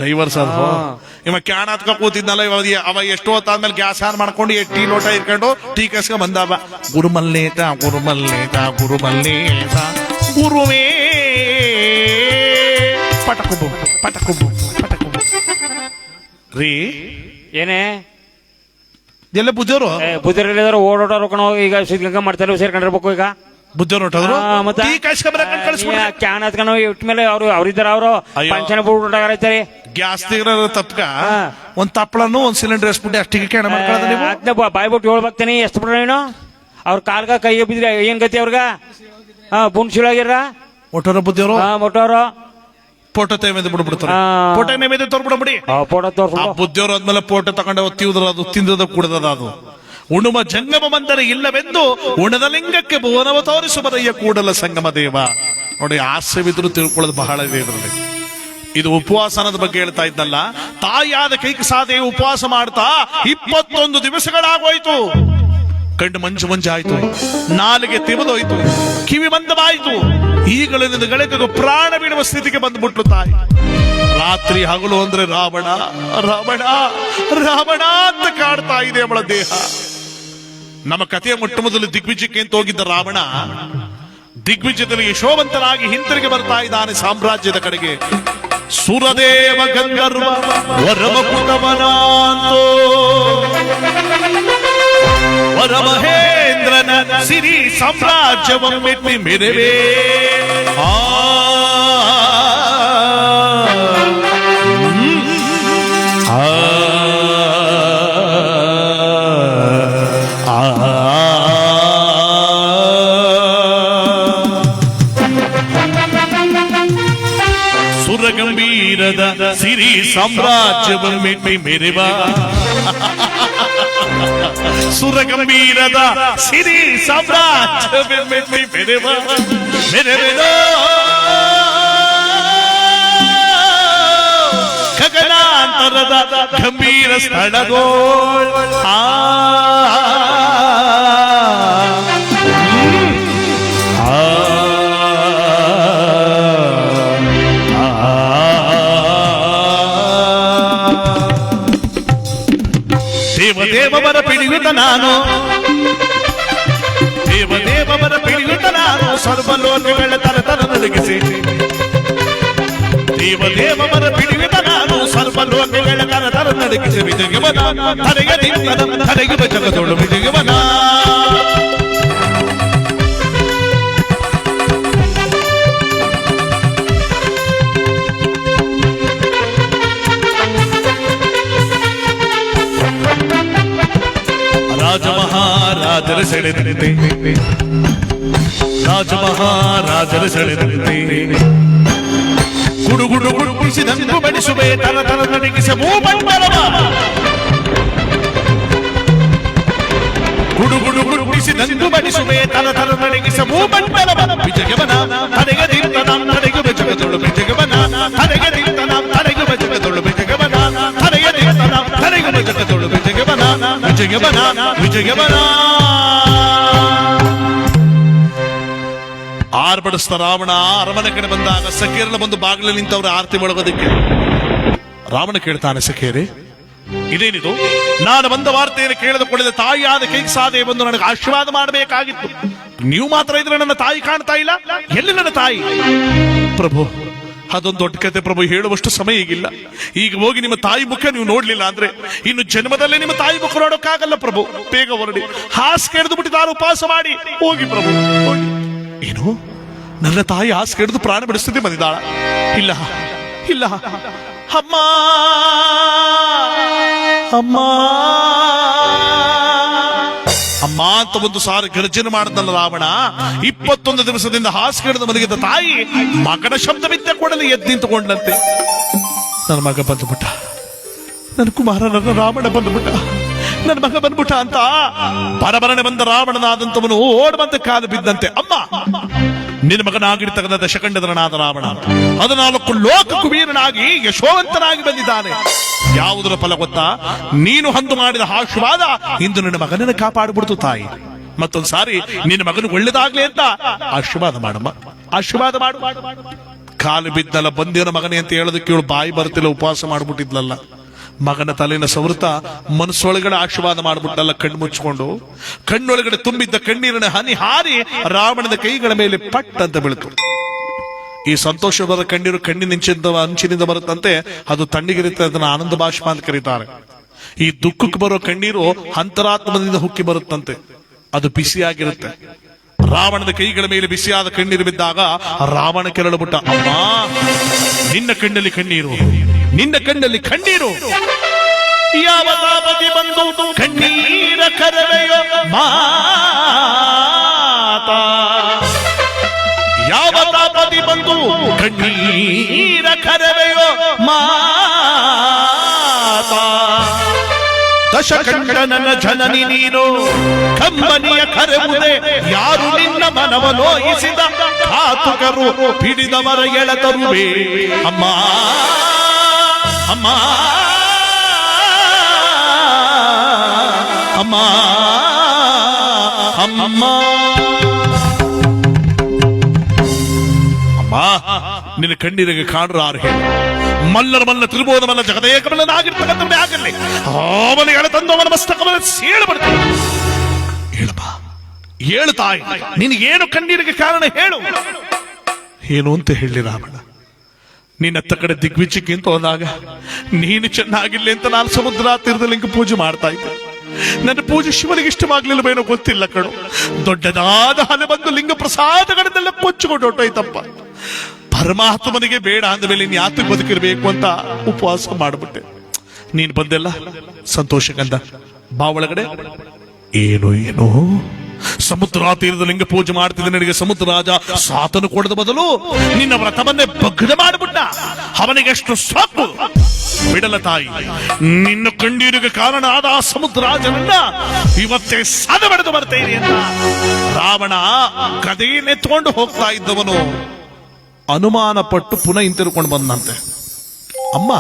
ಡೈವರ್ಸ್ ಅದು ಇವ ಕ್ಯಾಣ ಹತ್ಕ ಕೂತಿದ್ನಲ್ಲ. ಅವ ಎಷ್ಟೋ ಹೊತ್ತಾದ್ಮೇಲೆ ಗ್ಯಾಸ್ ಆನ್ ಮಾಡ್ಕೊಂಡು ಟೀ ಲೋಟ ಇಟ್ಕೊಂಡು ಟೀ ಕಸ್ಕ ಬಂದವ. ಗುರುಮಲ್ಲೇತ ಗುರುಮಲ್ಲೇತ ಗುರುಮಲ್ಲೇತ ಗುರುವೇ ಪಟಕುಬು ಪಟಕುಬು ಪಟಕುಬು ರೀ. ಏನೇ ಎಲ್ಲ ಬುದ್ಧರು ಓಡಾಡೋರು ಕಣ. ಈಗ ಸಿದ್ಧಗಂಗಾ ಮಾಡ್ತಾರೆ ಸೇರ್ಕೊಂಡಿರ್ಬೇಕು. ಈಗ ಬುದ್ಧರು ಹೊಟ್ಟದ್ರು ಕ್ಯಾನ್ ಹತ್ಕೊಂಡು ಇಟ್ಮೇಲೆ ಅವ್ರಿದ್ದಾರ ಅವರು ಪಂಚನ ಬಿಡ್ಬಿಟ್ಟಾಗೈತಾರೆ. ಗ್ಯಾಸ್ ತಪ್ಪಕ ಒಂದ್ ತಪ್ಪಳನು ಒಂದ್ ಸಿಲಿಂಡರ್ ಎಸ್ಬಿಟ್ಟು ಅಷ್ಟಿಗೆ ಕೇಳ ಮಾಡ್ಕೊಳ್ಳೋದು. ಬಾಯ್ ಬಿಟ್ಟು ಹೇಳ್ಬಾಕ್ತೇನೆ ಎಷ್ಟು ಬಿಡ್ರ ನೀನು. ಅವ್ರ ಕಾಲ್ಗ ಕೈ ಬಿದ್ರೆ ಏನ್ ಗತಿ ಅವ್ರಗ? ಬುಣ್ಸಿಳಾಗಿರ ಒಟ್ಟೋರ ಬುದ್ಧಿಯವರು ಮೊಟ್ಟೋರು ಫೋಟೋ ತೇಮೇದು ಬಿಡ್ಬಿಡ್ತಾರೆ. ಫೋಟೋ ನೇಮೇದು ತೋರ್ಬಿಡಬಿಡಿ. ಫೋಟೋ ತೋರ್ಸ ಬುದ್ಧಿಯವರು ಆದ್ಮೇಲೆ ಫೋಟೋ ತಗೊಂಡೆ ತಿಂದ್ರ ಅದು ತಿಂದದ ಕುಡದದ. ಅದು ಉಣುಮ ಜಂಗಮ ಬಂದರೆ ಇಲ್ಲವೆಂದು ಉಣದ ಲಿಂಗಕ್ಕೆ ಭುವನವ ತೋರಿಸುವರಯ್ಯ ಕೂಡಲ ಸಂಗಮ ದೇವ. ನೋಡಿ, ಆಸೆವಿದ್ರು ತಿಳ್ಕೊಳ್ಳೋದು ಬಹಳ ಇದೆ ಇದರಲ್ಲಿ. ಇದು ಉಪವಾಸನದ ಬಗ್ಗೆ ಹೇಳ್ತಾ ಇದ್ದಲ್ಲ. ತಾಯಿಯಾದ ಕೈಕಸಾದೆ ಉಪವಾಸ ಮಾಡ್ತಾ 21 ದಿವಸಗಳಾಗೋಯ್ತು. ಕಣ್ಣು ಮಂಜಾಯ್ತು, ನಾಲಿಗೆ ತಿವಿದೋಯ್ತು, ಕಿವಿ ಮಂದವಾಯ್ತು. ಈಗಳಿಂದ ಗಳಿಕೆಗೂ ಪ್ರಾಣ ಬಿಡುವ ಸ್ಥಿತಿಗೆ ಬಂದ್ಬಿಟ್ಲು ತಾಯಿ. ರಾತ್ರಿ ಹಗಲು ಅಂದ್ರೆ ರಾವಣ ರಾವಣ ರಾವಣ ಅಂತ ಕಾಡ್ತಾ ಇದೆ ಅವಳ ದೇಹ. ನಮ್ಮ ಕಥೆಯ ಮೊಟ್ಟ ಮೊದಲು ದಿಗ್ವಿಜಯಕ್ಕೆ ಅಂತ ಹೋಗಿದ್ದ ರಾವಣ ದಿಗ್ವಿಜಯದಲ್ಲಿ ಯಶೋವಂತನಾಗಿ ಹಿಂತಿರುಗಿ ಬರ್ತಾ ಇದ್ದಾನೆ ಸಾಮ್ರಾಜ್ಯದ ಕಡೆಗೆ. ಸುರದೇವ ಗಂಧರ್ವ ವರಮಕುಟವನಾಂತೋ ವರಮಹೇಂದ್ರನ ಸಿರಿ ಸಾಮ್ರಾಜ್ಯವನ್ನೆತ್ತಿ ಮೆರೆವೇ. ಸುರಗಂಭೀರದ ಸಿರಿ ಸಾಮ್ರಾಜ್ಯವನ್ನೆತ್ತಿ ಮೆರೆವ. ಸುರಗಂಭೀರದ ಸಿರಿ ಸಾಮ್ರಾಜ್ಯವನ್ನೆತ್ತಿ ಮೆರೆವ ಮೆರೆವೆನೋ. ಗಗನಾಂತರದ ಗಂಭೀರ ಸ್ಥಳಗೋಳ್ ದೇವದೇವರ ಪಿಡಿಯುತ್ತ ನಾನು, ದೇವದೇವರ ಪಿಡಿಯುತ್ತ ನಾನು, ಸರ್ವಲೋಕಗಳ ತರತರ ನಡುಗಿಸಿ. ದೇವದೇವರ ಪಿಡಿಯುತ್ತ ನಾನು, ಸರ್ವಲೋಕಗಳ ತರತರ ನಡುಗಿಸಿ. ವಿಜಯವನ ತರೆಯ ನಿಂತನ ತರೆಯುವ ಜಗದೋಳು ವಿಜಯವನ. ರಾಜ ಮಹಾರಾಜರ ಸೆಳೆದಂತೆ ರಾಜ ಮಹಾರಾಜರ ಸೆಳೆದಂತೆ ಗುಡುಗುಡು ಗುಡುಗಿಸಿದಂದು ಬಡಿಸುವೆ ತರ ತರ ನಡಗಿಸ ಭೂಮಂಡಲವ ಗುಡುಗುಡು ಗುಡುಗಿಸಿದಂದು ಬಡಿಸುವೆ ತರ ತರ ನಡಗಿಸ ಭೂಮಂಡಲವ ವಿಜಯವನ ತಡೆಗೆ ದಿಂತನ ತಡೆಗೆ ಬೆಜಗದೊಳು ವಿಜಯವನ ತಡೆಗೆ ದಿಂತನ ತಡೆಗೆ ಬೆಜಗದೊಳು ವಿಜಯವನ ತಡೆಗೆ ದಿಂತನ ತಡೆಗೆ ಬೆಜಗದೊಳು ವಿಜಯವನ ವಿಜಯವನ ವಿಜಯವನ ಆರ್ಭಡಿಸ್ತ ರಾವಣ ಅರಮನೆ ಕಡೆ ಬಂದಾಗ ಸಖಿಯರೆಲ್ಲ ಬಂದು ಬಾಗಿಲಲ್ಲಿ ನಿಂತವ್ರ ಆರತಿ ಒಳಗೋದಕ್ಕೆ ರಾವಣ ಕೇಳ್ತಾನೆ, ಸಖಿಯರೇ ಇದೇನಿದು? ನಾನು ಬಂದ ವಾರ್ತೆಯನ್ನು ಕೇಳಿದ ಕೂಡಲೇ ತಾಯಿಯಾದ ಕೈಗೆ ಸಾಧೆ ಬಂದು ನನಗೆ ಆಶೀರ್ವಾದ ಮಾಡಬೇಕಾಗಿತ್ತು. ನೀವು ಮಾತ್ರ ಇದ್ರೆ ನನ್ನ ತಾಯಿ ಕಾಣ್ತಾ ಇಲ್ಲ, ಎಲ್ಲಿ ನನ್ನ ತಾಯಿ? ಪ್ರಭು, ಅದೊಂದು ದೊಡ್ಡ ಕತೆ ಪ್ರಭು, ಹೇಳುವಷ್ಟು ಸಮಯ ಈಗಿಲ್ಲ. ಈಗ ಹೋಗಿ ನಿಮ್ಮ ತಾಯಿ ಮುಖ ನೀವು ನೋಡ್ಲಿಲ್ಲ ಅಂದ್ರೆ ಇನ್ನು ಜನ್ಮದಲ್ಲೇ ನಿಮ್ಮ ತಾಯಿ ಮುಖ ನೋಡೋಕ್ಕಾಗಲ್ಲ ಪ್ರಭು. ಬೇಗ ಹೊರಡಿ, ಹಾಸಿಗೆ ಹಿಡಿದು ಬಿಟ್ಟಿದ್ದಾರೆ, ಉಪವಾಸ ಮಾಡಿ ಹೋಗಿ ಪ್ರಭು ಹೋಗಿ. ಏನು, ನನ್ನ ತಾಯಿ ಹಾಸಿಗೆ ಹಿಡಿದು ಪ್ರಾಣ ಬಿಡಿಸ್ತದೆ ಬಂದಿದ್ದಾಳ? ಇಲ್ಲ ಇಲ್ಲ, ಅಮ್ಮ ಅಮ್ಮ ಅಮ್ಮ ಅಂತ ಒಂದು ಸಾರಿ ಗರ್ಜನೆ ಮಾಡಿದಲ್ಲ ರಾವಣ. 21 ದಿವಸದಿಂದ ಹಾಸಿಗೆ ಹಿಡಿದು ಮಲಗಿದ್ದ ತಾಯಿ ಮಗನ ಶಬ್ದ ಬಿದ್ದ ಕೂಡಲೇ ಎದ್ದು ನಿಂತುಕೊಂಡಂತೆ. ನನ್ನ ಮಗ ಬಂದ್ಬಿಟ್ಟ, ನನ್ನ ಕುಮಾರ, ನನ್ನ ರಾವಣ ಬಂದ್ಬಿಟ್ಟ, ನನ್ನ ಮಗ ಬಂದ್ಬಿಟ್ಟ ಅಂತ ಬರಬರನೆ ಬಂದ ರಾವಣನಾದಂತವನು ಓಡ್ ಬಂದ ಕಾಲು ಬಿದ್ದಂತೆ. ಅಮ್ಮ, ನಿನ್ನ ಮಗನಾಗಿರ್ತಕ್ಕಂಥ ದಶಕಂಡಧರನಾದ ರಾವಣ 14 ಲೋಕಕ್ಕೂ ವೀರನಾಗಿ ಯಶೋವಂತನಾಗಿ ಬಂದಿದ್ದಾನೆ. ಯಾವುದರ ಫಲ ಗೊತ್ತಾ? ನೀನು ಅಂದು ಮಾಡಿದ ಆಶೀರ್ವಾದ ಇಂದು ನನ್ನ ಮಗನನ್ನು ಕಾಪಾಡ್ಬಿಡ್ತು ತಾಯಿ. ಮತ್ತೊಂದು ಸಾರಿ ನಿನ್ನ ಮಗನು ಒಳ್ಳೇದಾಗ್ಲಿ ಅಂತ ಆಶೀರ್ವಾದ ಮಾಡಮ್ಮ, ಆಶೀರ್ವಾದ ಮಾಡು. ಕಾಲು ಬಿದ್ದಲ್ಲ, ಬಂದಿರೋ ಮಗನೇ ಅಂತ ಹೇಳೋದಕ್ಕೆ ಇವಳು ಬಾಯಿ ಬರ್ತಿಲ್ಲ, ಉಪವಾಸ ಮಾಡ್ಬಿಟ್ಟಿದ್ಲಲ್ಲ. ಮಗನ ತಲೆನ ಸವೃತ ಮನಸ್ಸೊಳಗಡೆ ಆಶೀರ್ವಾದ ಮಾಡ್ಬಿಟ್ಟಲ್ಲ, ಕಣ್ಣು ಮುಚ್ಚಿಕೊಂಡು. ಕಣ್ಣೊಳಗಡೆ ತುಂಬಿದ್ದ ಕಣ್ಣೀರಿನ ಹನಿ ಹಾರಿ ರಾವಣನ ಕೈಗಳ ಮೇಲೆ ಪಟ್ ಅಂತ ಬೀಳ್ತು. ಈ ಸಂತೋಷವಾದ ಕಣ್ಣೀರು ಕಣ್ಣಿನ ಅಂಚಿನಿಂದ ಬರುತ್ತಂತೆ, ಅದು ತಣ್ಣಗಿರುತ್ತೆ, ಅದನ್ನ ಆನಂದ ಬಾಷ್ಪ ಅಂತ ಕರೀತಾರೆ. ಈ ದುಃಖಕ್ಕೆ ಬರೋ ಕಣ್ಣೀರು ಅಂತರಾತ್ಮದಿಂದ ಹುಕ್ಕಿ ಬರುತ್ತಂತೆ, ಅದು ಬಿಸಿಯಾಗಿರುತ್ತೆ. ರಾವಣನ ಕೈಗಳ ಮೇಲೆ ಬಿಸಿಯಾದ ಕಣ್ಣೀರು ಬಿದ್ದಾಗ ರಾವಣ ಕೆರಳು ಬಿಟ್ಟ, ಅಮ್ಮ ನಿನ್ನ ಕಣ್ಣಲ್ಲಿ ಕಣ್ಣೀರು, ನಿನ್ನ ಕಣ್ಣಲ್ಲಿ ಕಣ್ಣೀರು. ಯಾವ ತಾಪತಿ ಬಂದು ಕಣ್ಣೀರ ಕರವೆಯೋ ಮಾತಾ, ಯಾವ ತಾಪತಿ ಬಂದು ಕಣ್ಣೀರ ಕರವೆಯೋ ಮಾತಾ. ದಶಕಂಠನನ ಜನನಿ ನೀನು, ಕಂಬನಿಯ ಕರೆವುದೇ ಯಾರು ನಿನ್ನ ಮನವಲೋಹಿಸಿದ ಘಾತುಕರು ಹಿಡಿದವರ ಎಳತರುವೆ. ಅಮ್ಮ ಅಮ್ಮ ಅಮ್ಮ ಅಮ್ಮ ಅಮ್ಮ, ನಿನ್ನ ಕಣ್ಣೀರಿಗೆ ಕಾಣರು ಆರು ಹೇಳಿ. ಮಲ್ಲರ ಮಲ್ಲ ತಿರುಬೋದ ಮಲ್ಲ ಜಗದೇಕಮಲ್ಲನಾಗಿರ್ತಕ್ಕಂಥವನೇ ಆಗಲಿ, ಅವನ ಎಳೆ ತಂದು ಅವನ ಮಸ್ತಕವನ್ನು ಸೇಳಬಡ್ತಾನೆ. ಹೇಳಪ್ಪ, ಹೇಳು ತಾಯಿ, ನಿನಗೇನು ಕಣ್ಣೀರಿಗೆ ಕಾರಣ ಹೇಳು. ಏನು ಅಂತ ಹೇಳಿ ರಾವಣ, ನೀನತ್ತ ಕಡೆ ದಿಗ್ವಿಜಯಕ್ಕೆ ಅಂತ ಹೋದಾಗ ನೀನು ಚೆನ್ನಾಗಿರ್ಲಿ ಅಂತ ನಾನು ಸಮುದ್ರ ತೀರದ ಲಿಂಗ ಪೂಜೆ ಮಾಡ್ತಾ ಇದ್ದೆ. ನನ್ನ ಪೂಜೆ ಶಿವನಿಗೆ ಇಷ್ಟವಾಗ್ಲಿಲ್ಲವೇನೋ ಗೊತ್ತಿಲ್ಲ ಕಣು. ದೊಡ್ಡದಾದ ಹಲೆ ಬಂದು ಲಿಂಗ ಪ್ರಸಾದಗಳನ್ನೆಲ್ಲ ಕೊಚ್ಚಿಕೊಂಡು ಹೊಟ್ಟೋಯ್ತಪ್ಪ. ಪರಮಾತ್ಮನಿಗೆ ಬೇಡ ಅಂದಮೇಲೆ ನೀನ್ ಯಾತಕ್ಕೆ ಬದುಕಿರ್ಬೇಕು ಅಂತ ಉಪವಾಸ ಮಾಡ್ಬಿಟ್ಟೆ. ನೀನ್ ಬಂದೆಲ್ಲ ಸಂತೋಷ ಕಂದ, ಬಾ ಒಳಗಡೆ. ಏನು ಏನು ಸಮುದ್ರ ತೀರದ ಲಿಂಗ ಪೂಜೆ ಮಾಡ್ತಿದ್ದ ನನಗೆ ಸಮುದ್ರ ರಾಜ ಸಾತನು ಕೊಡದ ಬದಲು ನಿನ್ನ ವ್ರತವನ್ನೇ ಬಗ್ಗದ ಮಾಡಿಬಿಟ್ಟ. ಅವನಿಗೆ ಎಷ್ಟು ಸಾಕು ಬಿಡಲ ತಾಯಿ. ನಿನ್ನ ಕಣ್ಣೀರಿಗೆ ಕಾರಣ ಆದ ಆ ಸಮುದ್ರ ರಾಜನನ್ನ ಇವತ್ತೇ ಸಾದ ಬಡಿದು ಬರ್ತೇನೆ ಅಂತ ರಾವಣ ಗದೆಯನ್ನೆತ್ಕೊಂಡು ಹೋಗ್ತಾ ಇದ್ದವನು ಅನುಮಾನ ಪಟ್ಟು ಪುನಃ ಹಿಂತಿರುಕೊಂಡು ಬಂದಂತೆ. ಅಮ್ಮ,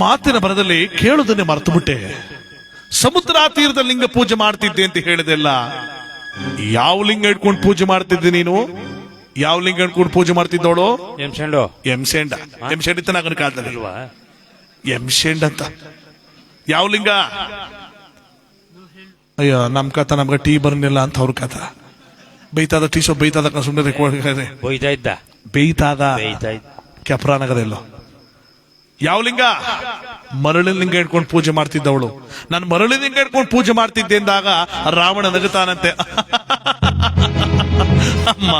ಮಾತಿನ ಬರದಲ್ಲಿ ಕೇಳುವುದನ್ನೇ ಮರೆತು ಬಿಟ್ಟೆ. ಸಮುದ್ರ ತೀರದ ಲಿಂಗ ಪೂಜೆ ಮಾಡ್ತಿದ್ದೆ ಅಂತ ಹೇಳಿದೆಲ್ಲ, ಯಾವ ಲಿಂಗ ಇಟ್ಕೊಂಡು ಪೂಜೆ ಮಾಡ್ತಿದ್ದೆ ನೀನು? ಯಾವ ಲಿಂಗ ಇಟ್ಕೊಂಡು ಪೂಜೆ ಮಾಡ್ತಿದ್ದವಳು? ಎಂಸೆಂಡ ಇತ್ತನಾಗನ ಕಾಲದಲ್ಲಿ ಎಂಸೆಂಡ್ ಅಂತ ಯಾವ ಲಿಂಗ? ಅಯ್ಯೋ, ನಮ್ ಕಥ ನಮ್ಗೆ ಟೀ ಬರ್ನಿಲ್ಲ ಅಂತ ಅವ್ರ ಕಥ. ಬೈತಾದ ಟೀ ಸೊಪ್ಪು ಬೈತಾದ ಸುಮ್ಮನೆ ಬೇಯ್ತಾದ ಕೆಪ್ರಾನಗದೆಲ್ಲೋ. ಯಾವ ಲಿಂಗ? ಮರಳಿನ ಲಿಂಗ ಇಟ್ಕೊಂಡು ಪೂಜೆ ಮಾಡ್ತಿದ್ದವಳು. ನಾನು ಮರಳಿನ ಲಿಂಗ ಇಟ್ಕೊಂಡು ಪೂಜೆ ಮಾಡ್ತಿದ್ದೆ ಎಂದಾಗ ರಾವಣ ನಗುತ್ತಾನಂತೆ. ಅಮ್ಮ,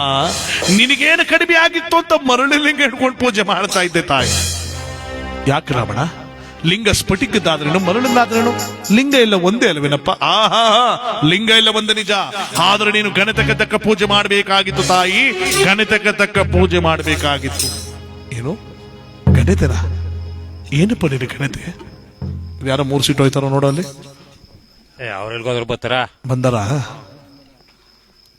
ನಿನಗೇನು ಕಡಿಮೆ ಆಗಿತ್ತು ಅಂತ ಮರಳಿನ ಲಿಂಗ ಇಟ್ಕೊಂಡು ಪೂಜೆ ಮಾಡ್ತಾ ಇದ್ದೆ ತಾಯಿ. ಯಾಕೆ ರಾವಣ, ಲಿಂಗ ಸ್ಫಟಿಕದ್ದಾದ್ರೇನು ಮರಳಲ್ಲಾದ್ರೇನು ಲಿಂಗ ಎಲ್ಲ ಒಂದೇ ಅಲ್ವೇನಪ್ಪ. ಆಹಾ, ಲಿಂಗ ಎಲ್ಲ ಒಂದೇ ನಿಜ. ಆದ್ರೆ ನೀನು ಘನತೆಗೆ ತಕ್ಕ ಪೂಜೆ ಮಾಡಬೇಕಾಗಿತ್ತು ತಾಯಿ, ಘನತೆಗೆ ತಕ್ಕ ಪೂಜೆ ಮಾಡಬೇಕಾಗಿತ್ತು. ಏನು ಘನತೆನ? ಏನಪ್ಪ ನಿನ್ನ ಘನತೆ? ಯಾರೋ 3 ಸೀಟ್ ಹೋಯ್ತಾರೋ ನೋಡೋ ಅಲ್ಲಿ. ಅವ್ರೆಲ್ಗೋದ್ರು ಬರ್ತಾರ? ಬಂದಾರ?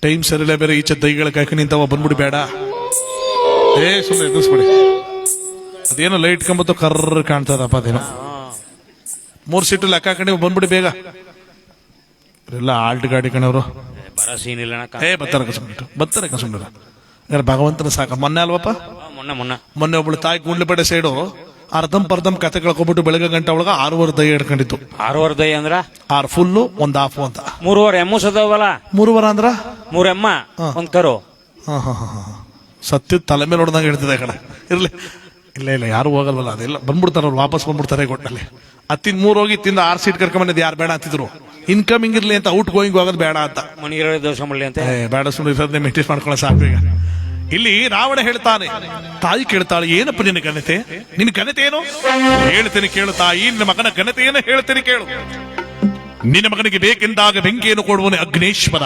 ಟೈಮ್ ಸರಿಲ್ಲ, ಬೇರೆ ಈಚೆ ದೈಗಳ ಕಾಯ್ಕ ನಿಂತವ, ಬಂದ್ಬಿಡಿ ಬೇಡ. ಸುಮ್ಮನೆ ಎದುರಿಸ್ಬಿಡಿ. ಅದೇನೋ ಲೈಟ್ ಕಂಬತ್ತು ಕರ್ರ ಕಾಣ್ತದಪ್ಪ, ಅದೇನೋ 3 ಸೀಟು ಲೆಕ್ಕ ಹಾಕೊಂಡು ಬಂದ್ಬಿಡಿ ಬೇಗ. ಎಲ್ಲ ಆಲ್ಟ್ ಗಾಡಿ ಕಣವರು. ಬರ ಸೀನ್ ಇಲ್ಲ. ಬರ್ತಾರೆ ಕಸುಂಡ್ರ ಭಗವಂತನ ಸಾಕ. ಮೊನ್ನೆ ಅಲ್ವಪ್ಪ, ಮೊನ್ನೆ ಒಬ್ಳು ತಾಯಿ ಗುಂಡ್ಲಪೇಟೆ ಸೈಡು ಅರ್ಧಂಪರ್ಧಂ ಕತೆ ಕಳ್ಕೊಬಿಟ್ಟು ಬೆಳಗ್ಗೆ ಗಂಟೆ ಒಳಗ 6 ದೈ ಹಿಡ್ಕೊಂಡಿತ್ತು. 6 ದೈ ಅಂದ್ರ 6 ಫುಲ್ಲು 1 ಹಾಫ್ ಅಂತ. 3 ಎಮ್ಮು ಸದವಲ್ಲ. 3 ಅಂದ್ರ 3 ಎಮ್ಮ 1 ಕರು. ಸತ್ಯ ತಲೆ ಮೇಲೆ ಹೊಡೆದಂಗೆ ಹೇಳ್ತಿದೆ ಕಣ. ಇರ್ಲಿ, ಇಲ್ಲ ಯಾರು ಹೋಗಲ್ವಲ್ಲ, ಅದೆಲ್ಲ ಬಂದ್ಬಿಡ್ತಾರ ಅವ್ರು, ವಾಪಸ್ ಬಂದ್ಬಿಡ್ತಾರೆ ಕೊಟ್ಟಲ್ಲಿ. ಹತ್ತಿನ 3 ಹೋಗಿ ತಿಂದ 6 ಸೀಟ್ ಕರ್ಕೊಂಬಂದಿದ್ದು ಯಾರು ಬೇಡ ಅಂತಿದ್ರು. ಇನ್ಕಮಿಂಗ್ ಇರ್ಲಿ ಅಂತ, ಔಟ್ ಗೋಯಿಂಗ್ ಹೋಗೋದು ಬೇಡ ಅಂತ. ಮನೆಗೆ ದೋಷ ಮಾಡಲಿ ಅಂತ ಬೇಡ, ಸುಮ್ಮನೆ ಮೆಂಟೇನ್ ಮಾಡ್ಕೊಳ್ಳೋ ಸಾಕು. ಈಗ ಇಲ್ಲಿ ರಾವಣ ಹೇಳ್ತಾನೆ, ತಾಯಿ ಕೇಳ್ತಾಳೆ, ಏನಪ್ಪ ನಿನ್ನ ಘನತೆ? ನಿನ್ನ ಘನತೆ ಏನು? ಹೇಳ್ತೇನೆ ಕೇಳು ತಾಯಿ, ನಿನ್ನ ಮಗನ ಘನತೆಯನ್ನು ಹೇಳ್ತೇನೆ ಕೇಳು. ನಿನ್ನ ಮಗನಿಗೆ ಬೇಕೆಂದಾಗ ಬೆಂಕಿಯನ್ನು ಕೊಡುವನೇ ಅಗ್ನೇಶ್ವರ,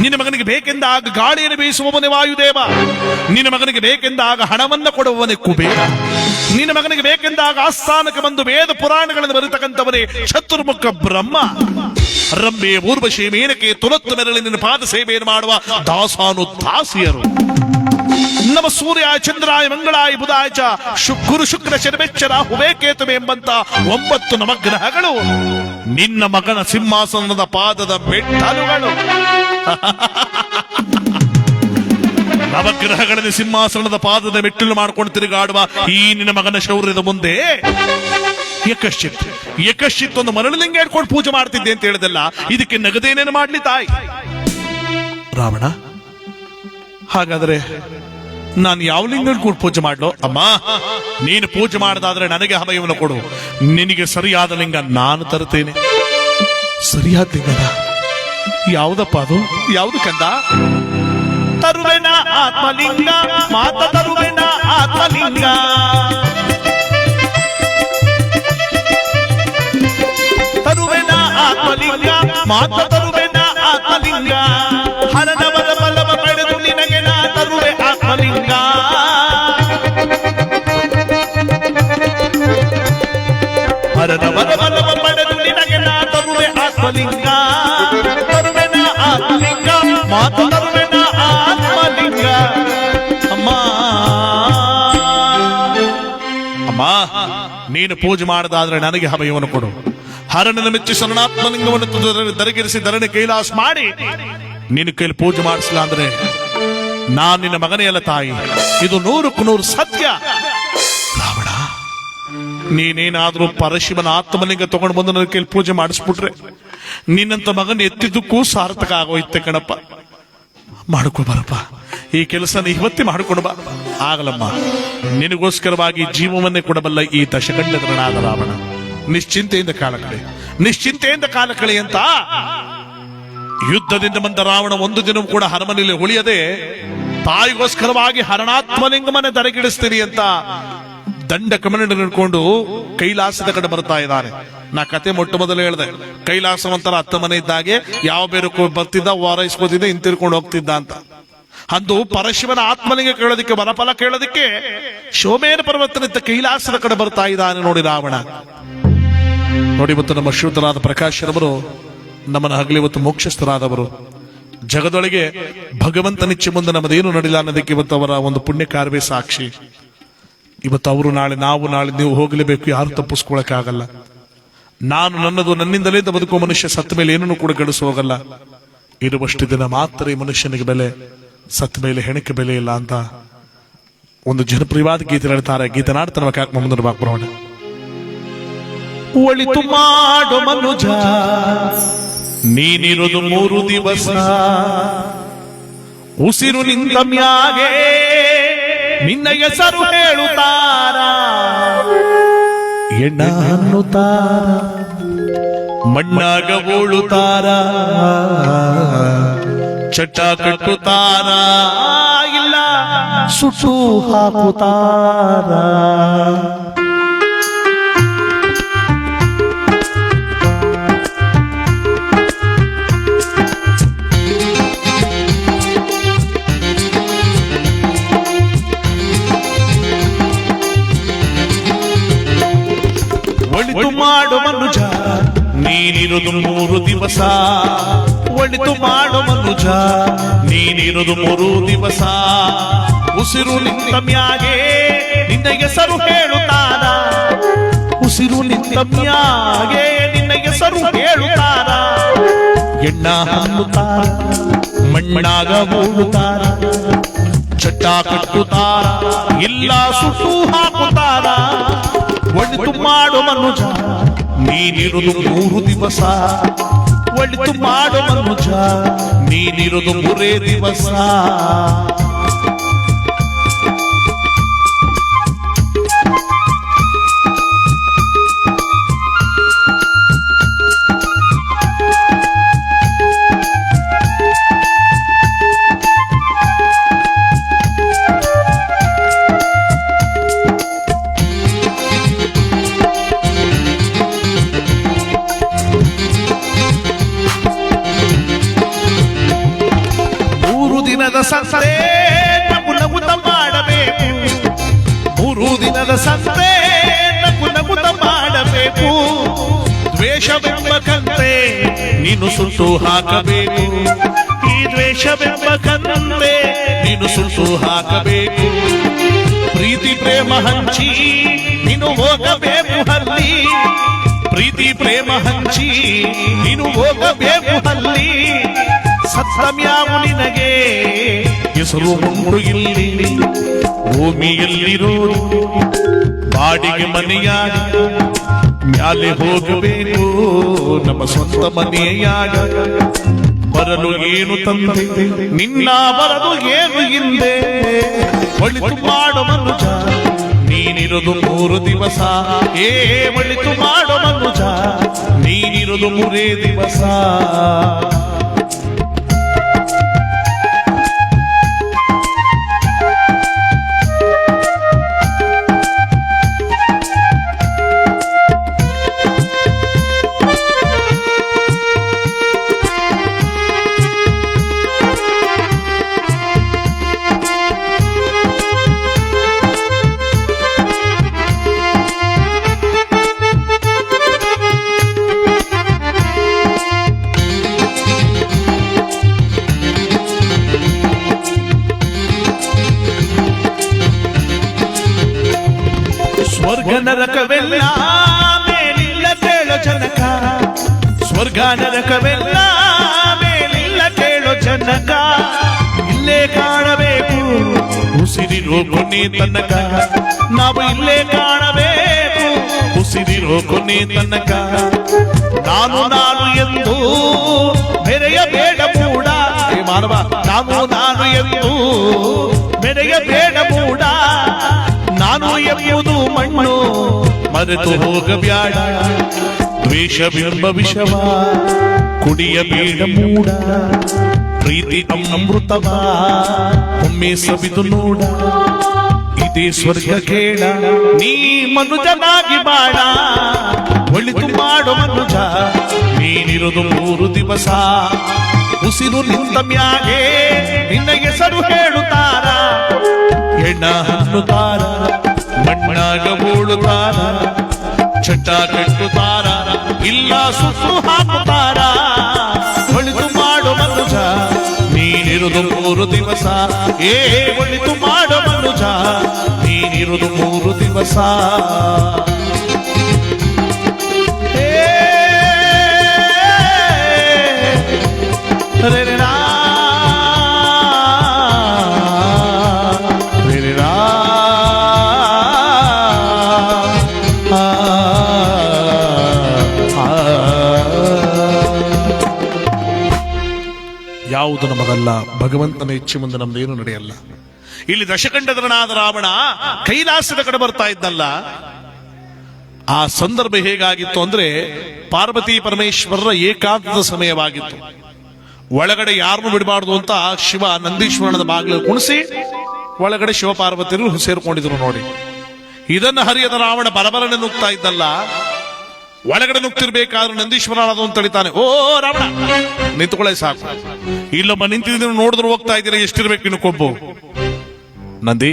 ನಿನ್ನ ಮಗನಿಗೆ ಬೇಕೆಂದಾಗ ಗಾಳಿಯನ್ನು ಬೀಸುವವನೇ ವಾಯುದೇವ, ನಿನ್ನ ಮಗನಿಗೆ ಬೇಕೆಂದಾಗ ಹಣವನ್ನು ಕೊಡುವವನೇ ಕುಬೇರ, ನಿನ್ನ ಮಗನಿಗೆ ಬೇಕೆಂದಾಗ ಆಸ್ಥಾನಕ್ಕೆ ಬಂದು ವೇದ ಪುರಾಣಗಳನ್ನು ಬರೀತಕ್ಕಂಥವನೇ ಚತುರ್ಮುಖ ಬ್ರಹ್ಮ. ರಂಬೆ, ಊರ್ವಶಿ, ಮೇನಕೆ, ತುಲತ್ತು ಮೆರಳಿ ನಿನ್ನ ಪಾದ ಸೇವೆಯನ್ನು ಮಾಡುವ ದಾಸಾನು ದಾಸಿಯರು. ನಮ ಸೂರ್ಯ ಚಂದ್ರಾಯ ಮಂಗಳಾಯ ಬುಧಾಯ ಚ ಗುರು ಶುಕ್ರ ಶನಿವೆಚ್ಚರ ಹುಬೇಕೇತುವೆ ಎಂಬಂತ 9 ನವಗ್ರಹಗಳು ನಿನ್ನ ಮಗನ ಸಿಂಹಾಸನದ ಪಾದದ ಮೆಟ್ಟಲುಗಳು. ನವಗ್ರಹಗಳಲ್ಲಿ ಸಿಂಹಾಸನದ ಪಾದದ ಮೆಟ್ಟಲು ಮಾಡ್ಕೊಂಡು ತಿರುಗಾಡುವ ಈ ನಿನ್ನ ಮಗನ ಶೌರ್ಯದ ಮುಂದೆ ಯಕಶ್ಚಿತ್ ಒಂದು ಮರಳಿಲಿಂಗ ಇಟ್ಕೊಂಡು ಪೂಜೆ ಮಾಡ್ತಿದ್ದೆ ಅಂತ ಹೇಳಿದಲ್ಲ, ಇದಕ್ಕೆ ನಗದೇನೇನು ಮಾಡ್ಲಿ ತಾಯಿ? ರಾವಣ, ಹಾಗಾದ್ರೆ ನಾನು ಯಾವ ಲಿಂಗ ಕೂಡ ಪೂಜೆ ಮಾಡ್ಲೋ? ಅಮ್ಮ, ನೀನು ಪೂಜೆ ಮಾಡದಾದ್ರೆ ನನಗೆ ಅಭಯವನ್ನು ಕೊಡು. ನಿನಗೆ ಸರಿಯಾದ ಲಿಂಗ ನಾನು ತರುತ್ತೇನೆ. ಸರಿಯಾದ ಲಿಂಗನ? ಯಾವುದಪ್ಪ ಅದು? ಯಾವುದು ಕಂದ? ತರುವೆನ ಆತ್ಮಲಿಂಗ, ಮಾತ ತರುವೆನ ಆತ್ಮಲಿಂಗ, ತರುವೆನ ಆತ್ಮಲಿಂಗ, ಮಾತ ತರುವೆನ ಆತ್ಮಲಿಂಗ, ಹರನವರ ಬಲವ ಪಡೆದು ನಿನಗೆ ನಾ ತರುವೆ ಆತ್ಮಲಿಂಗ. ಹರನವರ ಬಲವ ಪಡೆದು ನಿನಗೆ ನಾ ತರುವೆ ಆತ್ಮಲಿಂಗ, ತರುವೆನ ಆತ್ಮಲಿಂಗ, ಮಾತ ತರುವೆನ ಆತ್ಮಲಿಂಗ. ಅಮ್ಮ ಅಮ್ಮ, ನೀನು ಪೂಜೆ ಮಾಡದಾದ್ರೆ ನನಗೆ ಅಭಯವನ್ನು ಕೊಡು. ಹರನನ್ನು ಮೆಚ್ಚಿ ಶರಣಾತ್ಮಲಿಂಗವನ್ನು ದರಗಿರಿಸಿ ಧರಣಿ ಕೈಲಾಸ ಮಾಡಿ ನಿನ್ನ ಕೈಲಿ ಪೂಜೆ ಮಾಡಿಸಿಲ್ಲ ಅಂದ್ರೆ ನಾನು ನಿನ್ನ ಮಗನೇ ಅಲ್ಲ ತಾಯಿ, ಇದು 100ಕ್ಕೆ 100 ಸತ್ಯ. ರಾವಣ, ನೀನೇನಾದ್ರೂ ಪರಶಿವನ ಆತ್ಮಲಿಂಗ ತಗೊಂಡು ಬಂದು ನನ್ನ ಕೈಲಿ ಪೂಜೆ ಮಾಡಿಸ್ಬಿಟ್ರೆ ನಿನ್ನಂತ ಮಗನ ಎತ್ತಿದ್ದಕ್ಕೂ ಸಾರ್ಥಕ ಆಗೋಯ್ತೆ ಕಣಪ್ಪ. ಮಾಡ್ಕೊಬಾರಪ್ಪ, ಈ ಕೆಲಸ ಇವತ್ತೇ ಮಾಡ್ಕೊಂಡು ಬಾ. ಆಗಲಮ್ಮ, ನಿನಗೋಸ್ಕರವಾಗಿ ಜೀವವನ್ನೇ ಕೊಡಬಲ್ಲ ಈ ದಶಕಂಡಧರನಾದ ರಾವಣ. ನಿಶ್ಚಿಂತೆಯಿಂದ ಕಾಲ ಕಳೆ ಅಂತ ಯುದ್ಧದಿಂದ ಬಂದ ರಾವಣ ಒಂದು ದಿನ ಕೂಡ ಅರಮನೆಯಲ್ಲಿ ಉಳಿಯದೆ ತಾಯಿಗೋಸ್ಕರವಾಗಿ ಹರಣಾತ್ಮಲಿಂಗಮನೆ ದರಗಿಡಿಸ್ತೀನಿ ಅಂತ ದಂಡ ಕಮಂಡ ಹಿಡ್ಕೊಂಡು ಕೈಲಾಸದ ಕಡೆ ಬರ್ತಾ ಇದ್ದಾನೆ. ನಾ ಕತೆ ಮೊಟ್ಟ ಮೊದಲು ಹೇಳಿದೆ, ಕೈಲಾಸ ಒಂಥರ 10 ಮನೆ ಇದ್ದಾಗೆ, ಯಾವ ಬೇರೆ ಬರ್ತಿದ್ದ, ವಾರೈಸ್ಕೋತಿದ್ದ, ಹಿಂತಿರ್ಕೊಂಡು ಹೋಗ್ತಿದ್ದ ಅಂತ. ಅಂದು ಪರಶಿವನ ಆತ್ಮಲಿಂಗ ಕೇಳೋದಿಕ್ಕೆ, ವರಫಲ ಕೇಳೋದಿಕ್ಕೆ ಶೋಮೇನ ಪರ್ವತನಿಂದ ಕೈಲಾಸದ ಕಡೆ ಬರ್ತಾ ಇದ್ದಾನೆ ನೋಡಿ ರಾವಣ. ನೋಡಿ, ಇವತ್ತು ನಮ್ಮ ಶ್ರೀಯುತರಾದ ಪ್ರಕಾಶರವರು ನಮ್ಮನ್ನು ಹಗಲಿ ಇವತ್ತು ಮೋಕ್ಷಸ್ಥರಾದವರು. ಜಗದೊಳಗೆ ಭಗವಂತನಿಚ್ಛೆ ಮುಂದೆ ನಮ್ಮದೇನು ನಡಿಲ್ಲ ಅನ್ನೋದಕ್ಕೆ ಇವತ್ತು ಅವರ ಒಂದು ಪುಣ್ಯ ಕಾರ್ಯವೇ ಸಾಕ್ಷಿ. ಇವತ್ತು ಅವರು ನಾಳೆ, ನಾವು ನಾಳೆ, ನೀವು ಹೋಗಲೇಬೇಕು, ಯಾರು ತಪ್ಪಿಸ್ಕೊಳಕ್ಕಾಗಲ್ಲ. ನಾನು ನನ್ನದು ನನ್ನಿಂದಲೇ ಬದುಕುವ ಮನುಷ್ಯ ಸತ್ತ ಮೇಲೆ ಏನನ್ನು ಕೂಡ ಗಳಿಸ ಹೋಗಲ್ಲ. ಇರುವಷ್ಟು ದಿನ ಮಾತ್ರ ಈ ಮನುಷ್ಯನಿಗೆ ಬೆಲೆ, ಸತ್ತ ಮೇಲೆ ಹೆಣಕ್ಕೆ ಬೆಲೆ ಇಲ್ಲ ಅಂತ ಒಂದು ಜನಪ್ರಿಯವಾದ ಗೀತೆ ಹೇಳ್ತಾರೆ. ಗೀತೆ ನಾಡ್ತಾನೆ ಮುಂದೆ ಬಾಕ್ಬರೋಣ. ಒಳಿತು ಮಾಡೋ ಮನುಜ ನೀನಿರುವುದು 3 ದಿವಸ, ಉಸಿರು ನಿಂತ ಮ್ಯಾಗೆ ನಿನ್ನ ಹೆಸರು ಹೇಳುತ್ತಾರ, ಎಣ್ಣ ಅನ್ನುತ್ತಾರ, ಮಣ್ಣಾಗ ಓಳುತ್ತಾರ, ಚಟ್ಟ ಕಟ್ಟುತ್ತಾರ, ಇಲ್ಲ ಸುಟ್ಟು ಹಾಕುತ್ತಾರ. ಮಾಡು ಮನುಜ ನೀನಿರುವುದು 3 ದಿವಸ, ಒಳಿತು ಮಾಡು ಮನುಜ ನೀನಿರುವುದು 3 ದಿವಸ. ಉಸಿರು ನಿಂತ ಮ್ಯಾಗೆ ನಿನ್ನ ಹೆಸರು ಹೇಳುತ್ತಾರ, ಉಸಿರು ನಿಂತ ಮ್ಯಾಗೆ ನಿನ್ನ ಹೆಸರು ಹೇಳುತ್ತಾರ. ಎಣ್ಣ ಹಣ್ಣುತ್ತಾರ, ಮಣ್ಣಾಗ ಮೂಡುತ್ತಾರ, ಚಟ್ಟ ಕಟ್ಟುತ್ತಾರ, ಇಲ್ಲ ಸುಟ್ಟು ಹಾಕುತ್ತಾರ. ಒಳಿತು ಮಾಡು ಮನುಜ ನೀನಿರುವುದು 3 ದಿವಸ, ಒಳಿತು ಮಾಡು ಮನುಜ ನೀನಿರುವುದು 3 ದಿವಸ. ಸಂತೆ ನಗು ನಗುತ್ತ ಮಾಡಬೇಕು, 3 ದಿನದ ಸಂತೆ ನಗು ನಗುತ್ತ ಮಾಡಬೇಕು. ದ್ವೇಷವೆಂಬ ಕಂತೆ ನೀನು ಸುಟ್ಟು ಹಾಕಬೇಕು, ಈ ದ್ವೇಷವೆಂಬ ಕಂತೆ ನೀನು ಸುಟ್ಟು ಹಾಕಬೇಕು. ಪ್ರೀತಿ ಪ್ರೇಮ ಹಂಚಿ ನೀನು ಹೋಗಬೇಕು ಹಲ್ಲಿ, ಪ್ರೀತಿ ಪ್ರೇಮ ಹಂಚಿ ನೀನು ಹೋಗಬೇಕು ಹಲ್ಲಿ. ಸತ್ತಮ್ಯಾವು ನಿನಗೆ ಹೆಸರು ಉಂಟು ಇಲ್ಲಿ, ಭೂಮಿಯಲ್ಲಿರುವುದು ಬಾಡಿಗೆ ಮನೆಯಾಗ, ಮ್ಯಾಲೆ ಹೋಗಬೇಕು ನಮ್ಮ ಸ್ವಂತ ಮನೆಯಾಗ. ಬರಲು ಏನು ತಂದೆ ನಿನ್ನ ಬರಲು ಏನು ಹಿಂದೆ, ಒಳಿತು ಮಾಡು ಮನುಜ ನೀನಿರುವುದು 3 ದಿವಸ, ಒಳಿತು ಮಾಡು ಮನುಜ ನೀನಿರುವುದು 3 ದಿವಸ. ಸ್ವರ್ಗ ನರಕವೆಲ್ಲ ಮೇಲಿಲ್ಲ ಕೇಳೋ ಜನಕ, ಸ್ವರ್ಗ ನರಕವೆಲ್ಲ ಮೇಲಿಲ್ಲ ಕೇಳೋ ಜನಕ. ಇಲ್ಲೇ ಕಾಣಬೇಕು ಉಸಿರಿರೋ ಕೊನೆ ತನಕ, ನಾವು ಇಲ್ಲೇ ಕಾಣಬೇಕು ಉಸಿರಿರೋ ಕೊನೆ ತನಕ. ನಾನು ನಾನು ಎಂದು ಮೆರೆಯಬೇಡ ಮೂಡ, ಮಾನವ ನಾನು ನಾನು ಎಂದು ಮೆರೆಯಬೇಡ ಮೂಡ. ನಾನು ಎಂಬುದು ಮಣ್ಣು ಮರೆತು ಹೋಗಬ್ಯಾಡ, ದ್ವೇಷವೆಂಬ ವಿಷವ ಕುಡಿಯಬೇಡ ಮೂಡ. ಪ್ರೀತಿ ಅಮೃತವ ಒಮ್ಮೆ ಸವಿದು ನೋಡ, ಇದೇ ಸ್ವರ್ಗ ಕೇಳ ನೀ ಮನುಜನಾಗಿ ಬಾಳ. ಒಳಿತು ಮಾಡು ಮನುಜ ನೀನಿರುವುದು 3 ದಿವಸ, ಉಸಿರು ನಿಂತ ಮ್ಯಾಗೆ ನಿನ್ನ ಹೆಸರು ಹೇಳುತ್ತಾರ. ಎಣ್ಣ ಹಣ್ಣುತ್ತಾರ, ಮಣ್ಣಾಗ ಮೂಡುತ್ತಾರ, ಚಟ್ಟ ಕಟ್ಟುತ್ತಾರ, ಇಲ್ಲ ಸುಟ್ಟು ಹಾಕುತ್ತಾರ. ಒಳಿತು ಮಾಡು ಮನುಜ ನೀನಿರುವುದು 3 ದಿವಸ, ಒಳಿತು ಮಾಡು ಮನುಜ ನೀನಿರುವುದು 3 ದಿವಸ. ಯಾವುದು ನಮಗಲ್ಲ, ಭಗವಂತನ ಇಚ್ಛೆ ಮುಂದೆ ನಮ್ದೇನು ನಡೆಯಲ್ಲ. ಇಲ್ಲಿ ದಶಕಂಠಧರನಾದ ರಾವಣ ಕೈಲಾಸದ ಕಡೆ ಬರ್ತಾ ಇದ್ದಲ್ಲ, ಆ ಸಂದರ್ಭ ಹೇಗಾಗಿತ್ತು ಅಂದ್ರೆ ಪಾರ್ವತಿ ಪರಮೇಶ್ವರರ ಏಕಾಂತದ ಸಮಯವಾಗಿತ್ತು. ಒಳಗಡೆ ಯಾರನ್ನು ಬಿಡಬಾರ್ದು ಅಂತ ಶಿವ ನಂದೀಶ್ವರನದ ಬಾಗಿಲು ಕುಣಿಸಿ ಒಳಗಡೆ ಶಿವಪಾರ್ವತಿಯರು ಸೇರ್ಕೊಂಡಿದ್ರು ನೋಡಿ. ಇದನ್ನು ಹರಿಯದ ರಾವಣ ಬರಬರನೆ ನುಗ್ತಾ ಇದ್ದಲ್ಲ, ಒಳಗಡೆ ನುಗ್ತಿರ್ಬೇಕಾದ್ರೆ ನಂದೀಶ್ವರನಾದ ಅಂತ ತಳಿತಾನೆ, ಓ ರಾವಣ ನಿಂತುಕೊಳ್ಳೆ ಸಾಕು, ಇಲ್ಲೊಬ್ಬ ನಿಂತಿದ್ದೀನಿ ನೋಡಿದ್ರು ಹೋಗ್ತಾ ಇದ್ದೀರಾ, ಎಷ್ಟಿರ್ಬೇಕು ಇನ್ನು ಕೊಬ್ಬು. ನಂದಿ